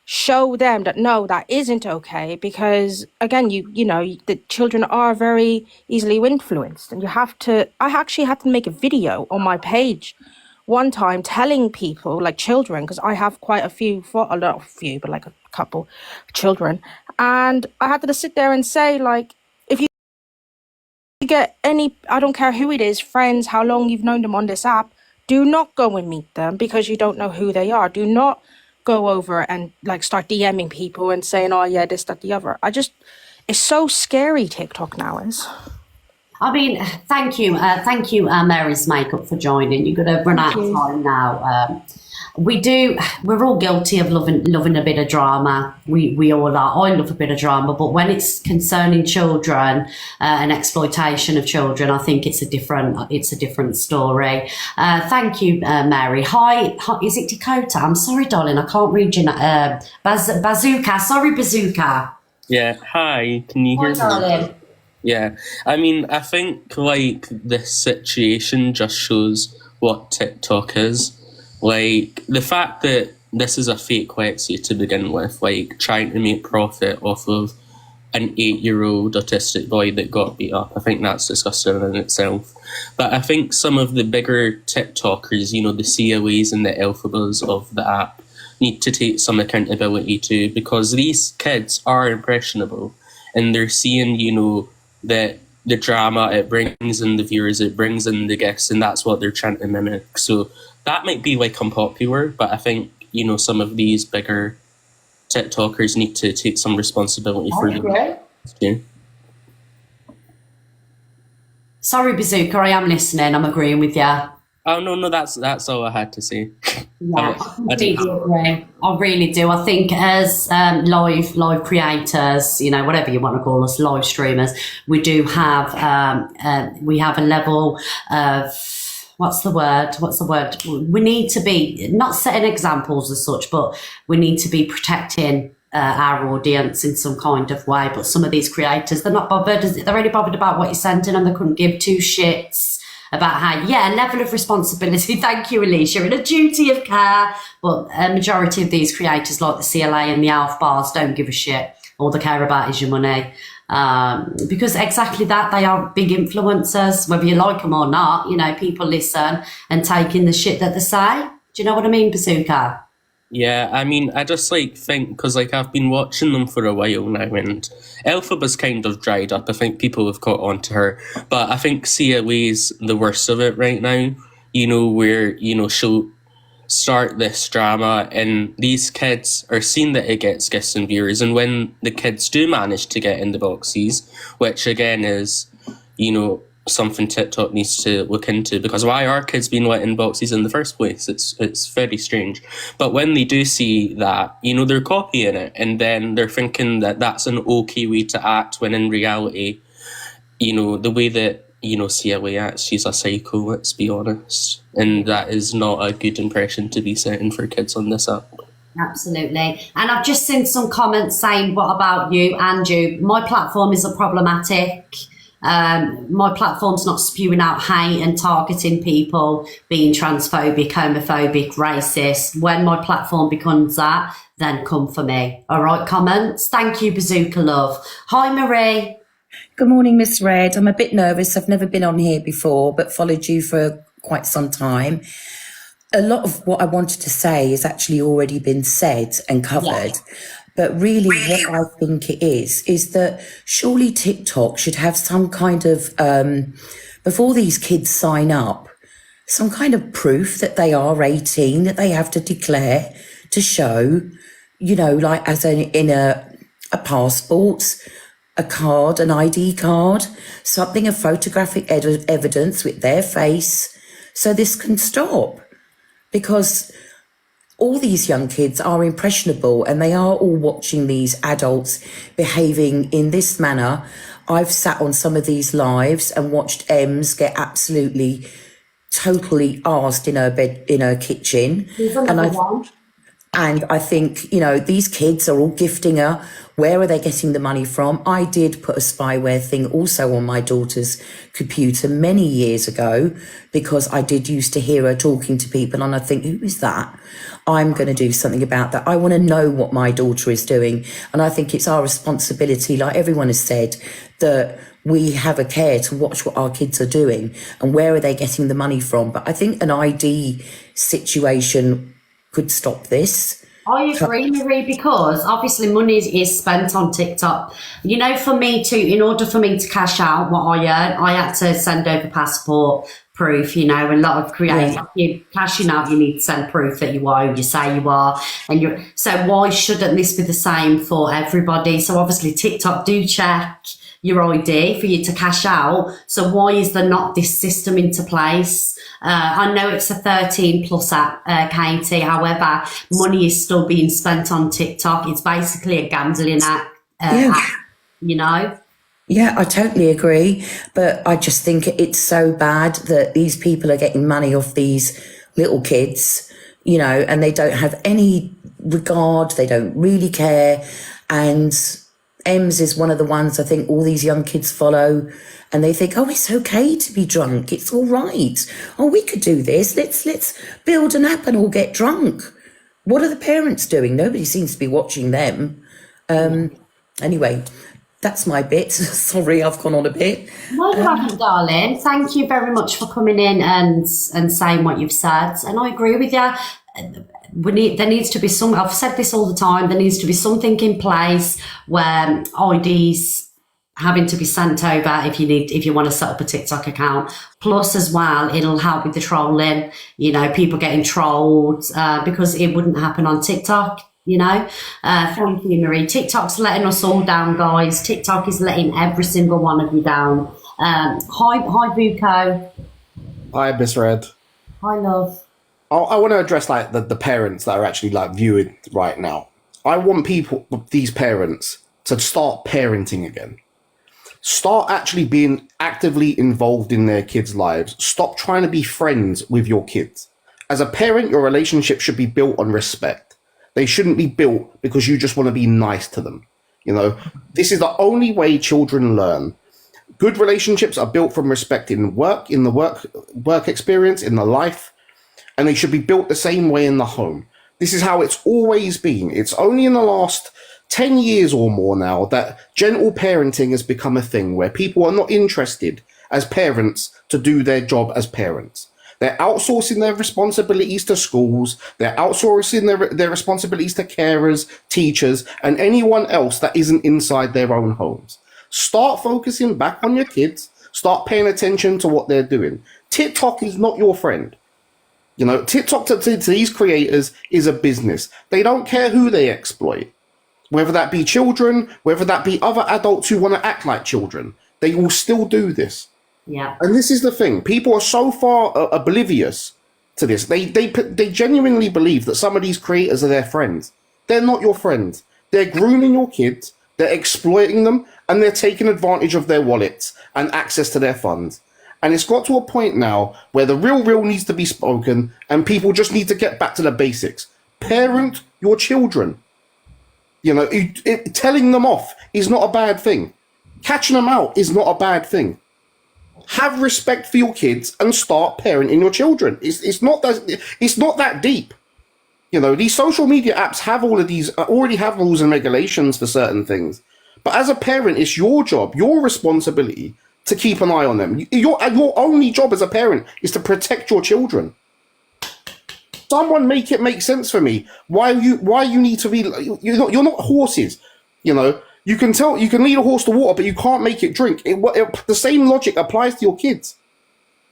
show them that no, that isn't okay, because again, you know, the children are very easily influenced, and you have to. I actually had to make a video on my page one time telling people, like children, because I have quite a few, not a few, but like a couple children, and I had to just sit there and say, like, if you get any, I don't care who it is, friends, how long you've known them on this app, do not go and meet them because you don't know who they are. Do not go over and like start DMing people and saying, oh yeah, this, that, the other. It's so scary, TikTok now is. I mean, thank you, Mary's Makeup, for joining. You're going to run out of time now. We're all guilty of loving a bit of drama. We all are. I love a bit of drama, but when it's concerning children and exploitation of children, I think it's a different story. Thank you, Mary. Hi, is it Dakota? I'm sorry, darling, I can't read you. Bazooka. Sorry, Bazooka. Yeah. Hi. Can you hear me? Darling. Yeah. I mean, I think like this situation just shows what TikTok is. Like, the fact that this is a fake website to begin with, like, trying to make profit off of an 8-year-old autistic boy that got beat up, I think that's disgusting in itself. But I think some of the bigger TikTokers, you know, the CLAs and the alphabas of the app, need to take some accountability too, because these kids are impressionable, and they're seeing, you know, that the drama, it brings in the viewers, it brings in the guests, and that's what they're trying to mimic. So that might be like unpopular, but I think, you know, some of these bigger TikTokers need to take some responsibility for them. Yeah. Sorry, Bazooka, I am listening. I'm agreeing with you. Oh no, that's all I had to say. Yeah, I completely agree. I really do. I think as live creators, you know, whatever you want to call us, live streamers, we do have a level of, what's the word? We need to be not setting examples as such, but we need to be protecting our audience in some kind of way. But some of these creators, they're not bothered. They're only bothered about what you're sending, and they couldn't give two shits about how, level of responsibility. Thank you, Alicia, and a duty of care. But a majority of these creators, like the CLA and the Alf Bars, don't give a shit. All they care about is your money. Because exactly that, they are big influencers, whether you like them or not. You know, people listen and take in the shit that they say. Do you know what I mean, Bazooka? Yeah, I mean, I just think, because I've been watching them for a while now, and Elphaba's kind of dried up. I think people have caught on to her, but I think CLA's the worst of it right now, you know, where, you know, she'll start this drama and these kids are seeing that it gets guests and viewers, and when the kids do manage to get in the boxes, which again is, you know, something TikTok needs to look into, because why are kids being let in boxes in the first place? It's very strange. But when they do see that, you know, they're copying it, and then they're thinking that that's an okay way to act, when in reality, you know, the way that, you know, CLA acts, she's a psycho, let's be honest, and that is not a good impression to be setting for kids on this app. Absolutely. And I've just seen some comments saying, what about you, Andrew? My platform isn't problematic. My platform's not spewing out hate and targeting people being transphobic, homophobic, racist. When my platform becomes that, then come for me. All right, comments? Thank you, Bazooka Love. Hi, Marie. Good morning, Miss Red. I'm a bit nervous. I've never been on here before, but followed you for quite some time. A lot of what I wanted to say has actually already been said and covered. Yeah. But really what I think it is that surely TikTok should have some kind of, before these kids sign up, some kind of proof that they are 18, that they have to declare to show, you know, like as in a passport, a card, an ID card, something of photographic evidence with their face, so this can stop. Because all these young kids are impressionable and they are all watching these adults behaving in this manner. I've sat on some of these lives and watched Ems get absolutely, totally arsed in her bed, in her kitchen. And I think, you know, these kids are all gifting her Where are they getting the money from? I did put a spyware thing also on my daughter's computer many years ago because I did used to hear her talking to people and I think, who is that? I'm going to do something about that. I want to know what my daughter is doing. And I think it's our responsibility, like everyone has said, that we have a care to watch what our kids are doing and where are they getting the money from. But I think an ID situation could stop this. I agree, Marie, because obviously money is spent on TikTok. You know, for me in order for me to cash out what I earn, I had to send over passport proof. You know, a lot of creators, you cashing out, you need to send proof that you are who you say you are. So why shouldn't this be the same for everybody? So obviously TikTok do check your ID for you to cash out. So why is there not this system into place? I know it's a 13 plus app, Katie. However, money is still being spent on TikTok. It's basically a gambling app, you know? Yeah, I totally agree. But I just think it's so bad that these people are getting money off these little kids, you know, and they don't have any regard. They don't really care. And Ems is one of the ones I think all these young kids follow and they think, oh, it's okay to be drunk. It's all right. Oh, we could do this. Let's build an app and all get drunk. What are the parents doing? Nobody seems to be watching them. Anyway, that's my bit. Sorry, I've gone on a bit. No, you haven't, darling. Thank you very much for coming in and saying what you've said. And I agree with you. There needs to be some, I've said this all the time, there needs to be something in place where IDs having to be sent over if you want to set up a TikTok account. Plus as well, it'll help with the trolling, you know, people getting trolled, because it wouldn't happen on TikTok, you know. Thank you, Marie. TikTok's letting us all down, guys. TikTok is letting every single one of you down. Hi Buko. Hi, Miss Red. Hi, love. I want to address like the parents that are actually like viewing right now. I want these parents to start parenting again. Start actually being actively involved in their kids' lives. Stop trying to be friends with your kids. As a parent, your relationship should be built on respect. They shouldn't be built because you just want to be nice to them. You know, this is the only way children learn. Good relationships are built from respect in the work experience, in the life. And they should be built the same way in the home. This is how it's always been. It's only in the last 10 years or more now that gentle parenting has become a thing where people are not interested as parents to do their job as parents. They're outsourcing their responsibilities to schools. They're outsourcing their responsibilities to carers, teachers, and anyone else that isn't inside their own homes. Start focusing back on your kids. Start paying attention to what they're doing. TikTok is not your friend. You know, TikTok to these creators is a business. They don't care who they exploit, whether that be children, whether that be other adults who want to act like children. They will still do this. Yeah. And this is the thing. People are so far oblivious to this. They genuinely believe that some of these creators are their friends. They're not your friends. They're grooming your kids. They're exploiting them, and they're taking advantage of their wallets and access to their funds. And it's got to a point now where the real needs to be spoken and people just need to get back to the basics. Parent your children. You know, telling them off is not a bad thing. Catching them out is not a bad thing. Have respect for your kids and start parenting your children. It's not that deep. You know, these social media apps have all of these, already have rules and regulations for certain things. But as a parent, it's your job, your responsibility to keep an eye on them. Your only job as a parent is to protect your children. Someone make it make sense for me. Why you need to be? You're not horses. You know, you can lead a horse to water, but you can't make it drink. The same logic applies to your kids.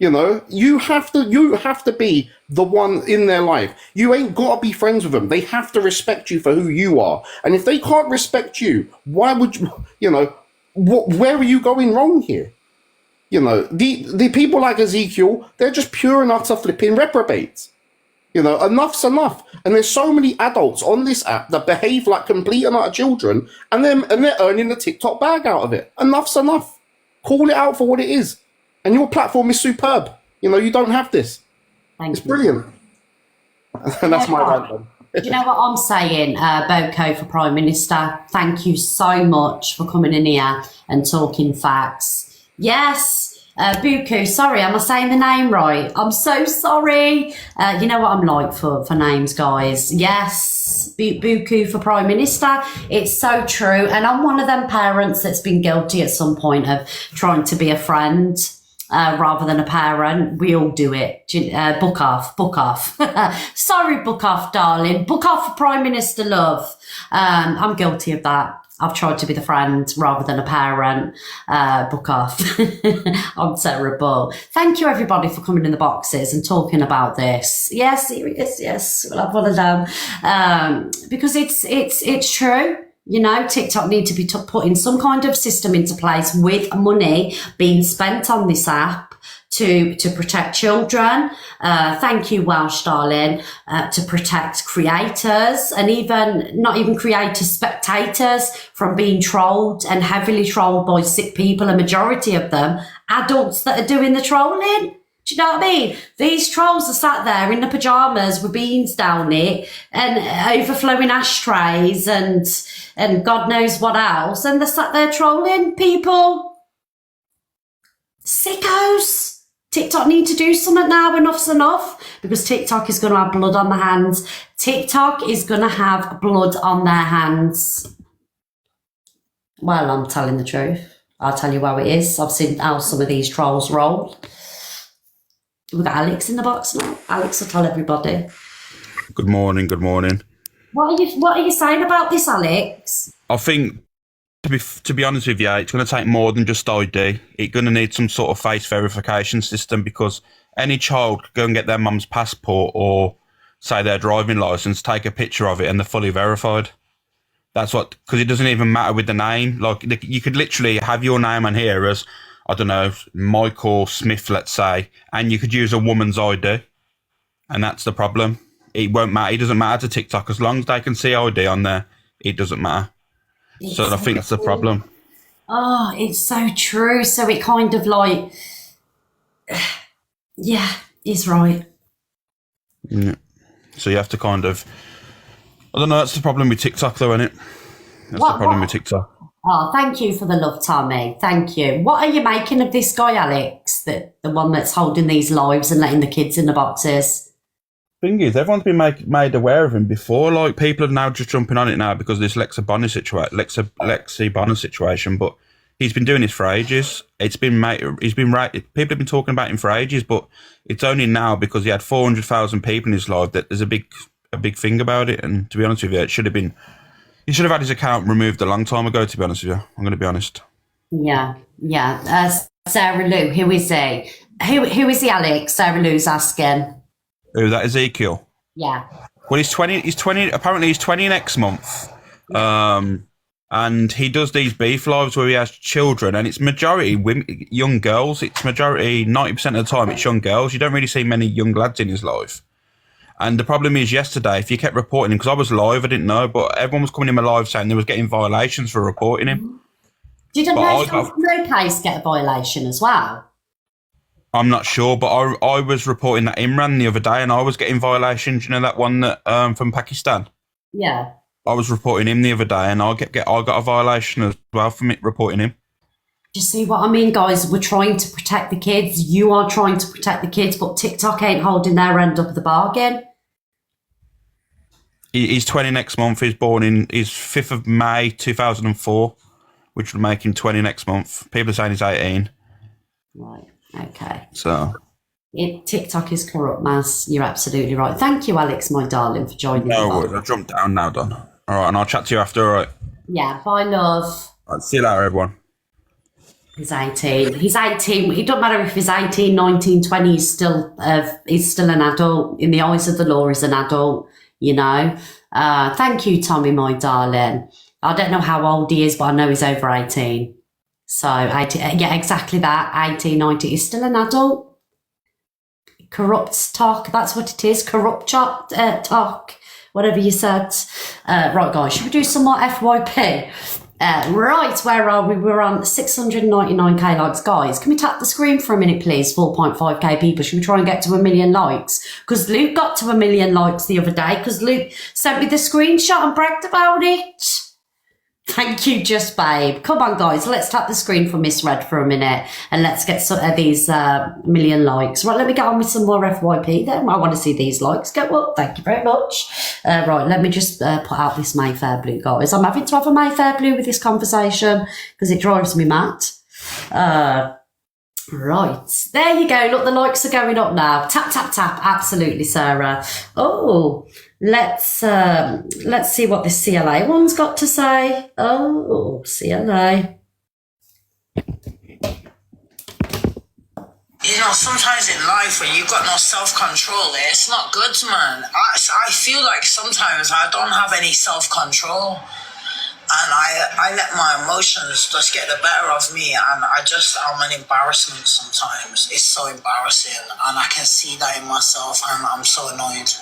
You know, you have to be the one in their life. You ain't got to be friends with them. They have to respect you for who you are. And if they can't respect you, why would you? You know, where are you going wrong here? You know, the people like Ezekiel, they're just pure and utter flipping reprobates. You know, enough's enough. And there's so many adults on this app that behave like complete and utter children, and they're earning the TikTok bag out of it. Enough's enough. Call it out for what it is. And your platform is superb. You know, you don't have this. Thank you. Brilliant. And that's my rant then. Do you know what I'm saying, Boko for Prime Minister? Thank you so much for coming in here and talking facts. Yes, Buku, sorry, am I saying the name right? I'm so sorry. You know what I'm like for names, guys. Yes, Buku for Prime Minister. It's so true. And I'm one of them parents that's been guilty at some point of trying to be a friend. Rather than a parent, we all do it. Book off. Sorry, book off, darling. Book off for Prime Minister, love. I'm guilty of that. I've tried to be the friend rather than a parent. Book off. I'm terrible. Thank you, everybody, for coming in the boxes and talking about this. Yes, serious. Yes, we'll have one of them because it's true. You know, TikTok need to be putting some kind of system into place with money being spent on this app to protect children. Thank you, Welsh darling, to protect creators and not even creators, spectators from being trolled and heavily trolled by sick people, a majority of them, adults that are doing the trolling. Do you know what I mean? These trolls are sat there in the pyjamas with beans down it and overflowing ashtrays and God knows what else. And they're sat there trolling people. Sickos. TikTok need to do something now. Enough's enough. Because TikTok is going to have blood on their hands. TikTok is going to have blood on their hands. Well, I'm telling the truth. I'll tell you how it is. I've seen how some of these trolls roll. We've got Alex in the box now. Alex will tell everybody. Good morning. What are you saying about this, Alex? I think, to be honest with you, it's going to take more than just ID. It's going to need some sort of face verification system because any child could go and get their mum's passport or, say, their driving licence, take a picture of it and they're fully verified. That's what, because it doesn't even matter with the name. Like, you could literally have your name on here as, I don't know, Michael Smith, let's say, and you could use a woman's ID. And that's the problem. It won't matter. It doesn't matter to TikTok. As long as they can see ID on there, it doesn't matter. So I think that's the problem. Oh, it's so true. So it kind of like, yeah, he's right. Yeah. So you have to kind of, I don't know, that's the problem with TikTok though, isn't it? That's the problem with TikTok. Oh, thank you for the love, Tommy. Thank you. What are you making of this guy, Alex? The one that's holding these lives and letting the kids in the boxes? Thing is, everyone's been made aware of him before. Like, people are now just jumping on it now because of this Lexi Bonner situation. But he's been doing this for ages. People have been talking about him for ages. But it's only now because he had 400,000 people in his life that there's a big thing about it. And to be honest with you, he should have had his account removed a long time ago, to be honest with you. I'm going to be honest. Yeah. Sarah Lou, who is he? Who is he, Alex? Sarah Lou's asking. Who, that Ezekiel? Yeah. Well, he's 20, apparently he's 20 next month. And he does these beef lives where he has children, and it's majority women, young girls. It's majority, 90% of the time, it's young girls. You don't really see many young lads in his life. And the problem is yesterday, if you kept reporting him, because I was live, I didn't know, but everyone was coming in my live saying they was getting violations for reporting him. Did a no case get a violation as well? I'm not sure, but I was reporting that Imran the other day and I was getting violations. You know that one that from Pakistan? Yeah. I was reporting him the other day and I got a violation as well from it reporting him. Do you see what I mean, guys? We're trying to protect the kids. You are trying to protect the kids, but TikTok ain't holding their end up of the bargain. He's 20 next month. He's born in 5th of May 2004, which would make him 20 next month. People are saying he's 18. Right. Okay. So TikTok is corrupt, Maz. You're absolutely right. Thank you, Alex, my darling, for joining. No worries. I'll jump down now, Don. All right, and I'll chat to you after. All right. Yeah. Bye, love. All right, see you later, everyone. He's 18. He's 18. It doesn't matter if he's 18, 19, 20. He's still an adult. In the eyes of the law, he's an adult. You know. Thank you, Tommy, my darling. I don't know how old he is, but I know he's over 18. So, 18, yeah, exactly that. 18, 19. He's still an adult. Corrupt talk. That's what it is. Corrupt talk. Whatever you said. Right, guys. Should we do some more FYP? Right, where are we? We're on 699k likes. Guys, can we tap the screen for a minute, please? 4.5k people. Should we try and get to 1 million likes? Because Luke got to 1 million likes the other day because Luke sent me the screenshot and bragged about it. Thank you, Just Babe. Come on, guys, let's tap the screen for Miss Red for a minute and let's get some of these million likes. Right, let me get on with some more FYP then. I want to see these likes go up. Thank you very much. Right, let me just put out this Mayfair Blue, guys. I'm having to have a Mayfair Blue with this conversation because it drives me mad. Right, there you go. Look, the likes are going up now. Tap, tap, tap. Absolutely, Sarah. Oh, let's see what this CLA one's got to say. Oh, CLA. You know, sometimes in life when you've got no self-control, it's not good, man. I feel like sometimes I don't have any self-control. And I let my emotions just get the better of me, and I'm an embarrassment sometimes. It's so embarrassing, and I can see that in myself, and I'm so annoyed.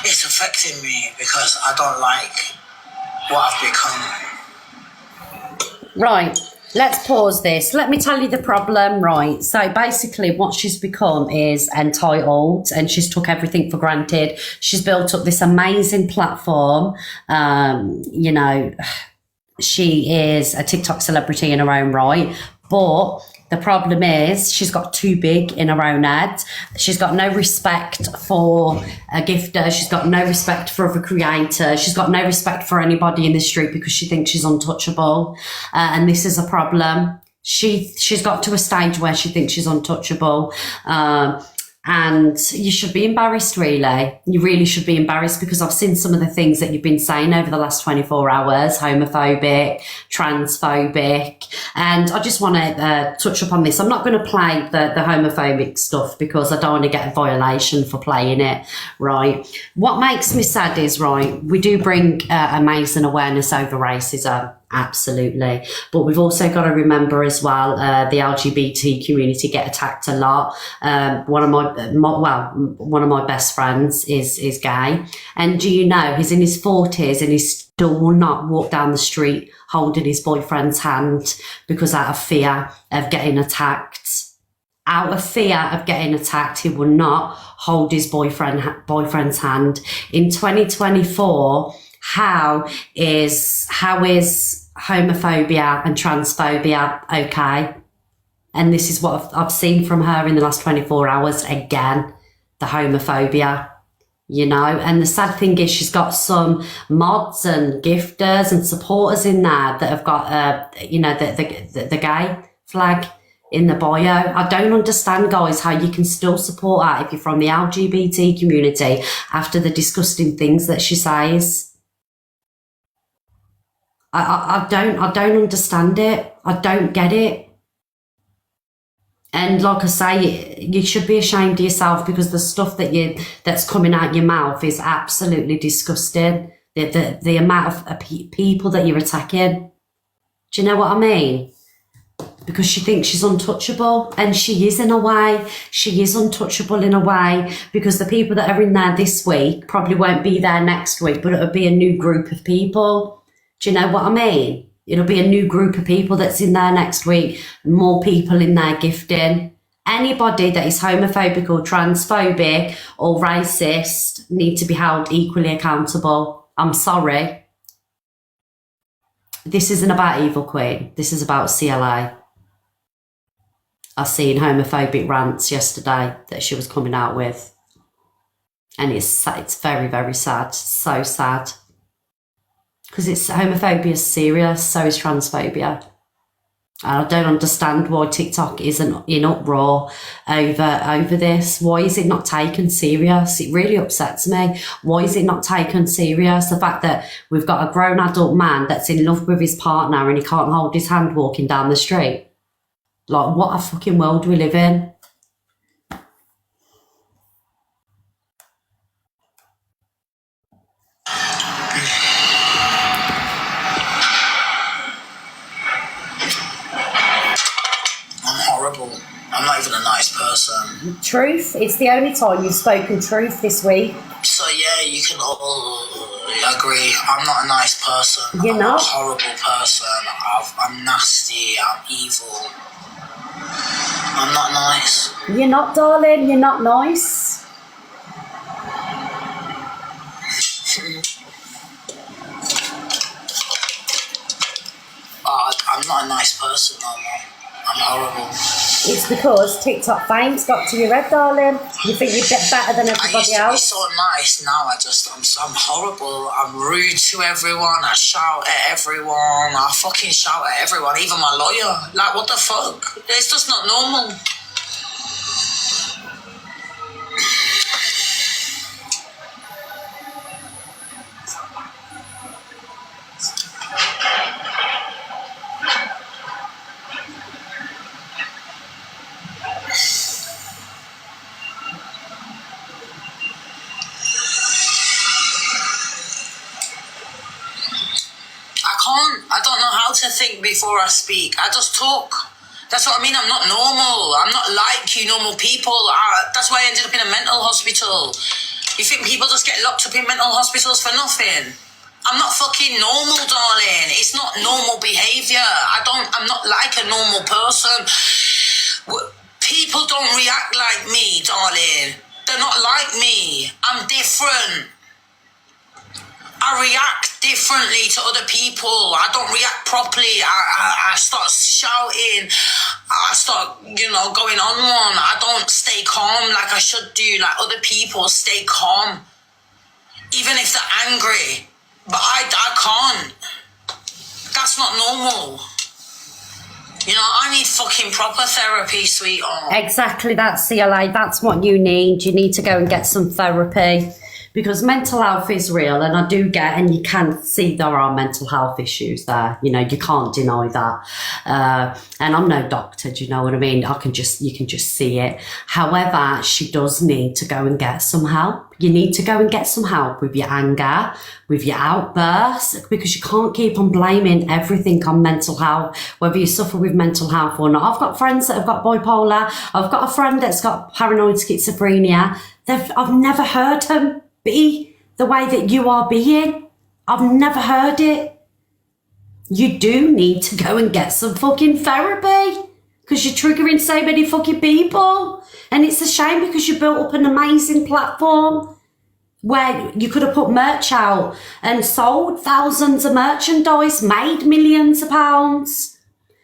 It's affecting me because I don't like what I've become. Right, let's pause this. Let me tell you the problem, right? So basically what she's become is entitled and she's took everything for granted. She's built up this amazing platform. You know, she is a TikTok celebrity in her own right, but the problem is she's got too big in her own head. She's got no respect for a gifter. She's got no respect for other creators. She's got no respect for anybody in the street because she thinks she's untouchable. And this is a problem. She's got to a stage where she thinks she's untouchable. And you should be embarrassed, really. You really should be embarrassed because I've seen some of the things that you've been saying over the last 24 hours, homophobic, transphobic. And I just want to touch upon this. I'm not going to play the homophobic stuff because I don't want to get a violation for playing it, right? What makes me sad is, right, we do bring amazing awareness over racism. Absolutely. But we've also got to remember as well, the LGBT community get attacked a lot. One of my best friends is gay. And do you know, he's in his 40s and he still will not walk down the street holding his boyfriend's hand because out of fear of getting attacked. Out of fear of getting attacked, he will not hold his boyfriend's hand. In 2024, how is homophobia and transphobia okay? And this is what I've seen from her in the last 24 hours again, the homophobia, you know. And the sad thing is she's got some mods and gifters and supporters in there that have got you know, the gay flag in the bio. I don't understand, guys, how you can still support her if you're from the LGBT community after the disgusting things that she says. I don't understand it. I don't get it. And like I say, you should be ashamed of yourself because the stuff that's coming out your mouth is absolutely disgusting. The amount of people that you're attacking. Do you know what I mean? Because she thinks she's untouchable, and she is in a way. She is untouchable in a way because the people that are in there this week probably won't be there next week, but it'll be a new group of people. Do you know what I mean? It'll be a new group of people that's in there next week, more people in there gifting. Anybody that is homophobic or transphobic or racist need to be held equally accountable. I'm sorry. This isn't about Evil Queen. This is about CLA. I seen homophobic rants yesterday that she was coming out with. And it's very, very sad. So sad. Because homophobia is serious, so is transphobia. And I don't understand why TikTok isn't in uproar over this. Why is it not taken serious? It really upsets me. Why is it not taken serious? The fact that we've got a grown adult man that's in love with his partner and he can't hold his hand walking down the street. Like, what a fucking world we live in. I'm not even a nice person. Truth. It's the only time you've spoken truth this week. So yeah, you can all. agree. I'm not a nice person. You're I'm not? a horrible person. I'm nasty. I'm evil. I'm not nice. You're not, darling. You're not nice. I'm not a nice person no more. I'm horrible. It's because TikTok fame's got to your head, darling. You think you're better than I everybody used to be else. so nice. Now I'm horrible. I'm rude to everyone. I shout at everyone. I fucking shout at everyone, even my lawyer. Like, what the fuck? It's just not normal. I don't know how to think before I speak. I just talk. That's what I mean. I'm not normal. I'm not like you normal people. That's why I ended up in a mental hospital. You think people just get locked up in mental hospitals for nothing? I'm not fucking normal, darling. It's not normal behaviour. I'm not like a normal person. People don't react like me, darling. They're not like me. I'm different. I react differently to other people. I don't react properly. I start shouting. I start, going on one. I don't stay calm like I should do, like other people stay calm. Even if they're angry. But I can't. That's not normal. I need fucking proper therapy, sweetheart. Exactly, that's CLA. That's what you need. You need to go and get some therapy. Because mental health is real, and I do get, and you can see there are mental health issues there. You can't deny that. And I'm no doctor, do you know what I mean? You can just see it. However, she does need to go and get some help. You need to go and get some help with your anger, with your outbursts, because you can't keep on blaming everything on mental health, whether you suffer with mental health or not. I've got friends that have got bipolar. I've got a friend that's got paranoid schizophrenia. I've never heard them be the way that you are being. I've never heard it. You do need to go and get some fucking therapy because you're triggering so many fucking people. And it's a shame because you built up an amazing platform where you could have put merch out and sold thousands of merchandise, made millions of pounds,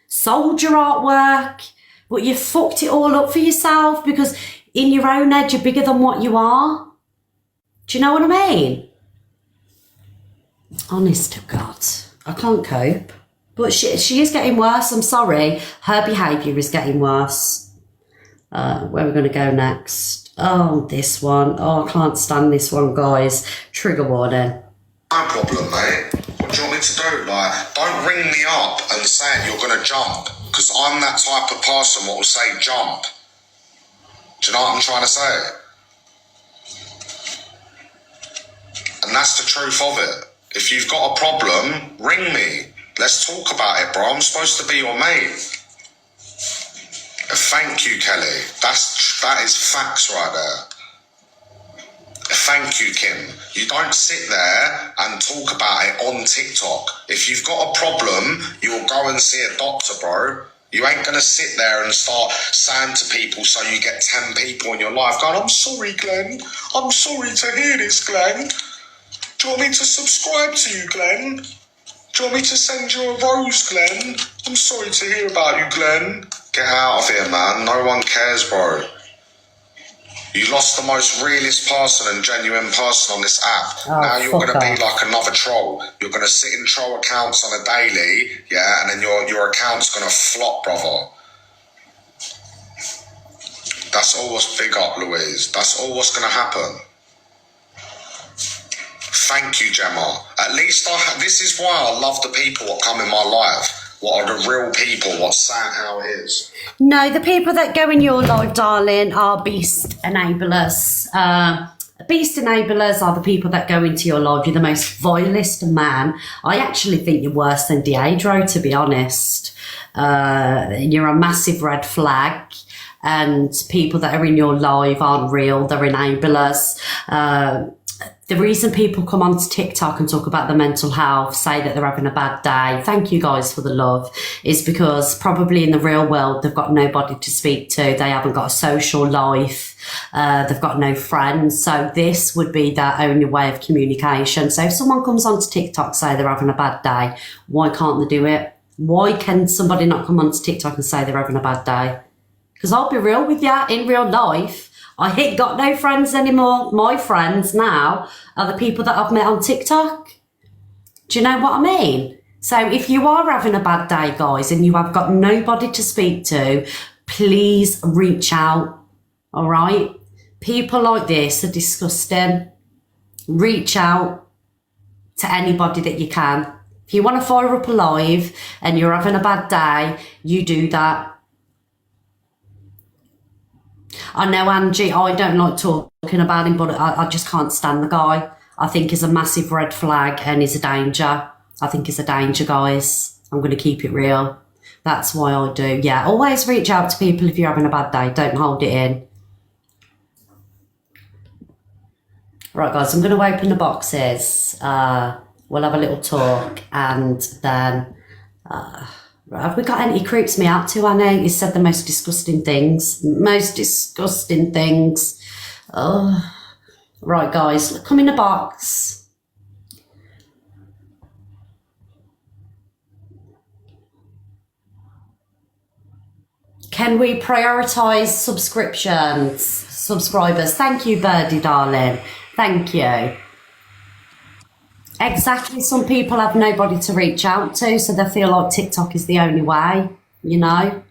sold your artwork, but you fucked it all up for yourself because in your own head you're bigger than what you are. Do you know what I mean? Honest to God, I can't cope. But she is getting worse, I'm sorry. Her behaviour is getting worse. Where are we going to go next? Oh, this one. Oh, I can't stand this one, guys. Trigger warning. No problem, mate. What do you want me to do? Don't ring me up and say you're going to jump, because I'm that type of person what will say jump. Do you know what I'm trying to say? And that's the truth of it. If you've got a problem, ring me. Let's talk about it, bro. I'm supposed to be your mate. Thank you, Kelly. That is facts right there. Thank you, Kim. You don't sit there and talk about it on TikTok. If you've got a problem, you'll go and see a doctor, bro. You ain't going to sit there and start saying to people so you get 10 people in your life going, I'm sorry, Glenn. I'm sorry to hear this, Glenn. Do you want me to subscribe to you, Glenn? Do you want me to send you a rose, Glenn? I'm sorry to hear about you, Glenn. Get out of here, man. No one cares, bro. You lost the most realist person and genuine person on this app. Oh, now you're going to be off. like another troll. You're going to sit in troll accounts on a daily, yeah, and then your account's going to flop, brother. That's all what's big up, Louise. That's all what's going to happen. Thank you, Gemma. At least this is why I love the people that come in my life. What are the real people? What's saying how it is? No, the people that go in your life, darling, are beast enablers. Beast enablers are the people that go into your life. You're the most vilest man. I actually think you're worse than Deidro, to be honest. You're a massive red flag. And people that are in your life aren't real. They're enablers. the reason people come onto TikTok and talk about their mental health, say that they're having a bad day, thank you guys for the love, is because probably in the real world, they've got nobody to speak to. They haven't got a social life. They've got no friends. So this would be their only way of communication. So if someone comes onto TikTok, say they're having a bad day, why can't they do it? Why can somebody not come onto TikTok and say they're having a bad day? Because I'll be real with you, in real life, I ain't got no friends anymore. My friends now are the people that I've met on TikTok. Do you know what I mean? So if you are having a bad day, guys, and you have got nobody to speak to, please reach out, all right? People like this are disgusting. Reach out to anybody that you can. If you want to fire up a live and you're having a bad day, you do that. I know, Angie, I don't like talking about him, but I just can't stand the guy. I think he's a massive red flag and he's a danger. I think he's a danger, guys. I'm going to keep it real. That's why I do. Yeah, always reach out to people if you're having a bad day. Don't hold it in. Right, guys, I'm going to open the boxes. We'll have a little talk and then... have we got any? He creeps me out too, Annie. He said the most disgusting things. Most disgusting things. Oh. Right, guys, come in the box. Can we prioritise subscribers? Thank you, Birdie, darling. Thank you. Exactly. Some people have nobody to reach out to, so they feel like TikTok is the only way, you know.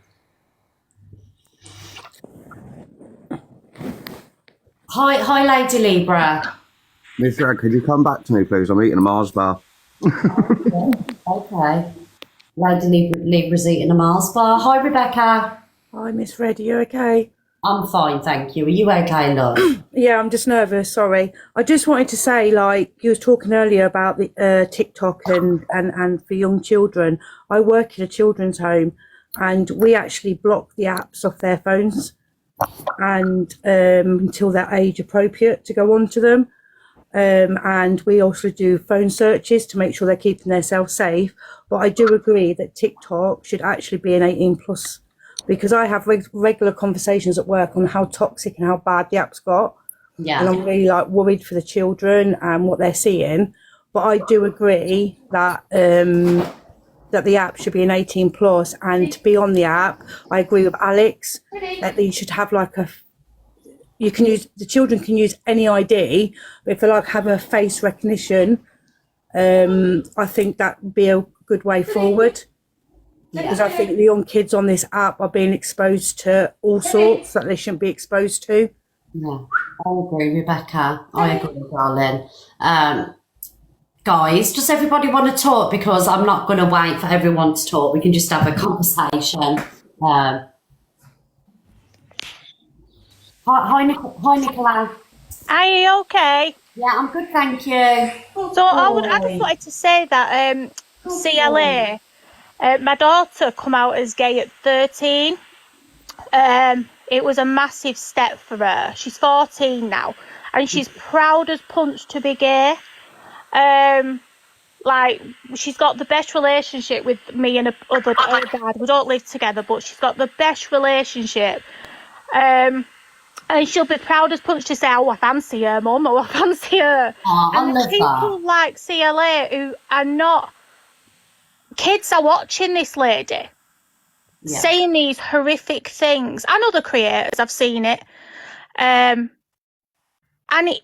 Hi, Lady Libra. Miss Red, could you come back to me, please? I'm eating a Mars bar. Okay. Lady Libra's eating a Mars bar. Hi, Rebecca. Hi, Miss Red, are you okay? I'm fine, thank you. Are you okay, love? Yeah, I'm just nervous, sorry. I just wanted to say, like, you was talking earlier about the TikTok and for young children. I work in a children's home and we actually block the apps off their phones and until they're age appropriate to go onto them. And we also do phone searches to make sure they're keeping themselves safe. But I do agree that TikTok should actually be an 18 plus, because I have regular conversations at work on how toxic and how bad the app's got. Yeah. And I'm really like worried for the children and what they're seeing. But I do agree that that the app should be an 18 plus, and to be on the app, I agree with Alex that you should have like the children can use any ID, but if they like have a face recognition, I think that would be a good way forward. Because I think the young kids on this app are being exposed to all sorts that they shouldn't be exposed to. Yeah, I agree, Rebecca. I agree, darling. Guys, does everybody want to talk? Because I'm not going to wait for everyone to talk. We can just have a conversation. Hi, Nicola. Are you okay? Yeah, I'm good, thank you. So I just wanted to say that CLA, my daughter come out as gay at 13. It was a massive step for her. She's 14 now, and she's proud as punch to be gay. Like, she's got the best relationship with me and her dad. We don't live together, but she's got the best relationship. And she'll be proud as punch to say, oh, I fancy her, Mum, or I fancy her. And the people like CLA who are not... Kids are watching this lady, saying these horrific things. And other creators, I've seen it. And it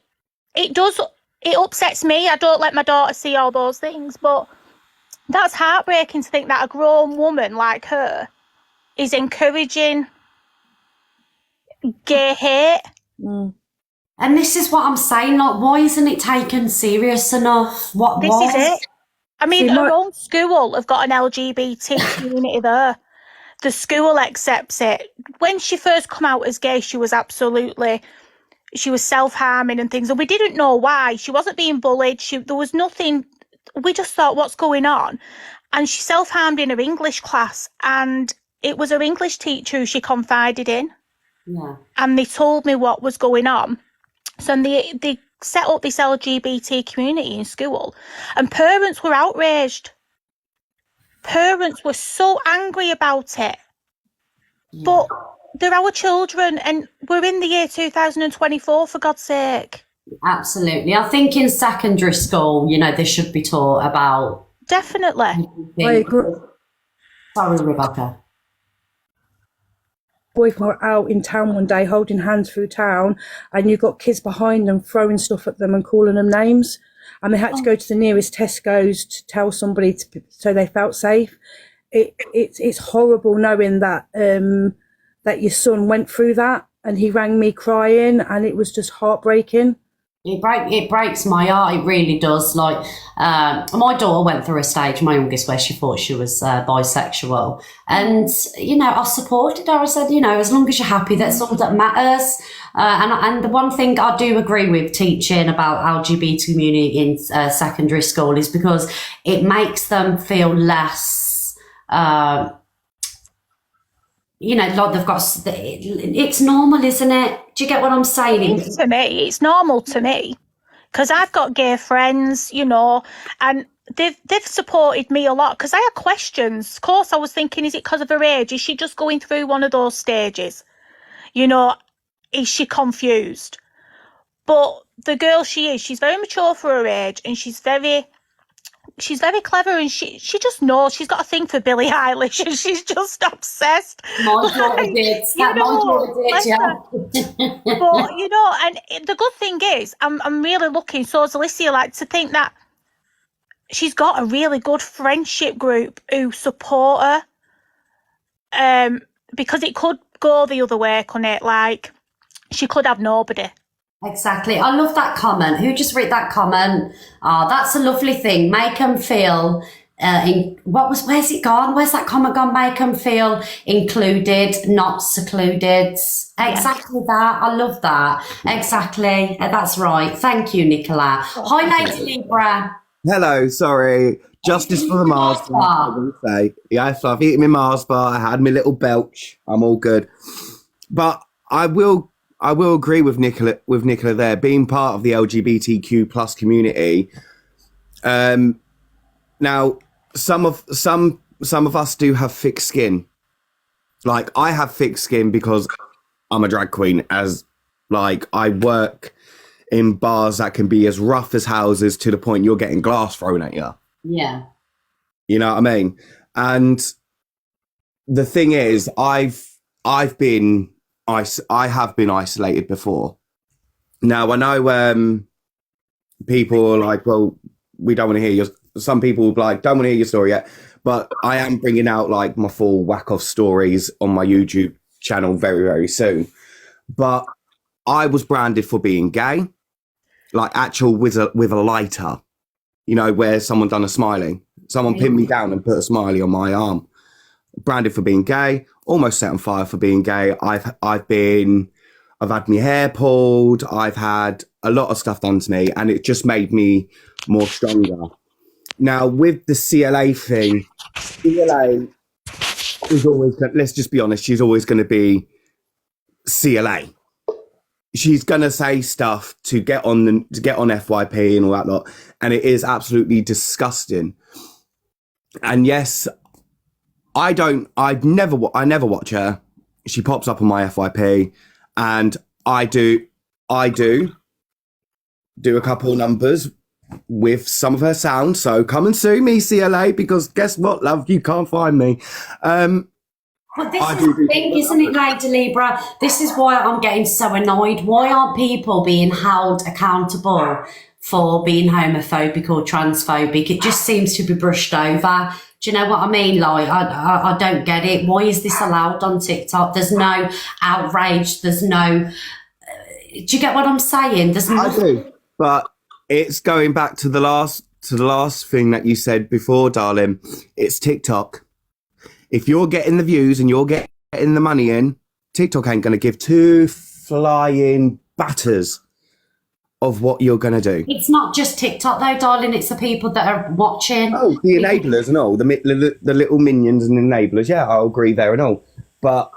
upsets me. I don't let my daughter see all those things, but that's heartbreaking to think that a grown woman like her is encouraging gay hate. And this is what I'm saying, like, why isn't it taken serious enough? This is it. I mean, her own school have got an LGBT community there. The school accepts it. When she first come out as gay, she was self-harming and things, and we didn't know why. She wasn't being bullied. There was nothing. We just thought, what's going on? And she self-harmed in her English class, and it was her English teacher who she confided in. Yeah. And they told me what was going on. So they set up this LGBT community in school, and parents were outraged. Parents were so angry about it. But they're our children, and we're in the year 2024, for God's sake. Absolutely. I think in secondary school, you know, they should be taught about... Definitely. I agree. Sorry, Rebecca. Boys were out in town one day holding hands through town, and you got kids behind them throwing stuff at them and calling them names, and they had to go to the nearest Tesco's to tell somebody so they felt safe. It's horrible knowing that that your son went through that, and he rang me crying, and it was just heartbreaking. It breaks my heart. It really does. Like, my daughter went through a stage, my youngest, where she thought she was bisexual, and you know, I supported her. I said, you know, as long as you're happy, that's all that matters. And the one thing I do agree with teaching about LGBT community in secondary school is because it makes them feel less. You know, like they've got, it's normal, isn't it? Do you get what I'm saying? To me, it's normal to me, because I've got gay friends, you know, and they've supported me a lot, because I had questions. Of course, I was thinking, is it because of her age? Is she just going through one of those stages? You know, is she confused? But the girl she's very mature for her age, and she's very clever, and she just knows. She's got a thing for Billie Eilish, and she's just obsessed. My daughter did. You know, yeah. But you know, and the good thing is, I'm really looking. So is Alicia, like, to think that she's got a really good friendship group who support her. Because it could go the other way, couldn't it? Like, she could have nobody. Exactly. I love that comment. Who just read that comment? Oh, that's a lovely thing. Make them feel, where's it gone? Where's that comment gone? Make them feel included, not secluded. Exactly that. I love that. Exactly. That's right. Thank you, Nicola. Hi, Lady Libra. Hello, sorry. Justice for the Mars bar. I was going to say. Yeah, so I've eaten my Mars bar. I had my little belch. I'm all good. But I will agree with Nicola there. Being part of the LGBTQ plus community. Now, some of us do have thick skin. Like, I have thick skin because I'm a drag queen. As like, I work in bars that can be as rough as houses to the point you're getting glass thrown at you. Yeah. You know what I mean? And the thing is, I have been isolated before. Now, I know people are like, well, we don't want to hear some people like, don't want to hear your story yet, but I am bringing out like my full whack off stories on my YouTube channel very, very soon. But I was branded for being gay, like actual with a lighter, you know, where someone done a smiley. Someone pinned me down and put a smiley on my arm. Branded for being gay, almost set on fire for being gay. I've had my hair pulled. I've had a lot of stuff done to me, and it just made me more stronger. Now, with the CLA thing, CLA is always, let's just be honest, she's always going to be CLA. She's going to say stuff to get on FYP and all that lot, and it is absolutely disgusting. And yes, I never watch her. She pops up on my FYP, and I do a couple numbers with some of her sound. So come and sue me, CLA, because guess what, love, you can't find me. But this is the thing, isn't it, Lady Libra? This is why I'm getting so annoyed. Why aren't people being held accountable for being homophobic or transphobic? It just seems to be brushed over. Do you know what I mean? Like, I don't get it. Why is this allowed on TikTok? There's no outrage. There's no... do you get what I'm saying? There's no... I do, but it's going back to the last thing that you said before, darling. It's TikTok. If you're getting the views and you're getting the money in, TikTok ain't going to give two flying batters of what you're going to do. It's not just TikTok though, darling. It's the people that are watching. Oh, the enablers and all, the little minions and enablers. Yeah, I'll agree there and all. But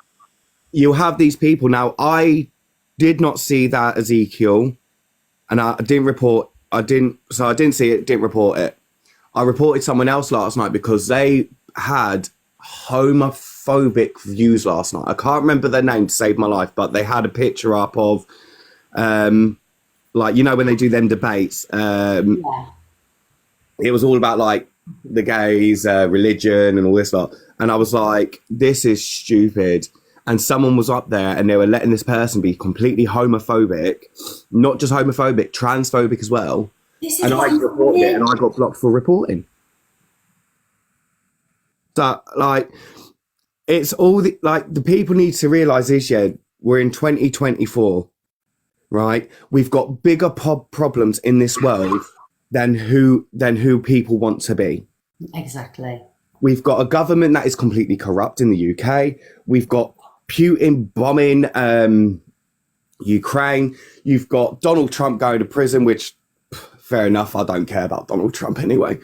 you have these people. Now, I did not see that Ezekiel, and I didn't see it, didn't report it. I reported someone else last night because they had homophobic views last night. I can't remember their name to save my life, but they had a picture up of, like, you know, when they do them debates, it was all about like the gays, religion and all this lot. And I was like, this is stupid. And someone was up there and they were letting this person be completely homophobic, not just homophobic, transphobic as well. And I reported it and I got blocked for reporting. So, like, it's all the, like, the people need to realise this, yeah, we're in 2024, right? We've got bigger problems in this world than who people want to be. Exactly. We've got a government that is completely corrupt in the UK. We've got Putin bombing Ukraine. You've got Donald Trump going to prison, which, fair enough, I don't care about Donald Trump anyway.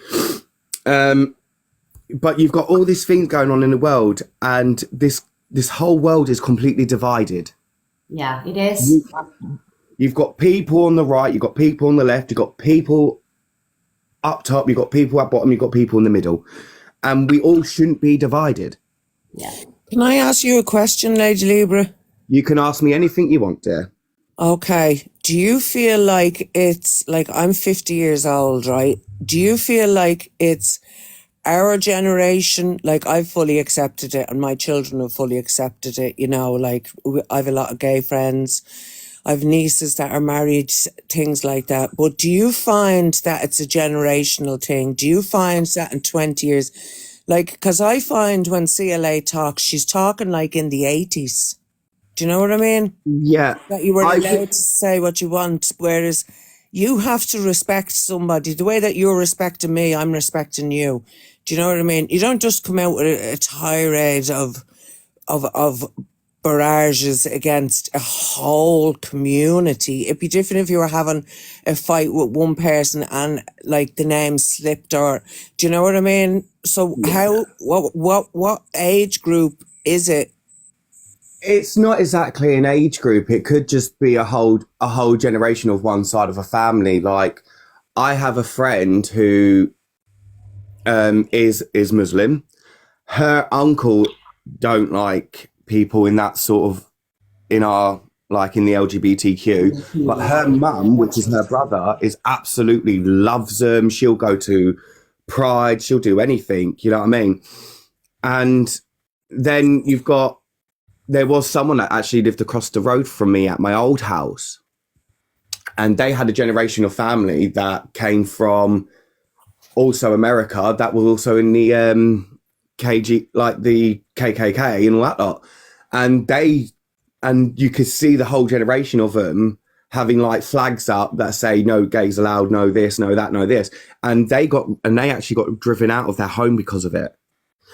But you've got all these things going on in the world, and this whole world is completely divided. Yeah, it is. You've got people on the right, you've got people on the left, you've got people up top, you've got people at bottom, you've got people in the middle. And we all shouldn't be divided. Yeah. Can I ask you a question, Lady Libra? You can ask me anything you want, dear. Okay. Do you feel like it's, like, I'm 50 years old, right? Do you feel like it's our generation, like, I've fully accepted it and my children have fully accepted it, you know, like, I have a lot of gay friends, I have nieces that are married, things like that. But do you find that it's a generational thing? Do you find that in 20 years, like, because I find when CLA talks, she's talking like in the 80s. Do you know what I mean? Yeah. That you were allowed to say what you want, whereas you have to respect somebody. The way that you're respecting me, I'm respecting you. Do you know what I mean? You don't just come out with a tirade of barrages against a whole community. It'd be different if you were having a fight with one person and, like, the name slipped, or do you know what I mean? So what age group is it? It's not exactly an age group. It could just be a whole generation of one side of a family. Like, I have a friend who is Muslim. Her uncle don't like people in that sort of, in our, like, in the LGBTQ, but her mum, which is her brother, is absolutely loves them. She'll go to Pride, she'll do anything, you know what I mean? And then there was someone that actually lived across the road from me at my old house, and they had a generational family that came from also America, that was also in the KG, like the KKK and all that lot. And you could see the whole generation of them having, like, flags up that say no gays allowed, no this, no that, no this. And they actually got driven out of their home because of it.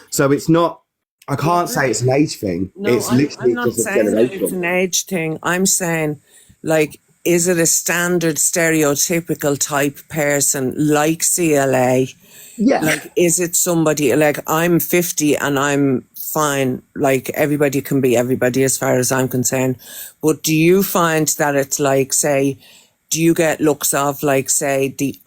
So it's not, I can't say it's an age thing. No, it's literally I'm not just a saying that it's generation. an age thing. I'm saying, like, is it a standard stereotypical type person like CLA? Yeah. Like, is it somebody, like, I'm 50 and I'm fine, like, everybody can be everybody as far as I'm concerned. But do you find that it's like, say, do you get looks of, like, say, the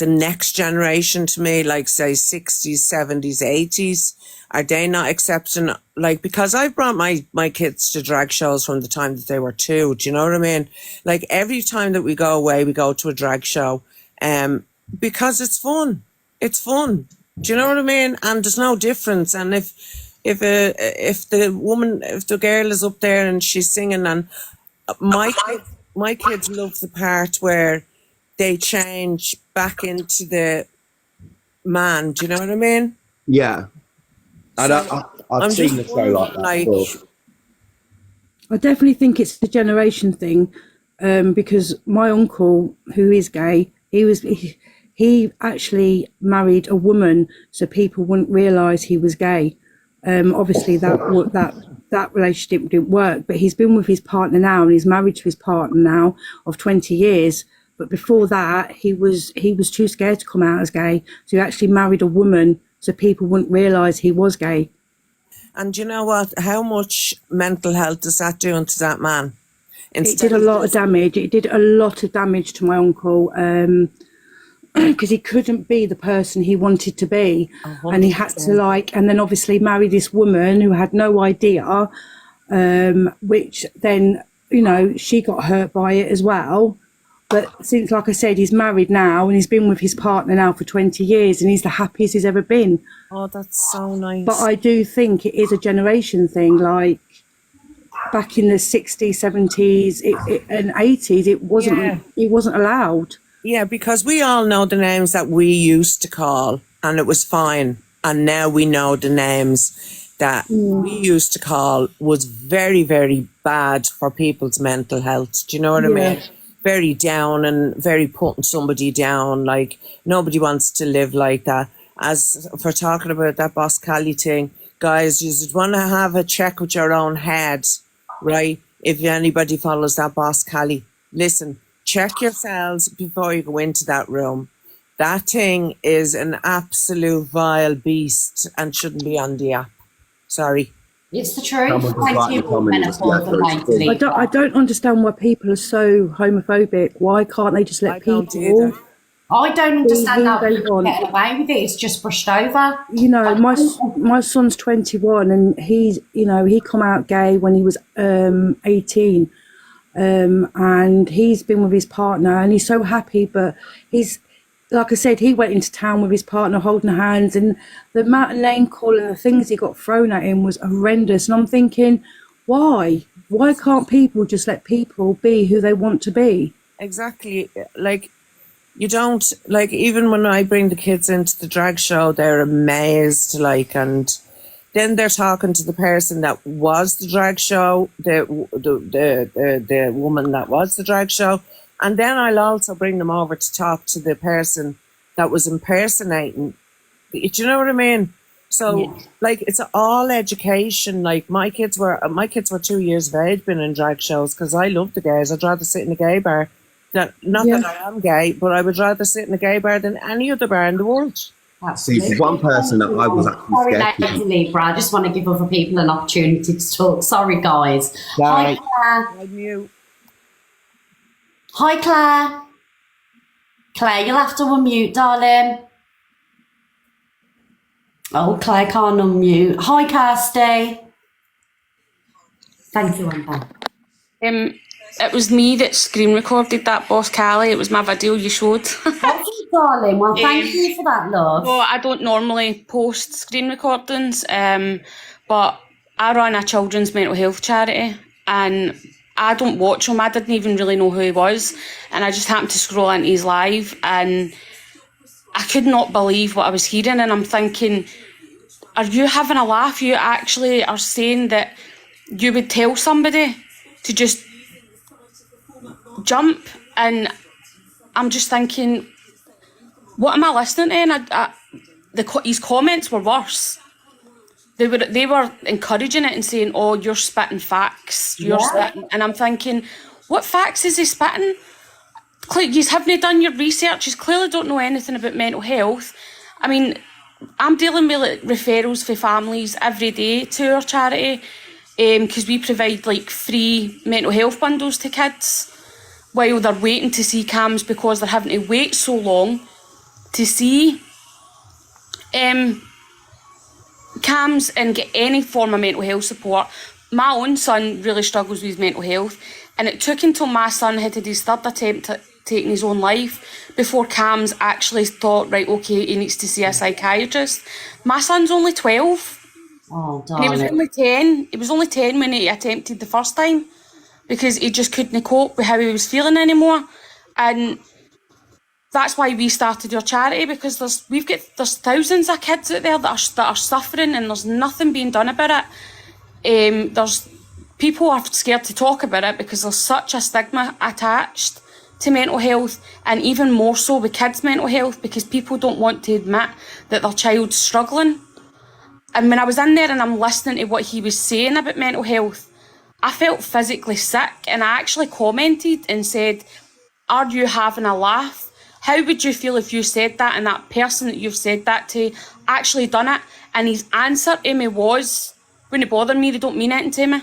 next generation to me, like, say, 60s, 70s, 80s? Are they not accepting, like, because I've brought my kids to drag shows from the time that they were 2, do you know what I mean? Like, every time that we go away, we go to a drag show, because it's fun. It's fun. Do you know what I mean? And there's no difference. And if the girl is up there and she's singing, and my kids love the part where they change back into the man. Do you know what I mean? Yeah. So, I've seen the show like that before. I definitely think it's a generation thing, because my uncle, who is gay, he actually married a woman so people wouldn't realise he was gay. Obviously that relationship didn't work, but he's been with his partner now, and he's married to his partner now of 20 years. But before that, he was too scared to come out as gay, so he actually married a woman so people wouldn't realise he was gay. And you know what? How much mental health is that doing to that man? It did a lot of damage. It did a lot of damage to my uncle because he couldn't be the person he wanted to be. 100%. And he had to and then obviously marry this woman who had no idea, which then, she got hurt by it as well. But since, like I said, he's married now and he's been with his partner now for 20 years and he's the happiest he's ever been. Oh, that's so nice. But I do think it is a generation thing. Like back in the 60s, 70s and 80s, it wasn't allowed. Yeah, because we all know the names that we used to call and it was fine. And now we know the names that we used to call was very, very bad for people's mental health. Do you know what I mean? Very down and very putting somebody down. Like, nobody wants to live like that. As for talking about that Boss Cali thing, guys, you just want to have a check with your own head, right? If anybody follows that Boss Cali, listen, check yourselves before you go into that room. That thing is an absolute vile beast and shouldn't be on the app. Sorry. It's the truth. Thank you, menopause and like I don't understand why people are so homophobic. Why can't they just let people? I don't understand how people get away with it. It's just brushed over. My son's 21 and he's, he come out gay when he was 18. And he's been with his partner and he's so happy, but he's, like I said, he went into town with his partner holding hands and the amount of name calling and the things he got thrown at him was horrendous. And I'm thinking, why? Why can't people just let people be who they want to be? Exactly. Like, you don't, like, even when I bring the kids into the drag show, they're amazed, like, and then they're talking to the person that was the drag show, the woman that was the drag show. And then I'll also bring them over to talk to the person that was impersonating. Do you know what I mean? So, like, it's all education. Like, my kids were 2 years of age being in drag shows because I love the gays. I'd rather sit in a gay bar. Not that I am gay, but I would rather sit in a gay bar than any other bar in the world. See, one person that I was actually scared to leave, I just want to give other people an opportunity to talk. Sorry, guys. Hi, Claire. Hi, Claire. Claire, you'll have to unmute, darling. Oh, Claire can't unmute. Hi, Kirsty. Thank you, Amber. It was me that screen recorded that, Boss Callie. It was my video you showed. Thank you, darling. Well, thank you for that, love. Well, I don't normally post screen recordings, but I run a children's mental health charity and I don't watch him. I didn't even really know who he was. And I just happened to scroll into his live and I could not believe what I was hearing. And I'm thinking, are you having a laugh? You actually are saying that you would tell somebody to just jump? And I'm just thinking, what am I listening to? And his comments were worse. They were encouraging it and saying, "Oh, you're spitting facts. You're spitting," and I'm thinking, what facts is he spitting? You haven't done your research. You clearly don't know anything about mental health. I mean, I'm dealing with referrals for families every day to our charity because we provide free mental health bundles to kids while they're waiting to see CAMHS because they're having to wait so long to see CAMHS and get any form of mental health support. My own son really struggles with mental health and it took until my son had his third attempt at taking his own life before CAMHS actually thought, right, okay, he needs to see a psychiatrist. My son's only 12. Oh, darling. And he was only 10. He was only 10 when he attempted the first time because he just couldn't cope with how he was feeling anymore. And that's why we started our charity, because there's thousands of kids out there that are suffering and there's nothing being done about it. There's people are scared to talk about it because there's such a stigma attached to mental health, and even more so with kids' mental health because people don't want to admit that their child's struggling. And when I was in there and I'm listening to what he was saying about mental health, I felt physically sick, and I actually commented and said, "Are you having a laugh? How would you feel if you said that and that person that you've said that to actually done it?" And his answer to me was, "Wouldn't bother me, they don't mean anything to me."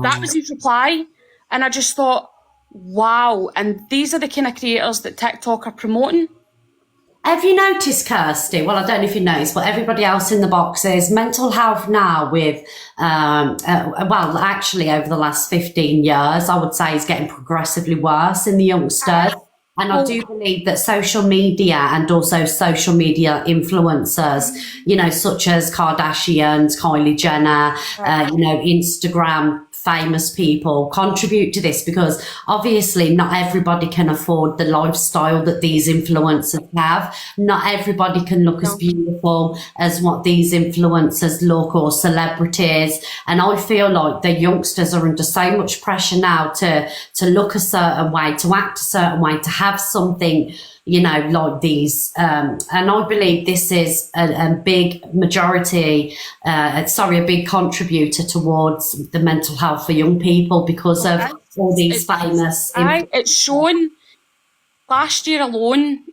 That was his reply. And I just thought, wow. And these are the kind of creators that TikTok are promoting. Have you noticed, Kirsty? Well, I don't know if you noticed, but everybody else in the boxes, mental health now with, well, actually over the last 15 years, I would say is getting progressively worse in the youngsters. And I do believe that social media and also social media influencers, you know, such as Kardashians, Kylie Jenner, you know, Instagram famous people contribute to this, because obviously not everybody can afford the lifestyle that these influencers have. Not everybody can look as beautiful as what these influencers look, or celebrities. And I feel like the youngsters are under so much pressure now to look a certain way, to act a certain way, to have something, you know, like these. And I believe this is a big majority, a big contributor towards the mental health for young people, because of all these famous... It's shown last year alone,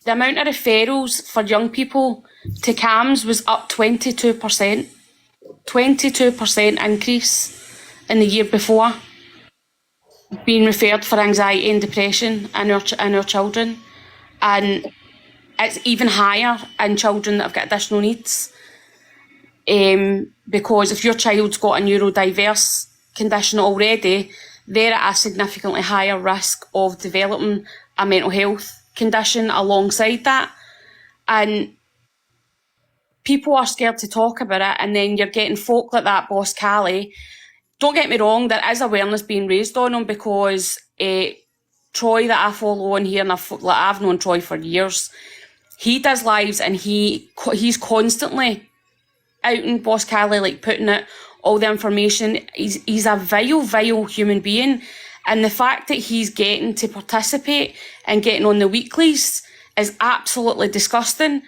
the amount of referrals for young people to CAMHS was up 22%. 22% increase in the year before, being referred for anxiety and depression in our children. And it's even higher in children that have got additional needs. Because if your child's got a neurodiverse condition already, they're at a significantly higher risk of developing a mental health condition alongside that. And people are scared to talk about it, and then you're getting folk like that, Boss Callie. Don't get me wrong, there is awareness being raised on him, because Troy that I follow on here, and I've known Troy for years, he does lives and he's constantly out in Boss Callie, like putting out all the information. He's a vile human being, and the fact that he's getting to participate and getting on the weeklies is absolutely disgusting.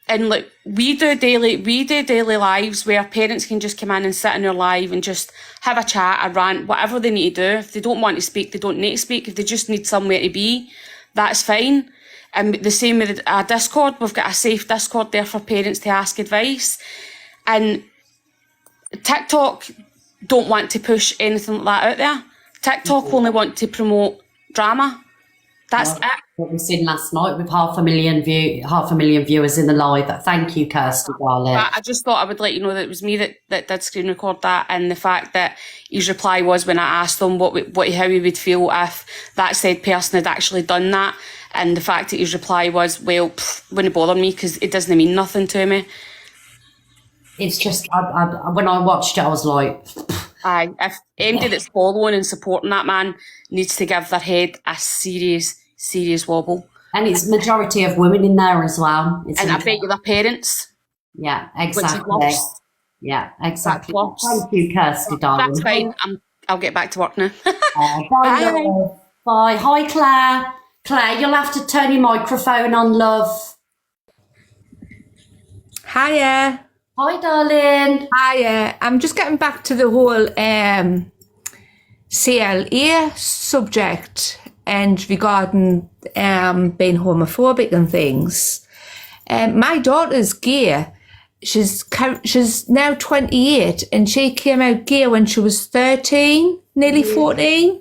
And like we do daily lives where parents can just come in and sit in their live and just have a chat, a rant, whatever they need to do. If they don't want to speak, they don't need to speak. If they just need somewhere to be, that's fine. And the same with our Discord. We've got a safe Discord there for parents to ask advice. And TikTok don't want to push anything like that out there. TikTok only want to promote drama. That's it. What we've seen last night with 500,000 viewers in the live. Thank you, Kirsty, darling. I just thought I would let you know that it was me that did screen record that, and the fact that his reply was, when I asked him how he would feel if that said person had actually done that, and the fact that his reply was, well, wouldn't bother me because it doesn't mean nothing to me. It's just, when I watched it, I was like... If anybody that's following and supporting that man needs to give their head a serious wobble. And it's majority of women in there as well. And I bet you their parents. Yeah, exactly. Yeah, exactly. Thank you, Kirsty, darling. That's fine. I'll get back to work now. Bye. Bye. Hi, Claire. Claire, you'll have to turn your microphone on, love. Hiya. Hi, darling. Hiya. I'm just getting back to the whole CLA subject and regarding being homophobic and things. My daughter's gay. She's now 28 and she came out gay when she was 13, nearly 14.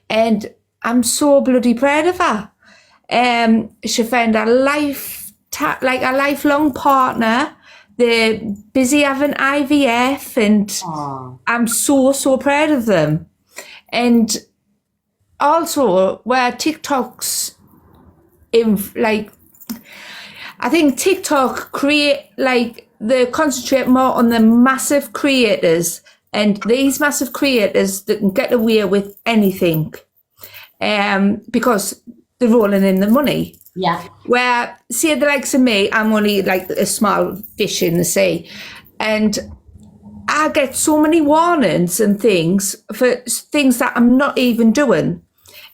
And I'm so bloody proud of her. She found a lifelong partner. They're busy having IVF, and I'm so proud of them. And also, where TikTok's I think TikTok they concentrate more on the massive creators, and these massive creators that can get away with anything, because they're rolling in the money. Yeah. Where, see, the likes of me, I'm only like a small fish in the sea. And I get so many warnings and things for things that I'm not even doing.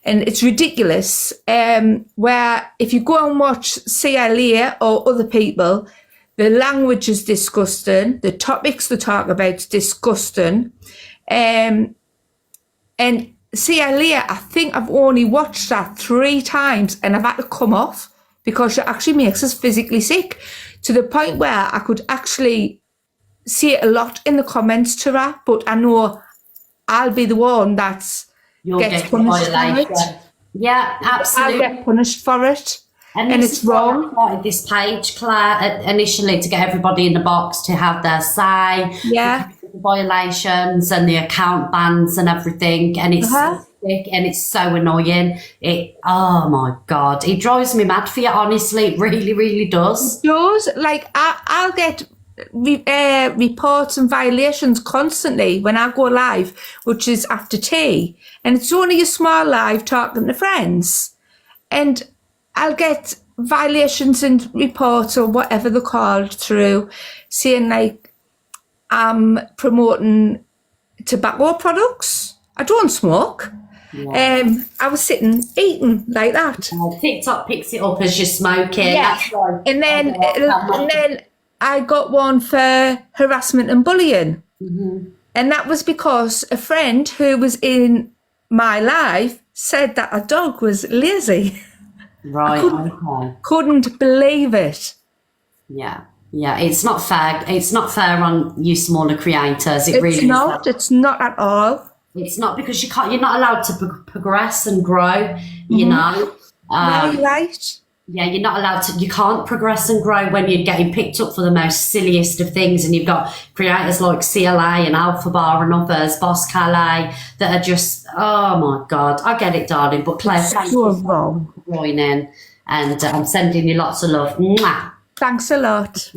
And it's ridiculous. Where if you go and watch CLA or other people, the language is disgusting. The topics they talk about is disgusting. And CLA, I think I've only watched that 3 times and I've had to come off because it actually makes us physically sick, to the point where I could actually see it a lot in the comments to her, but I know I'll be the one that's gets punished for it. Yeah, absolutely. I'll get punished for it. And it's wrong. I started this page, Claire, initially to get everybody in the box to have their say. Yeah. The violations and the account bans and everything. And it's so sick and it's so annoying. Oh my God. It drives me mad for you, honestly. It really, really does. It does. Like, I'll get reports and violations constantly when I go live, which is after tea. And it's only a small live talking to friends. And I'll get violations and reports or whatever they're called through saying like I'm promoting tobacco products. I don't smoke. Yeah. I was sitting eating like that. TikTok picks it up as you're smoking. Yeah. That's right. And then I got one for harassment and bullying. Mm-hmm. And that was because a friend who was in my life said that a dog was lazy. Right. Couldn't believe it. Yeah. Yeah, it's not fair. It's not fair on you smaller creators. It really not. It's not at all. It's not because you can't. You're not allowed to progress and grow. You know. Very right. Yeah, you're not allowed to. You can't progress and grow when you're getting picked up for the most silliest of things. And you've got creators like CLA and Alpha Bar and others, Boss Calais, that are just. Oh my God, I get it, darling. But Claire, thank you for joining, and I'm sending you lots of love. Mwah. Thanks a lot.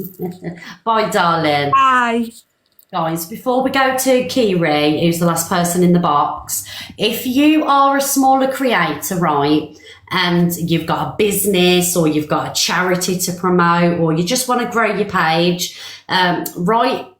Bye, darling. Bye. Guys, before we go to Kiri, who's the last person in the box, if you are a smaller creator, right, and you've got a business or you've got a charity to promote or you just want to grow your page, write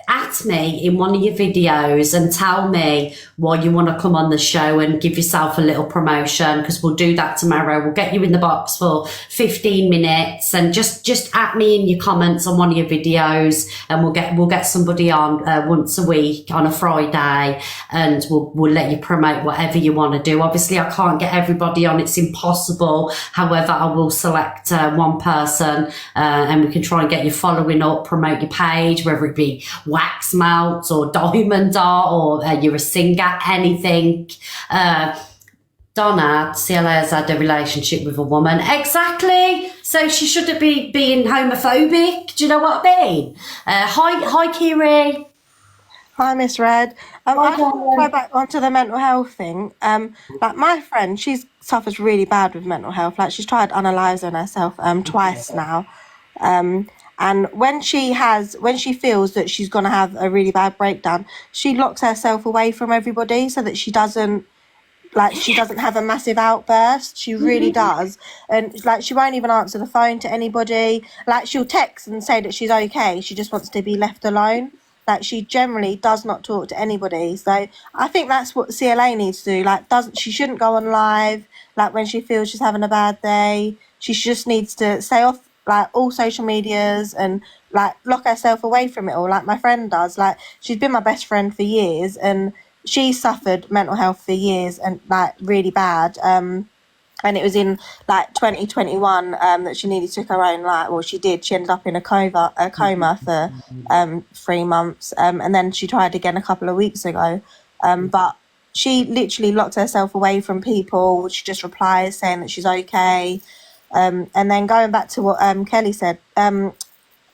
at me in one of your videos and tell me why you want to come on the show and give yourself a little promotion, because we'll do that tomorrow. We'll get you in the box for 15 minutes and just at me in your comments on one of your videos, and we'll get somebody on once a week on a Friday, and we'll let you promote whatever you want to do. Obviously I can't get everybody on, it's impossible. However, I will select one person and we can try and get you following up, promote your page, whether it be wax melts or diamond art or you're a singer, anything. Donna, CLA has had a relationship with a woman. Exactly. So she shouldn't be being homophobic. Do you know what I mean? Hi, Kiri. Hi, Miss Red. I just want to go back onto the mental health thing. Like my friend, she suffers really bad with mental health. Like she's tried analysing herself twice now. And when she feels that she's going to have a really bad breakdown, she locks herself away from everybody so that she doesn't have a massive outburst. She really does. And like, she won't even answer the phone to anybody. Like, she'll text and say that she's okay. She just wants to be left alone. Like, she generally does not talk to anybody. So I think that's what CLA needs to do. Like, she shouldn't go on live, like, when she feels she's having a bad day. She just needs to stay off like all social medias and like lock herself away from it all, like my friend does. Like, she's been my best friend for years and she suffered mental health for years and like really bad. And it was in like 2021 that she nearly took her own life. Well, she did. She ended up in a coma for 3 months, and then she tried again a couple of weeks ago. But she literally locked herself away from people. She just replies saying that she's okay. And then going back to what Kelly said,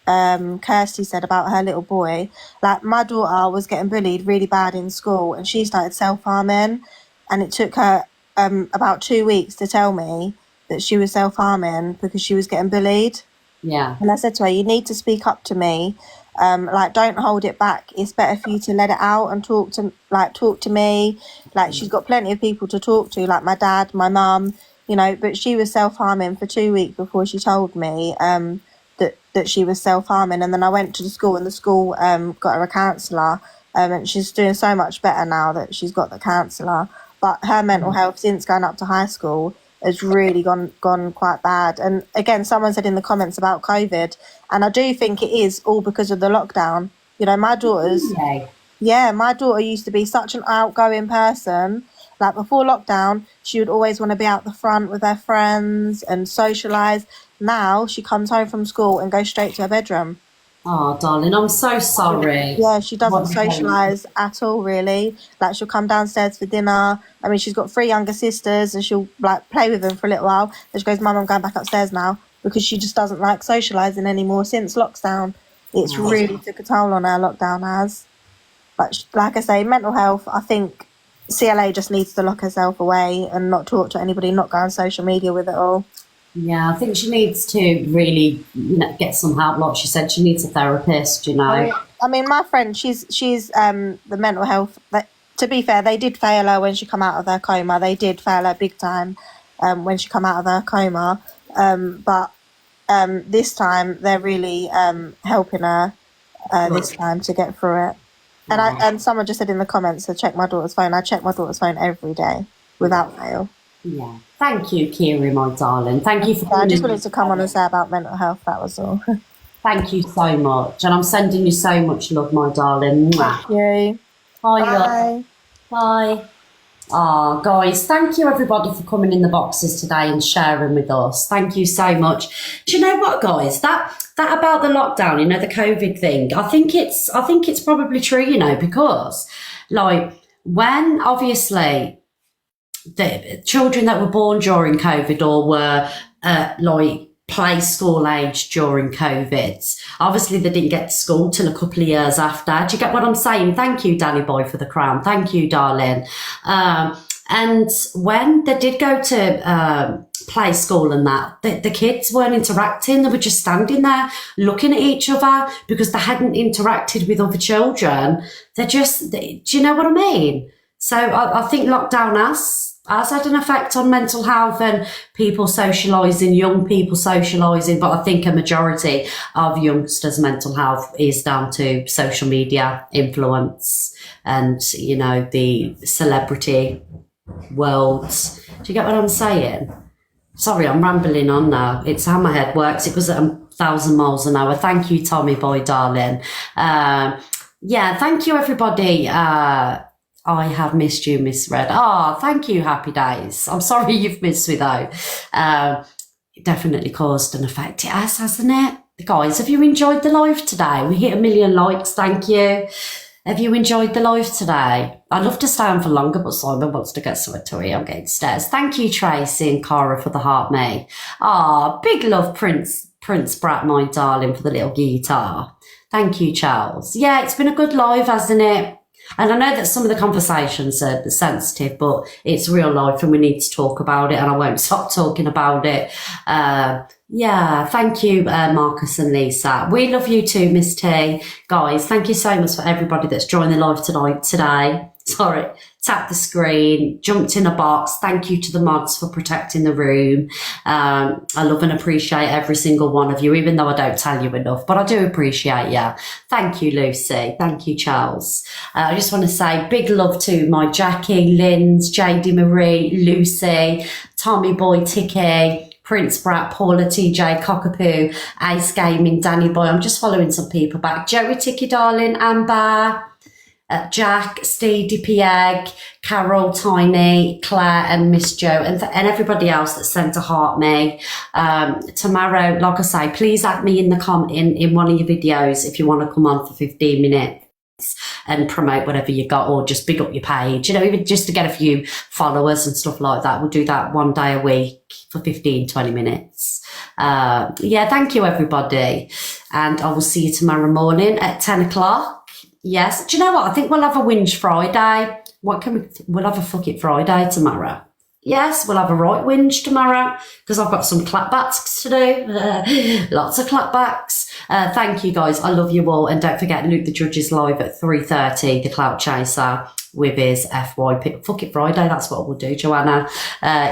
Kirsty said about her little boy, like my daughter was getting bullied really bad in school and she started self-harming, and it took her about 2 weeks to tell me that she was self-harming because she was getting bullied. Yeah. And I said to her, you need to speak up to me. Like, don't hold it back. It's better for you to let it out and talk to me. Like, she's got plenty of people to talk to, like my dad, my mum, you know, but she was self-harming for 2 weeks before she told me that she was self-harming. And then I went to the school and the school got her a counsellor, and she's doing so much better now that she's got the counsellor. But her mental health since going up to high school has really gone quite bad. And again, someone said in the comments about COVID, and I do think it is all because of the lockdown. You know, my daughter used to be such an outgoing person. Like, before lockdown, she would always want to be out the front with her friends and socialise. Now she comes home from school and goes straight to her bedroom. Oh, darling, I'm so sorry. Yeah, she doesn't What's going on? socialise at all, really. Like, she'll come downstairs for dinner. I mean, she's got 3 younger sisters, and she'll like play with them for a little while. Then she goes, "Mum, I'm going back upstairs now," because she just doesn't like socialising anymore since lockdown. It's really took a toll on her. Lockdown has. But like I say, mental health. I think CLA just needs to lock herself away and not talk to anybody, not go on social media with it all. Yeah, I think she needs to really get some help. Like she said, she needs a therapist, I mean, my friend, she's the mental health. To be fair, they did fail her when she come out of her coma. They did fail her big time when she come out of her coma. But this time they're really helping her this time to get through it. And someone just said in the comments to check my daughter's phone. I check my daughter's phone every day without fail. Yeah. Thank you, Kiri, my darling. Thank you for coming. I just wanted to come on and say about mental health. That was all. Thank you so much. And I'm sending you so much love, my darling. Thank you. Bye, Bye. love. Bye. Ah, guys, thank you everybody for coming in the boxes today and sharing with us. Thank you so much. Do you know what, guys? That about the lockdown, the COVID thing, I think it's probably true, because like when obviously the children that were born during COVID or were like play school age during COVID, obviously they didn't get to school till a couple of years after. Do you get what I'm saying? Thank you, Danny Boy, for the crown. Thank you, darling. And when they did go to play school and that, the kids weren't interacting. They were just standing there looking at each other because they hadn't interacted with other children. Do you know what I mean? So I think lockdown has had an effect on mental health and people socialising, young people socialising, but I think a majority of youngsters' mental health is down to social media influence and, the celebrity world. Do you get what I'm saying? Sorry, I'm rambling on now. It's how my head works. It goes at 1,000 miles an hour. Thank you, Tommy boy, darling. Thank you, everybody. I have missed you, Miss Red. Thank you, Happy Days. I'm sorry you've missed me, though. It definitely caused an effect. It has, hasn't it? Guys, have you enjoyed the live today? We hit 1 million likes. Thank you. Have you enjoyed the live today? I'd love to stay on for longer, but Simon wants to get sweaty. I'm getting stairs. Thank you, Tracy and Cara, for the heart me. Big love, Prince Brat, my darling, for the little guitar. Thank you, Charles. Yeah, it's been a good live, hasn't it? And I know that some of the conversations are sensitive, but it's real life and we need to talk about it, and I won't stop talking about it. Thank you, Marcus and Lisa. We love you too, Miss T. Guys, thank you so much for everybody that's joined the live today. Sorry, tapped the screen, jumped in a box. Thank you to the mods for protecting the room. I love and appreciate every single one of you, even though I don't tell you enough, but I do appreciate you. Thank you, Lucy. Thank you, Charles. I just want to say big love to my Jackie, Linz, JD Marie, Lucy, Tommy Boy, Ticky, Prince Brat, Paula, TJ, Cockapoo, Ace Gaming, Danny Boy. I'm just following some people back. Joey, Ticky, darling, Amber, Jack, Steve, Dippy Egg, Carol, Tiny, Claire and Miss Jo and everybody else that sent a heart me. Tomorrow, like I say, please add me in in one of your videos if you want to come on for 15 minutes and promote whatever you got, or just big up your page, even just to get a few followers and stuff like that. We'll do that one day a week for 15-20 minutes. Thank you, everybody, and I will see you tomorrow morning at 10 o'clock. Yes. Do you know what? I think we'll have a whinge Friday. We'll have a fuck it Friday tomorrow. Yes, we'll have a right whinge tomorrow because I've got some clapbacks to do. Lots of clapbacks. Thank you, guys. I love you all. And don't forget, Luke the Judge is live at 3:30, the Clout Chaser, with his FYP. Fuck it Friday, that's what we'll do. Joanna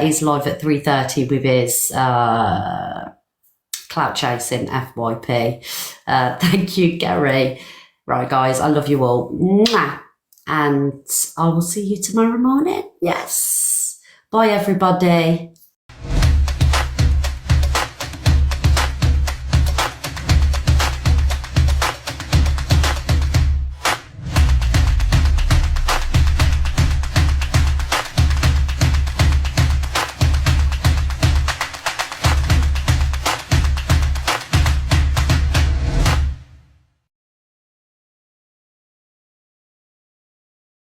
is live at 3:30 with his Clout Chasing FYP. Thank you, Gary. Right, guys, I love you all. Mwah. And I will see you tomorrow morning. Yes. Bye, everybody.